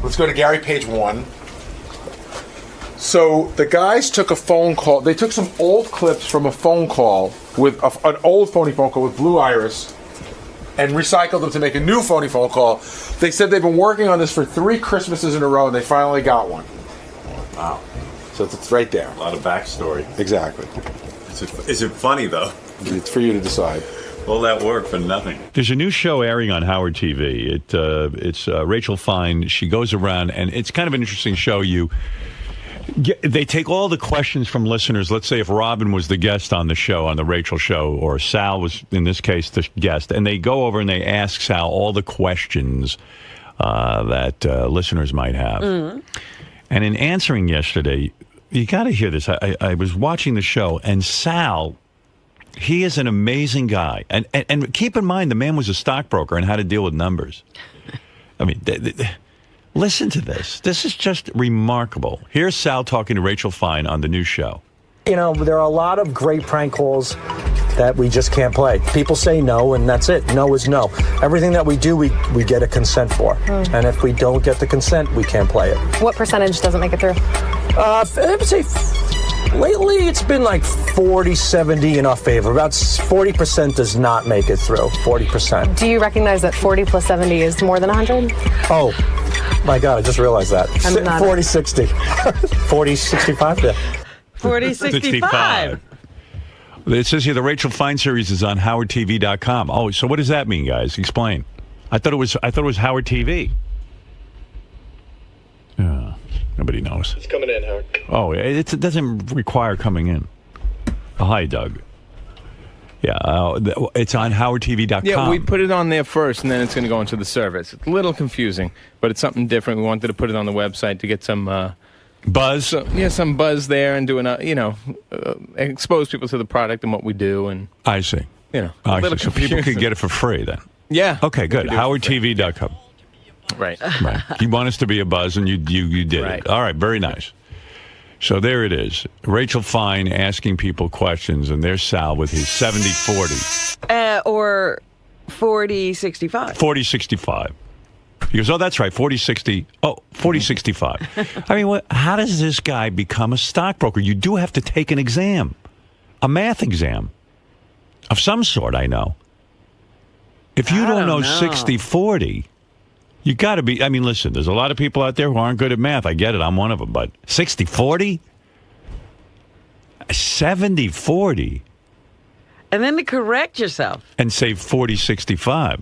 Let's go to Gary, page 1. So the guys took a phone call. They took some old clips from a phone call with an old phony phone call with Blue Iris and recycled them to make a new phony phone call. They said they've been working on this for 3 Christmases in a row, and they finally got one. Wow. So it's right there. A lot of backstory. Exactly. Is it funny, though? It's for you to decide. All that work for nothing. There's a new show airing on Howard TV. It's Rachel Fine. She goes around, and it's kind of an interesting show. They take all the questions from listeners. Let's say if Robin was the guest on the show, on the Rachel show, or Sal was, in this case, the guest, and they go over and they ask Sal all the questions that listeners might have. Mm-hmm. And in answering yesterday, you got to hear this. I was watching the show, and Sal He is an amazing guy. And keep in mind, the man was a stockbroker and had to deal with numbers. I mean, listen to this. This is just remarkable. Here's Sal talking to Rachel Fine on the new show. You know, there are a lot of great prank calls that we just can't play. People say no, and that's it. No is no. Everything that we do, we get a consent for. And if we don't get the consent, we can't play it. What percentage doesn't make it through? I would say lately it's been like 40-70 in our favor. About 40% does not make it through. 40%. Do you recognize that 40 plus 70 is more than 100? Oh, my God, I just realized that. I'm not- 40-60. 40-65, yeah. 40-65. It says here the Rachel Fine series is on HowardTV.com. Oh, so what does that mean, guys? Explain. I thought it was Howard TV. Yeah, nobody knows. It's coming in, Howard. Oh, it doesn't require coming in. Oh, hi, Doug. Yeah, it's on HowardTV.com. Yeah, we put it on there first, and then it's going to go into the service. It's a little confusing, but it's something different. We wanted to put it on the website to get some buzz. Some buzz there, and doing expose people to the product and what we do, and I see. You know, I a little see. So people could confusing. get it for free then. Yeah. Okay, good. We could do it for free. HowardTV.com. Right. Right. You want us to be a buzz, and you did it. All right, very nice. So there it is. Rachel Fine asking people questions, and there's Sal with his 70-40. Or 40-65. 40-65. He goes, oh, that's right, 40-60. Oh, 40-65. I mean, how does this guy become a stockbroker? You do have to take an exam, a math exam of some sort, I know. If you don't know 60-40, you got to be, I mean, listen, there's a lot of people out there who aren't good at math. I get it. I'm one of them. But 60-40? 70-40? And then to correct yourself. And say 40-65.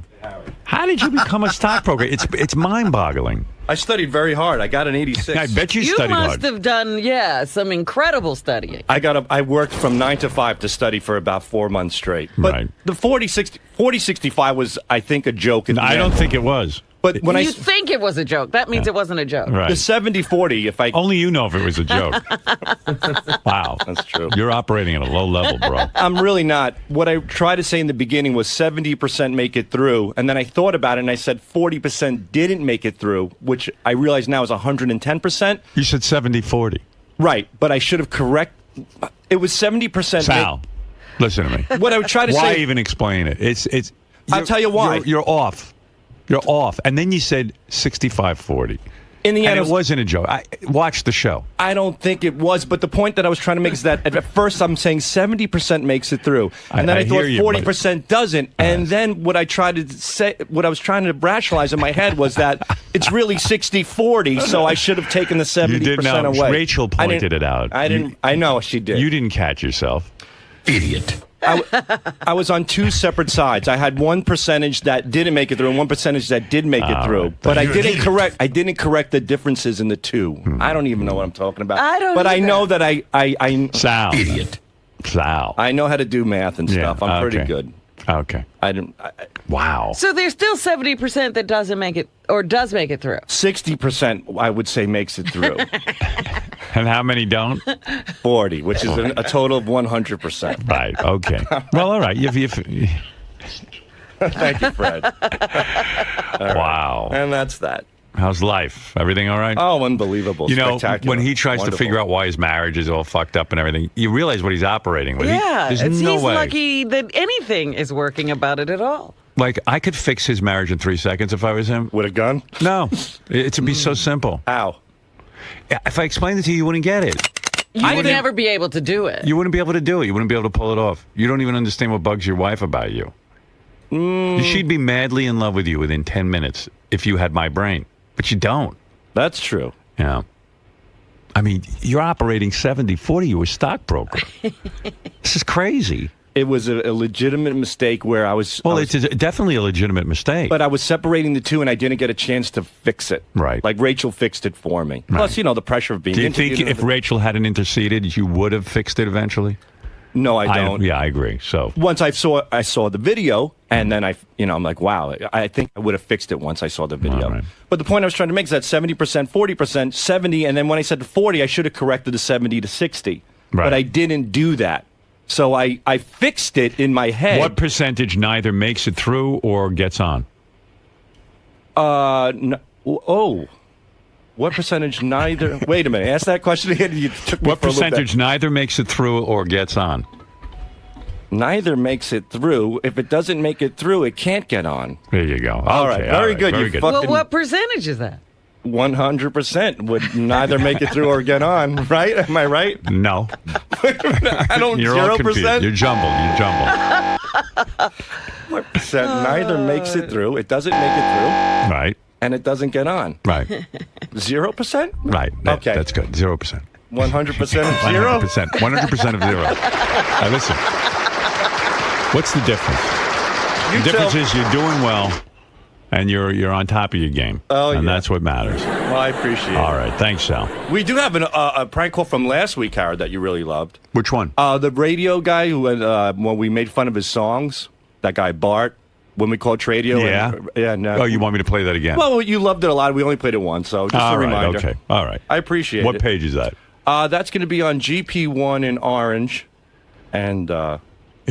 How did you become a stockbroker? It's mind-boggling. I studied very hard. I got an 86. I bet you You studied must hard. have done, some incredible studying. I worked from 9 to 5 to study for about 4 months straight. But Right. the 40-65 was, I think, a joke. I don't think it was. But when you think it was a joke. That means it wasn't a joke. Right. The 70-40, if I... Only you know if it was a joke. Wow. That's true. You're operating at a low level, bro. I'm really not. What I tried to say in the beginning was 70% make it through, and then I thought about it and I said 40% didn't make it through, which I realize now is 110%. You said 70-40. Right, but I should have it was 70%. Sal, listen to me. What I would try to Why say... even explain it? It's. I'll tell you why. You're off. You're off. And then you said 65-40. In the end, and it wasn't a joke. I watched the show. I don't think it was, but the point that I was trying to make is that at first I'm saying 70% makes it through, and then I thought 40% doesn't, and then what I was trying to rationalize in my head was that it's really 60-40, so I should have taken the 70% away. Rachel pointed it out. I know she did. You didn't catch yourself. Idiot. I was on two separate sides. I had one percentage that didn't make it through and one percentage that did make it through. Right. But I didn't correct the differences in the two. I don't even know what I'm talking about. I don't But I either. know that I Sal. Idiot. Sal. I know how to do math and stuff. I'm pretty okay. good. Okay. Wow. So there's still 70% that doesn't make it, or does make it through. 60%, I would say, makes it through. And how many don't? 40, which is a total of 100%. Right. Okay. Well, all right. Thank you, Fred. Wow. And that's that. How's life? Everything all right? Oh, unbelievable. You know, Spectacular. when he tries Wonderful. to figure out why his marriage is all fucked up and everything, you realize what he's operating with. Yeah, There's he's no way. lucky that anything is working about it at all. Like, I could fix his marriage in 3 seconds if I was him. With a gun? No. It'd be so simple. How? If I explained it to you, you wouldn't get it. You would never be able to do it. You wouldn't be able to do it. You wouldn't be able to pull it off. You don't even understand what bugs your wife about you. She'd be madly in love with you within 10 minutes if you had my brain. But you don't. That's true. Yeah. I mean, you're operating 70-40. You were a stockbroker. This is crazy. It was a legitimate mistake where I was... Well, it's definitely a legitimate mistake. But I was separating the two, and I didn't get a chance to fix it. Right. Like, Rachel fixed it for me. Right. Plus, the pressure of being Do you think interviewed if Rachel hadn't interceded, you would have fixed it eventually? No, I don't. Yeah, I agree. So once I saw the video, and then I'm like, wow, I think I would have fixed it once I saw the video. Right. But the point I was trying to make is that 70%, 40%, 70, and then when I said 40, I should have corrected the 70 to 60. Right. But I didn't do that. So I fixed it in my head. What percentage neither makes it through or gets on? What percentage neither? Wait a minute. Ask that question again. You took me What for a little percentage bit. neither makes it through or gets on? Neither makes it through. If it doesn't make it through, it can't get on. There you go. All right. Very good. Very You good. fucking What percentage is that? 100% would neither make it through or get on. Right? Am I right? No. I don't. You're all 0%. confused. You're jumbled. What percent? Neither makes it through. It doesn't make it through. Right. And it doesn't get on. Right. 0%? Right. Okay. That's good. 0%. 100% of zero? 100%. 100% of zero. Now listen. What's the difference? The difference is you're doing well, and you're on top of your game. Oh, and yeah. that's what matters. Well, I appreciate it. All right. Thanks, Sal. We do have a prank call from last week, Howard, that you really loved. Which one? The radio guy who, when we made fun of his songs, that guy Bart, when we called Tradio. Yeah? Oh, you want me to play that again? Well, you loved it a lot. We only played it once, so just All a right, reminder. okay. All right. I appreciate What it. page is that? That's going to be on GP1 in orange, and Yeah,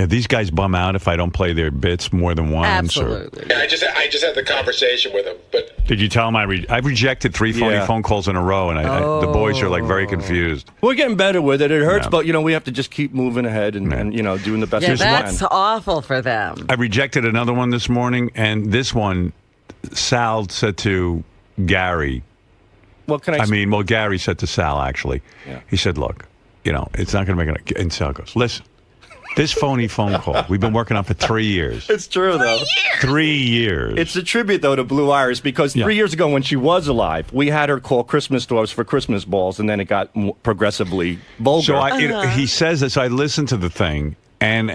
these guys bum out if I don't play their bits more than once. Absolutely. Yeah, I just had the conversation with him, but Did you tell them I've rejected 3 phony Yeah. phone calls in a row, and the boys are like very confused. we're getting better with it. It hurts, Yeah. but we have to just keep moving ahead and doing the best Yeah, we can. that's awful for them. I rejected another one this morning, and this one, Sal said to Gary. Well, Gary said to Sal, actually. Yeah. He said, look, it's not going to make it. And Sal goes, listen, this phony phone call we've been working on for 3 years. It's true, though. 3 years. It's a tribute, though, to Blue Iris, because 3 years ago when she was alive, we had her call Christmas stores for Christmas balls, and then it got progressively vulgar. So he says this. I listened to the thing, and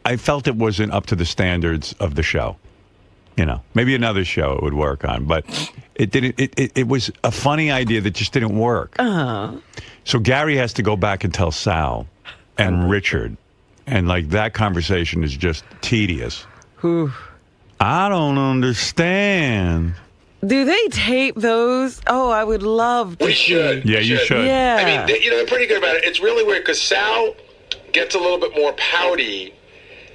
I felt it wasn't up to the standards of the show. Maybe another show it would work on, but it didn't. It was a funny idea that just didn't work. So Gary has to go back and tell Sal and Richard, and that conversation is just tedious. I don't understand. Do they tape those? Oh, I would love to. we should. Yeah, you should. Yeah. I mean, they're pretty good about it. It's really weird because Sal gets a little bit more pouty.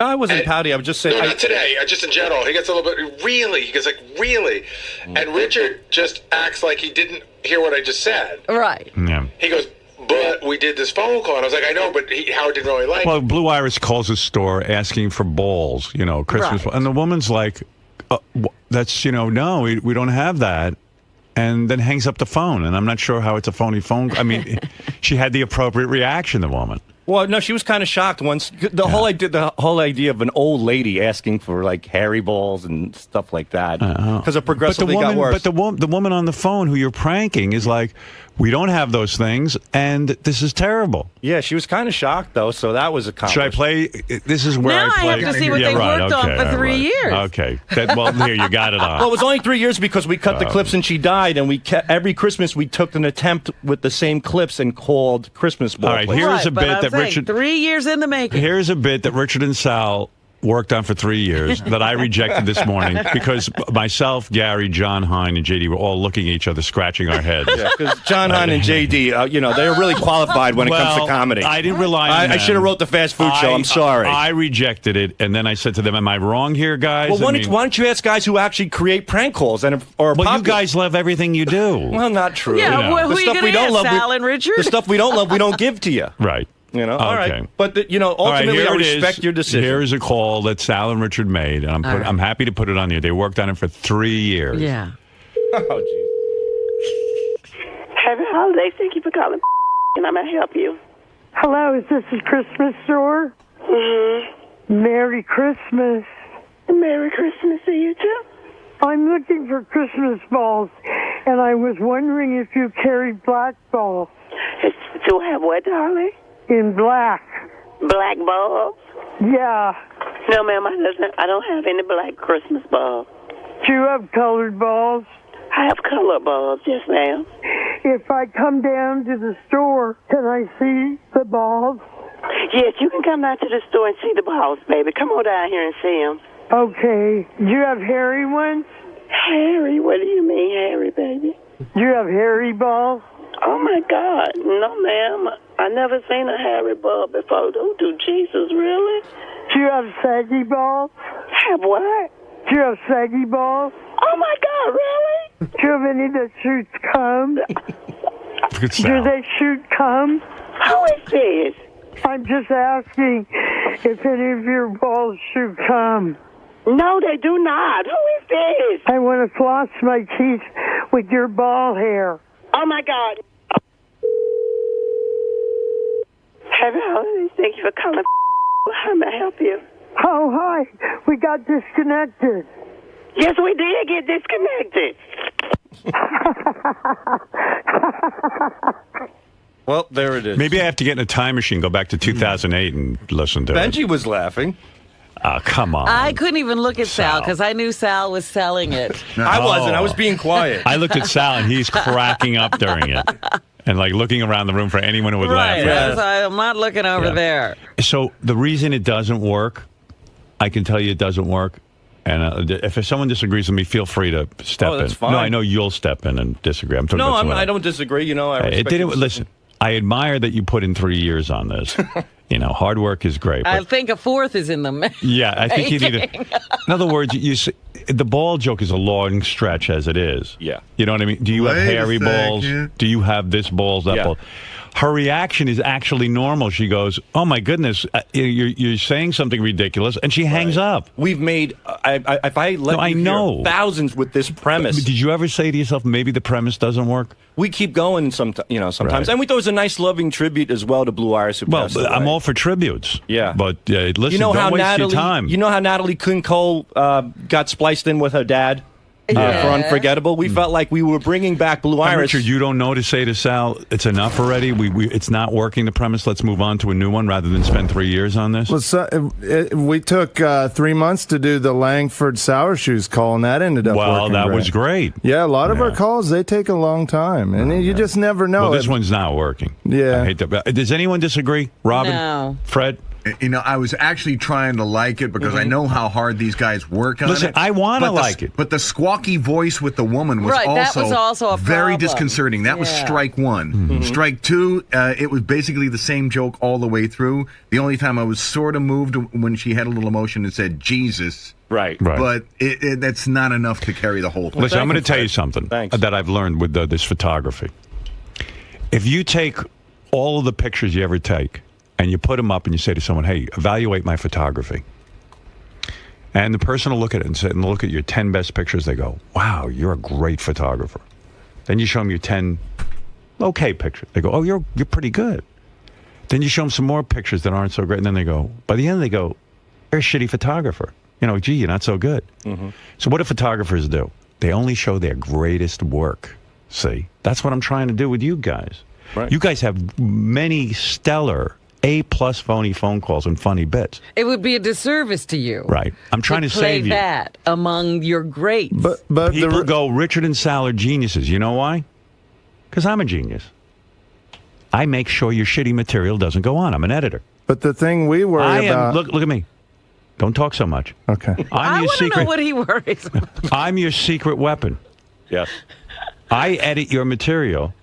I wasn't pouty. I was just saying. No, not today. Just in general. He gets a little bit, really. He gets really. And Richard just acts like he didn't hear what I just said. Right. Yeah. He goes, but we did this phone call. And I was like, I know, but Howard didn't really like Well, it. Blue Iris calls his store asking for balls, Christmas. Right. And the woman's like, that's, no, we don't have that. And then hangs up the phone. And I'm not sure how it's a phony phone. I mean, she had the appropriate reaction, the woman. Well, no, she was kind of shocked once. The whole idea of an old lady asking for hairy balls and stuff like that, because it progressively got worse. But the woman on the phone who you're pranking is like, we don't have those things, and this is terrible. Yeah, she was kind of shocked though, so that was accomplished. Should I play? This is where Now I play. I have to see what they worked on for 3 years. Okay. Well, here you got it on. Well, it was only 3 years because we cut the clips and she died, and every Christmas we took an attempt with the same clips and called Christmas balls. All right, here's a bit that Richard. 3 years in the making. Here's a bit that Richard and Sal worked on for 3 years that I rejected this morning because myself, Gary, John Hine, and JD were all looking at each other, scratching our heads. Yeah, because John Hine and JD, they're really qualified when it comes to comedy. I didn't rely on them. I should have wrote the fast food show. I'm sorry. I rejected it, and then I said to them, "Am I wrong here, guys?" Well, why don't you ask guys who actually create prank calls you guys love everything you do. Well, not true. Yeah, who are you going to ask, Sal and Richard? The stuff we don't love, we don't give to you. Right. All right. But ultimately, I respect your decision. Here is a call that Sal and Richard made, and I'm happy to put it on there. They worked on it for 3 years. Yeah. Oh, geez. Happy holidays. Thank you for calling. And I'm going to help you. Hello, is this a Christmas store? Mm-hmm. Merry Christmas. Merry Christmas to you, too. I'm looking for Christmas balls, and I was wondering if you carry black balls. Do I have what, darling? In black. Black bulbs? Yeah. No, ma'am, I don't have any black Christmas bulbs. Do you have colored balls? I have colored bulbs, yes, ma'am. If I come down to the store, can I see the balls? Yes, you can come down to the store and see the balls, baby. Come on down here and see them. Okay. Do you have hairy ones? Hairy? What do you mean, hairy, baby? Do you have hairy balls? Oh, my God. No, ma'am. I never seen a hairy ball before. Who do Jesus, really? Do you have saggy balls? Have what? Do you have saggy balls? Oh, my God, really? Do you have any that shoots cum? Do they shoot cum? Who is this? I'm just asking if any of your balls shoot cum. No, they do not. Who is this? I want to floss my teeth with your ball hair. Oh, my God. Hello, thank you for calling. How may I help you? Oh, hi. We got disconnected. Yes, we did get disconnected. Well, there it is. Maybe I have to get in a time machine, go back to 2008 and listen to it. Benji was laughing. Oh, come on. I couldn't even look at Sal because I knew Sal was selling it. I wasn't. I was being quiet. I looked at Sal, and he's cracking up during it. And, like, looking around the room for anyone who would laugh. Right, I'm not looking over there. So the reason it doesn't work, I can tell you it doesn't work. And if someone disagrees with me, feel free to step in. That's fine. No, I know you'll step in and disagree. I'm talking about someone I else. don't disagree. You know, I respect Listen, I admire that you put in 3 years on this. You know, hard work is great. I But think a fourth is in the yeah, I think you need to. In other words, the ball joke is a long stretch as it is. Yeah. You know what I mean? Do you have Wait a hairy balls? second. Do you have this balls, that ball? Her reaction is actually normal. She goes, "Oh my goodness, you're saying something ridiculous," and she hangs up. We've made. If I let you hear thousands with this premise. Did you ever say to yourself, maybe the premise doesn't work? We keep going sometimes, Right. and we thought it was a nice, loving tribute as well to Blue Iris. Who passed away. I'm all for tributes. Yeah, but listen, you know don't how waste Natalie, your time. You know how Natalie Kuhn-Cole got spliced in with her dad for Unforgettable. We felt like we were bringing back Blue And Iris. Richard, you don't know to say to Sal, it's enough already. It's not working. The premise. Let's move on to a new one rather than spend 3 years on this. Well, we took 3 months to do the Langford Sour Shoes call, and that ended up Well, working that was great. Yeah, a lot of our calls, they take a long time, and you just never know. Well, this one's not working. Yeah. I hate that. Does anyone disagree? Robin? No. Fred? You know, I was actually trying to like it because I know how hard these guys work on Listen, it. I want to But like it. But the squawky voice with the woman was, Right, that was also a very problem. disconcerting. That was Yeah. strike one. Mm-hmm. Strike two, it was basically the same joke all the way through. The only time I was sort of moved when she had a little emotion and said, Jesus. Right. But that's not enough to carry the whole thing. Listen, I'm going to tell you something that I've learned with this photography. If you take all of the pictures you ever take and you put them up and you say to someone, hey, evaluate my photography. And the person will look at it and say, and look at your 10 best pictures. They go, wow, you're a great photographer. Then you show them your 10 okay pictures. They go, oh, you're pretty good. Then you show them some more pictures that aren't so great. And then they go, by the end they go, you're a shitty photographer. You know, gee, you're not so good. Mm-hmm. So what do photographers do? They only show their greatest work. See, that's what I'm trying to do with you guys. Right. You guys have many stellar A-plus phony phone calls and funny bits. It would be a disservice to you. Right. I'm trying to play save you. that among your greats. But people go, Richard and Sal are geniuses. You know why? Because I'm a genius. I make sure your shitty material doesn't go on. I'm an editor. But the thing we worry about... Look at me. Don't talk so much. Okay. I want to know what he worries about. I'm your secret weapon. Yes. I edit your material,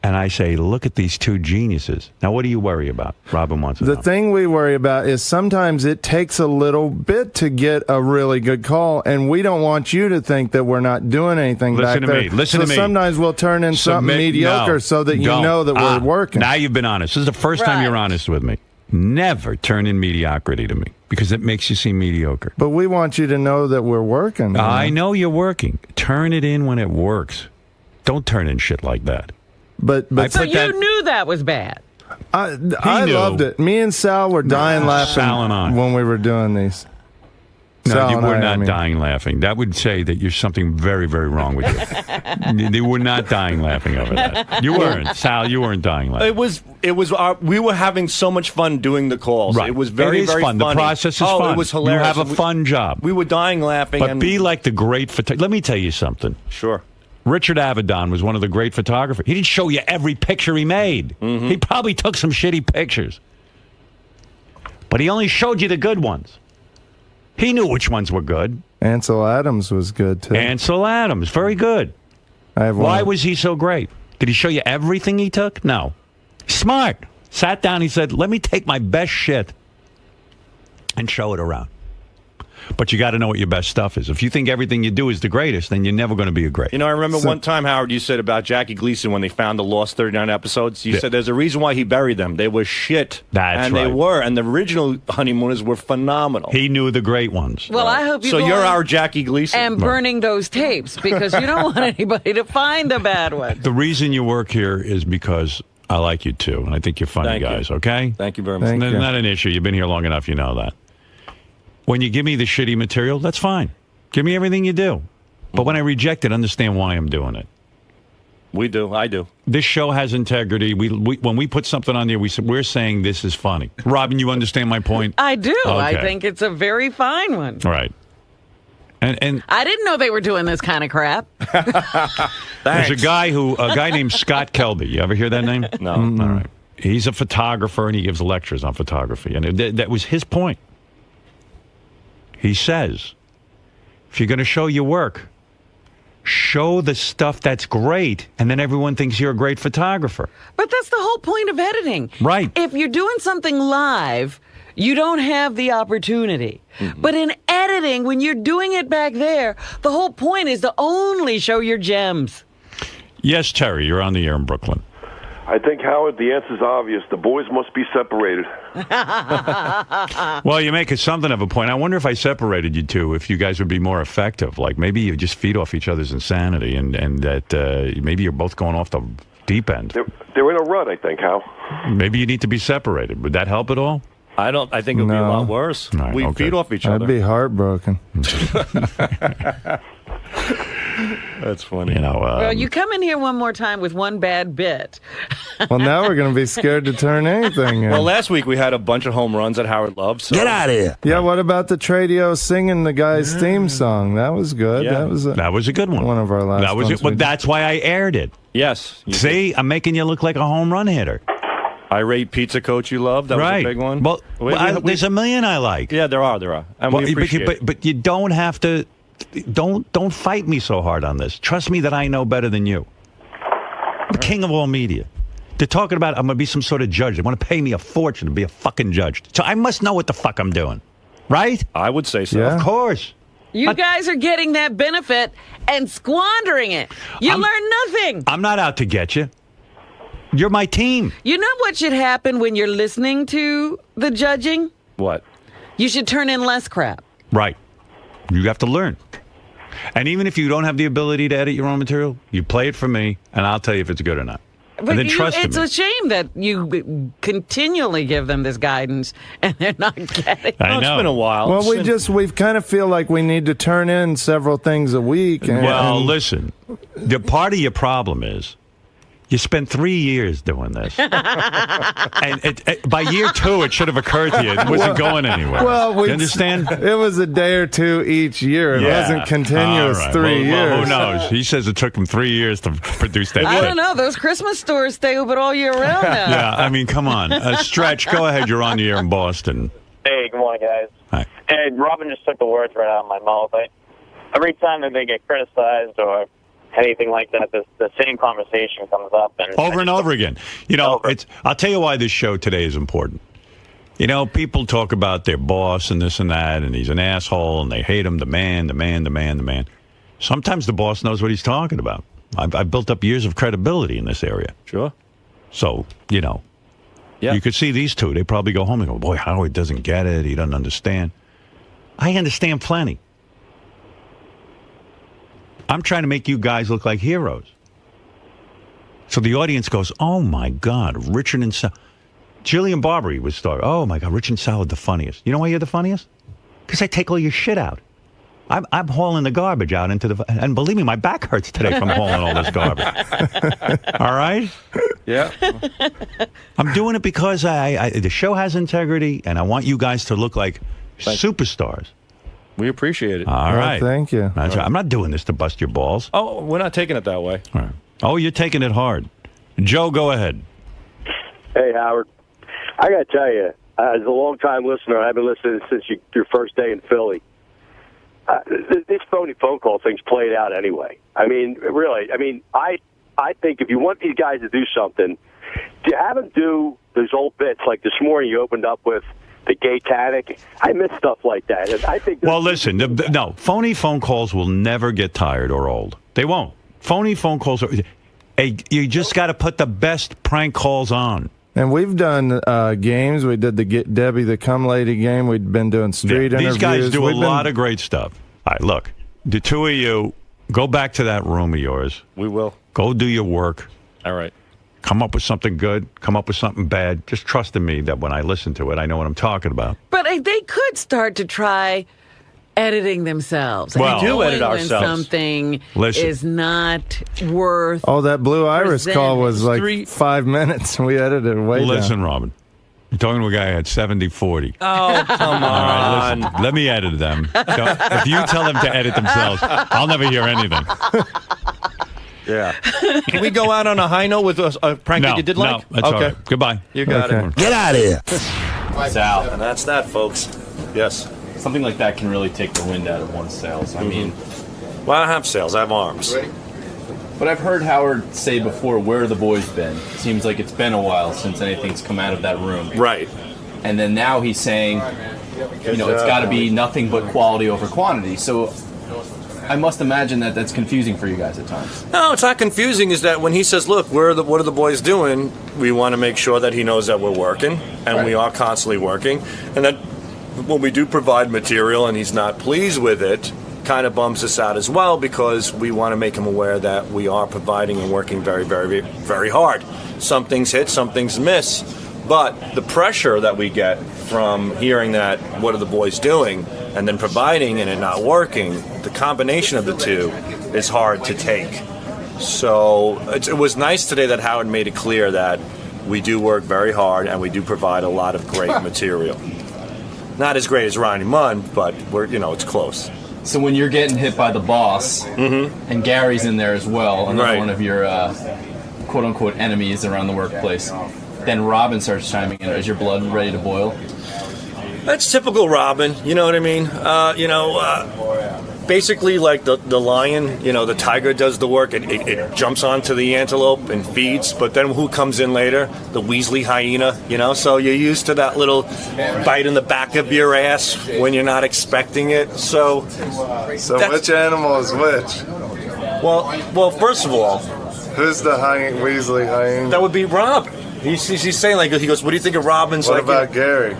and I say, look at these two geniuses. Now, what do you worry about? Robin wants to know. The thing we worry about is sometimes it takes a little bit to get a really good call, and we don't want you to think that we're not doing anything Listen back to there. me. Listen to me. Sometimes we'll turn in something mediocre so that you know that we're working. Now you've been honest. This is the first time you're honest with me. Never turn in mediocrity to me because it makes you seem mediocre. But we want you to know that we're working. I know you're working. Turn it in when it works. Don't turn in shit like that. But So you knew that was bad. I knew. loved it. Me and Sal were dying laughing Sal and I. when we were doing these. No, Sal you and were I, not I mean. dying laughing. That would say that you're something very, very wrong with you. They were not dying laughing over that. You weren't. Sal, you weren't dying laughing. It was we were having so much fun doing the calls. Right. It was very, It is very fun. funny. The process is fun. It was hilarious. You have a fun job. We were dying laughing. But and be like the great photographer. Let me tell you something. Sure. Richard Avedon was one of the great photographers. He didn't show you every picture he made. Mm-hmm. He probably took some shitty pictures. But he only showed you the good ones. He knew which ones were good. Ansel Adams was good, too. Ansel Adams, very good. I have Why one. was he so great? Did he show you everything he took? No. Smart. Sat down. He said, let me take my best shit and show it around. But you got to know what your best stuff is. If you think everything you do is the greatest, then you're never going to be a great. You know, I remember one time, Howard, you said about Jackie Gleason when they found the lost 39 episodes. You said there's a reason why he buried them. They were shit. That's and right. they were. And the original Honeymooners were phenomenal. He knew the great ones. Well, I hope you So go you're on our Jackie Gleason. and burning those tapes because you don't want anybody to find the bad one. The reason you work here is because I like you too, and I think you're funny Thank you. guys, okay? Thank you very much. It's not an issue. You've been here long enough, you know that. When you give me the shitty material, that's fine. Give me everything you do. But when I reject it, understand why I'm doing it. We do. I do. This show has integrity. When we put something on there, we're saying this is funny. Robin, you understand my point? I do. I Okay. think it's a very fine one. Right. And I didn't know they were doing this kind of crap. there's a guy named Scott Kelby. You ever hear that name? No. All right. He's a photographer, and he gives lectures on photography. And that was his point. He says, if you're going to show your work, show the stuff that's great, and then everyone thinks you're a great photographer. But that's the whole point of editing. Right. If you're doing something live, you don't have the opportunity. But in editing, when you're doing it back there, the whole point is to only show your gems. Yes, Terry, you're on the air in Brooklyn. I think, Howard, the answer's obvious. The boys must be separated. Well, you make something of a point. I wonder if I separated you two, if you guys would be more effective. Like maybe you just feed off each other's insanity, and that maybe you're both going off the deep end. They're in a rut, I think, Hal. Maybe you need to be separated. Would that help at all? I think it would be a lot worse. Right, we okay. feed off each I'd other. be heartbroken. That's funny. You know, Well, you come in here one more time with one bad bit. Well, now we're going to be scared to turn anything in. Well, last week we had a bunch of home runs that Howard loved. So. Get out of here. Yeah, what about the Tradio singing the guy's theme song? That was good. Yeah. That was a good one. One of our last That was ones it. Well, we did. that's why I aired it. Yes. See, I'm making you look like a home run hitter. Irate pizza coach you love. That Right. was a big one. Well, there's a million I like. Yeah, there are. And we appreciate it. But you don't have to. Don't fight me so hard on this. Trust me that I know better than you. I'm the king of all media. They're talking about I'm going to be some sort of judge. They want to pay me a fortune to be a fucking judge. So I must know what the fuck I'm doing. Right? I would say so. Of course. You guys are getting that benefit and squandering it. You learn nothing. I'm not out to get you. You're my team. You know what should happen when you're listening to the judging? What? You should turn in less crap. Right. You have to learn. And even if you don't have the ability to edit your own material, you play it for me, and I'll tell you if it's good or not. But and then trust it's me. a shame that you continually give them this guidance and they're not getting it. I know. It's been a while. Well, we kind of feel like we need to turn in several things a week. Well, listen, the part of your problem is you spent 3 years doing this. And by year 2, it should have occurred to you. It wasn't going anywhere. Well, you understand? It was a day or two each year. It wasn't continuous All right. 3 years. Well, who knows? He says it took him 3 years to produce that I shit. don't know. Those Christmas stores stay open all year round now. Yeah, I mean, come on. Stretch, go ahead. You're on the air in Boston. Hey, good morning, guys. Hi. Hey, Robin just took the words right out of my mouth. Every time that they get criticized or anything like that, the same conversation comes up. Over and over again. You know, I'll tell you why this show today is important. You know, people talk about their boss and this and that, and he's an asshole, and they hate him, the man. Sometimes the boss knows what he's talking about. I've built up years of credibility in this area. Sure. So, you know, you could see these two. They probably go home and go, boy, Howard doesn't get it. He doesn't understand. I understand plenty. I'm trying to make you guys look like heroes. So the audience goes, oh, my God, Richard and Sal. Jillian Barbary was started. Oh, my God, Richard and Sal are the funniest. You know why you're the funniest? Because I take all your shit out. I'm hauling the garbage out into the... And believe me, my back hurts today from hauling all this garbage. All right? Yeah. I'm doing it because the show has integrity, and I want you guys to look like superstars. We appreciate it. All right. Thank you. That's right. I'm not doing this to bust your balls. Oh, we're not taking it that way. All right. Oh, you're taking it hard. Joe, go ahead. Hey, Howard. I got to tell you, as a long-time listener, I've been listening since your first day in Philly. This phony phone call thing's played out anyway. I mean, really. I mean, I think if you want these guys to do something, you have him do those old bits like this morning you opened up with the gay tanic. I miss stuff like that. And I think. Well, listen, no, phony phone calls will never get tired or old. They won't. Phony phone calls are. Hey, you just got to put the best prank calls on. And we've done games. We did the Debbie the Cum Lady game. We've been doing street interviews. These guys do a lot of great stuff. All right, look, the two of you, go back to that room of yours. We will. Go do your work. All right. Come up with something good. Come up with something bad. Just trust in me that when I listen to it, I know what I'm talking about. But they could start to try editing themselves. Well, we do edit when ourselves. Something is not worth. Oh, that Blue Iris call was like 5 minutes. We edited it way down. Listen, Robin. You're talking to a guy at 70-40. Oh, come on. All right, listen. Let me edit them. If you tell them to edit themselves, I'll never hear anything. Yeah. Can we go out on a high note with a prank that you did like? No, that's all right. Goodbye. You got it. Get out of here. Sal. And that's that, folks. Yes. Something like that can really take the wind out of one's sails. I mean, well, I don't have sails. I have arms. but I've heard Howard say before, where have the boys been? It seems like it's been a while since anything's come out of that room. Right. And then now he's saying, you know, it's got to be nothing but quality over quantity. So I must imagine that that's confusing for you guys at times. No, it's not confusing. Is that when he says, look, what are the boys doing? We want to make sure that he knows that we're working, and we are constantly working. And that when we do provide material and he's not pleased with it, kind of bums us out as well, because we want to make him aware that we are providing and working very, very, very hard. Some things hit, some things miss. But the pressure that we get from hearing that, what are the boys doing, and then providing and it not working, the combination of the two is hard to take. So it was nice today that Howard made it clear that we do work very hard and we do provide a lot of great material. Not as great as Ronnie Munn, but it's close. So when you're getting hit by the boss, and Gary's in there as well, another one of your quote-unquote enemies around the workplace, then Robin starts chiming in. Is your blood ready to boil? That's typical Robin, you know what I mean? Basically like the lion, the tiger does the work. It jumps onto the antelope and feeds, but then who comes in later? The Weasley hyena, so you're used to that little bite in the back of your ass when you're not expecting it. So which animal is which? Well, first of all, who's the Weasley hyena? That would be Rob. He's saying, he goes, what do you think of Robin's? What about Gary?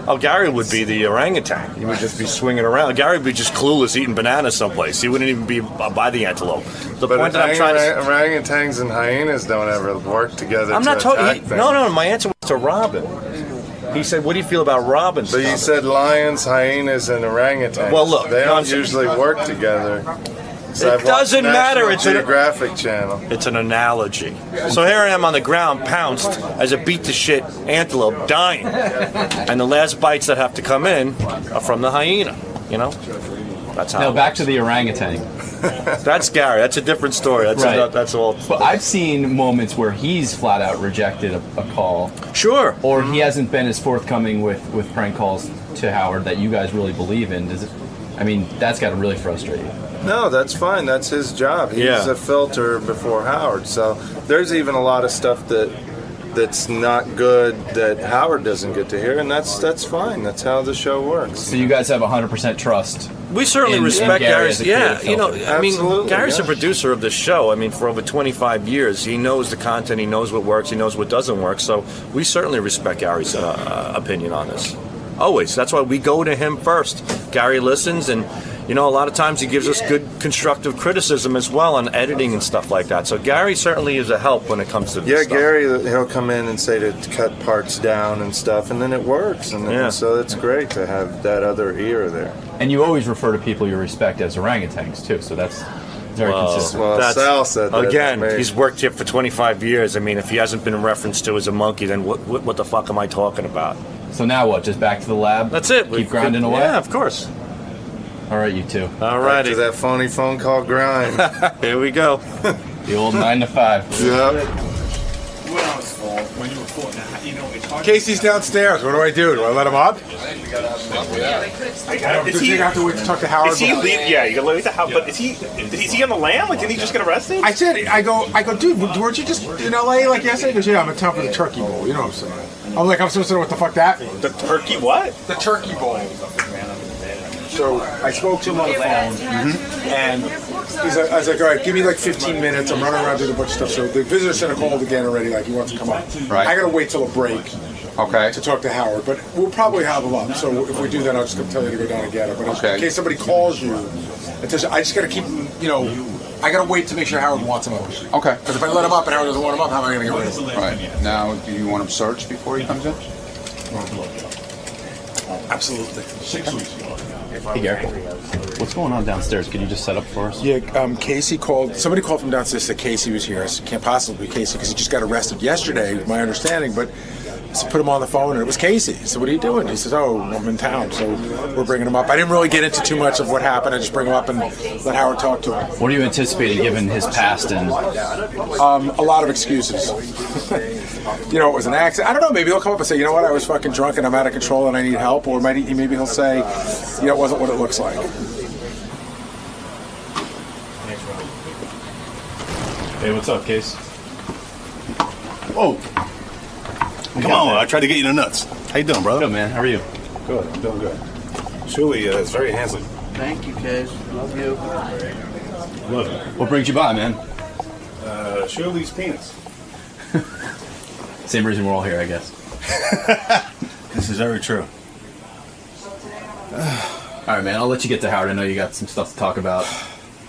Oh, Gary would be the orangutan. He would just be swinging around. Gary would be just clueless eating bananas someplace. He wouldn't even be by the antelope. But orangutans and hyenas don't ever work together. I'm not talking. No. My answer was to Robin. He said, "What do you feel about Robin?" But you said lions, hyenas, and orangutans. Well, look, they don't usually work together. So it doesn't matter. It's a Geographic Channel. It's an analogy. So here I am on the ground, pounced as a beat-to-shit antelope, dying. And the last bites that have to come in are from the hyena, That's how. Now, back to the orangutan. That's Gary. That's a different story. That's all. But I've seen moments where he's flat out rejected a call. Sure. Or he hasn't been as forthcoming with prank calls to Howard that you guys really believe in. That's got to really frustrate you. No, that's fine. That's his job. He's a filter before Howard. So there's even a lot of stuff that's not good that Howard doesn't get to hear, and that's fine. That's how the show works. So you guys have 100% trust. We certainly respect Gary's. Absolutely, Gary's a producer of this show. For over 25 years, he knows the content. He knows what works. He knows what doesn't work. So we certainly respect Gary's opinion on this. Always. That's why we go to him first. Gary listens, and a lot of times he gives us good constructive criticism as well on editing and stuff like that. So Gary certainly is a help when it comes to this stuff. Gary, he'll come in and say to cut parts down and stuff, and then it works. And so it's great to have that other ear there. And you always refer to people you respect as orangutans, too, so that's very consistent. Well, Sal said that. Again, he's worked here for 25 years. If he hasn't been referenced to as a monkey, then what the fuck am I talking about? So now what? Just back to the lab? That's it. Keep grinding away? Yeah, of course. All right, you two. All righty. Back to that phony phone call grind. Here we go. The old 9 to 5. Yep. Casey's downstairs. What do I do? Do I let him up? Is he? You have to wait to talk to Howard. Is he? Yeah, you gotta wait to Howard. But is he on the lam? Like, didn't he just get arrested? I said, I go, dude, weren't you just in LA like yesterday? He goes, yeah, I'm in town for the Turkey Bowl. You know what I'm saying? I'm like, I'm supposed to know what the fuck that means. The Turkey what? The Turkey Bowl. So I spoke to him on the phone, and I was like, all right, give me like 15 minutes. I'm running around doing a bunch of stuff. So the visitor center called again already, like he wants to come up. Right. I got to wait till a break. Okay. To talk to Howard, but we'll probably have him up. So if we do that, I'll just tell you to go down and get him. But in case somebody calls you, and tells you, I just got to keep, I got to wait to make sure Howard wants him up. Okay. Because if I let him up and Howard doesn't want him up, how am I going to get rid of him? Right. Now, do you want him searched before he comes in? Absolutely. 6 weeks ago. Hey, Gary. What's going on downstairs? Can you just set up for us? Yeah, Casey called. Somebody called from downstairs that Casey was here. I said, can't possibly be Casey because he just got arrested yesterday, my understanding. But I put him on the phone, and it was Casey. So what are you doing? He says, oh, I'm in town, so we're bringing him up. I didn't really get into too much of what happened. I just bring him up and let Howard talk to him. What are you anticipating, given his past and? A lot of excuses. It was an accident. I don't know. Maybe he'll come up and say, you know what, I was fucking drunk and I'm out of control and I need help. Or maybe he'll say, it wasn't what it looks like. Hey, what's up, Case? Whoa. Come on, I tried to get you the nuts. How you doing, brother? Good, man. How are you? Good, I'm doing good. Shuli is very handsome. Thank you, Case. Love you. Love it. What brings you by, man? Shuli's penis. Same reason we're all here, I guess. This is very true. All right, man. I'll let you get to Howard. I know you got some stuff to talk about.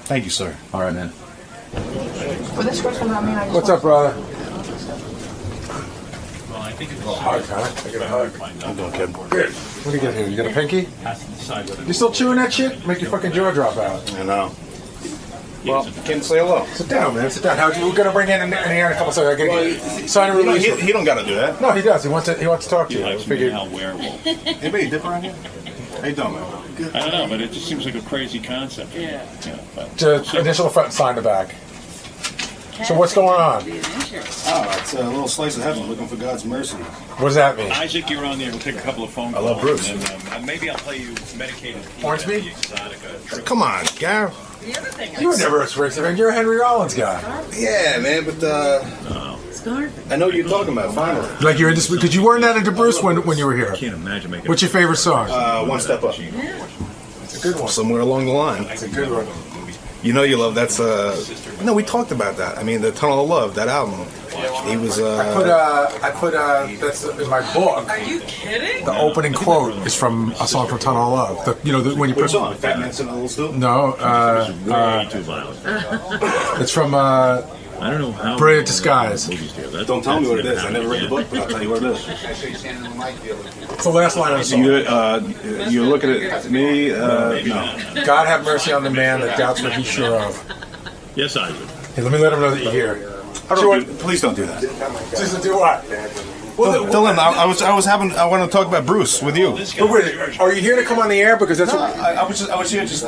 Thank you, sir. All right, man. What's up, brother? Hug, huh? I get a hug. I'm doing good. Good. What do you got here? You got a pinky? You still chewing that shit? Make your fucking jaw drop out. I know. Well, can't say hello. Sit down, man. Sit down. We're gonna bring in here in a couple seconds. I gotta sign a release. He don't gotta do that. No, he does. He wants to talk to you. I figured. Anybody different around here? How you doing, man? Good. I don't know, but it just seems like a crazy concept. Yeah. Just initial front and sign the back. So what's going on? Oh, it's a little slice of heaven looking for God's mercy. What does that mean? Isaac, you're on there. We'll take a couple of phone calls. I love Bruce. And maybe I'll play you medicated. Orange meat? Come on, Gar. You were never a Spriggs fan. You're a Henry Rollins guy. Yeah, man, but I know what you're talking about, finally. Like you're in this because you weren't at a Bruce when you were here. I can't imagine making. What's your favorite song? One Step Up. It's a good one. Somewhere along the line. It's a good one. You know you love that's no, we talked about that. I mean, the Tunnel of Love, that album. He was I put that's in my book. Are you kidding? The opening quote is from a song from Tunnel of Love. When you put song? Fat Man Sitting on a Little Stool? No, way too violent. It's from I don't know how. Brilliant Disguise. Don't tell me what it is. I never read the book, but I'll tell you what it is. It's the last line of the song. You're looking at me. No. God have mercy on the man that doubts what he's sure of. Yes, I do. Hey, let me let him know that you're here. Please don't do that. Just to do what? Dylan, I want to talk about Bruce with you. But wait, are you here to come on the air? Because that's what I was here just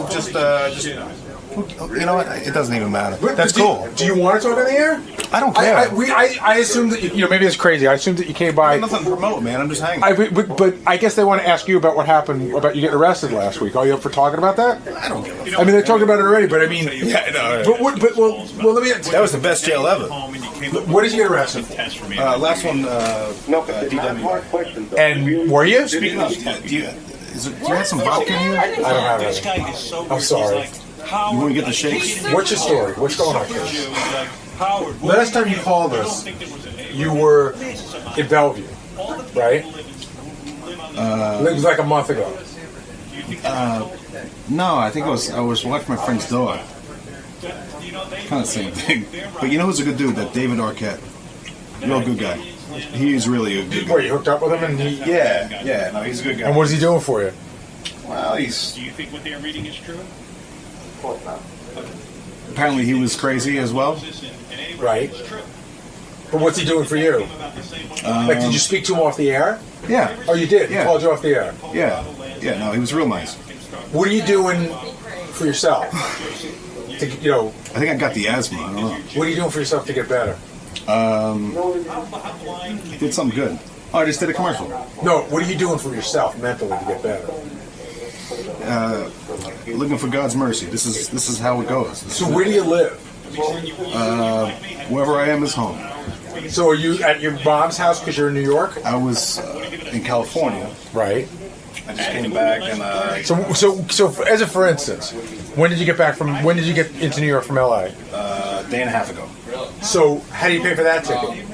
you know what? It doesn't even matter. That's cool. Do you want to talk on the air? I don't care. I assume that maybe it's crazy. I assume that you came by. Nothing to promote, man. I'm just hanging. But I guess they want to ask you about what happened about you getting arrested last week. Are you up for talking about that? I don't give a I mean, they talked about it already, but I mean, yeah, no. Well, let me. That was the best jail ever. What did you get arrested for? Last one, DW. And were you? Speaking of, do you have some vodka in here? I don't have any. I'm sorry. You want to get the shakes? What's your story? What's going on here? Last time you called us, you were in Bellevue, right? It was like a month ago. No, I think I was watching my friend's dog. Kind of the same thing. But you know who's a good dude? That David Arquette. Real good guy. He's really a good guy. Wait, you hooked up with him and he... Yeah, no, he's a good guy. And what is he doing for you? Well, Do you think what they're reading is true? Apparently he was crazy as well. Right. But what's he doing for you? Like, did you speak to him off the air? Yeah. Oh, you did? Yeah. He called you off the air? Yeah, no, he was real nice. What are you doing for yourself? I think I got the asthma, I don't know. What are you doing for yourself to get better? Did something good. Oh, I just did a commercial. No, what are you doing for yourself mentally to get better? Looking for God's mercy. This is how it goes. So where do you live? Wherever I am is home. So are you at your mom's house because you're in New York? I was in California. Right. I just came back and So as a for instance, when did you get into New York from LA? A day and a half ago. So how do you pay for that ticket?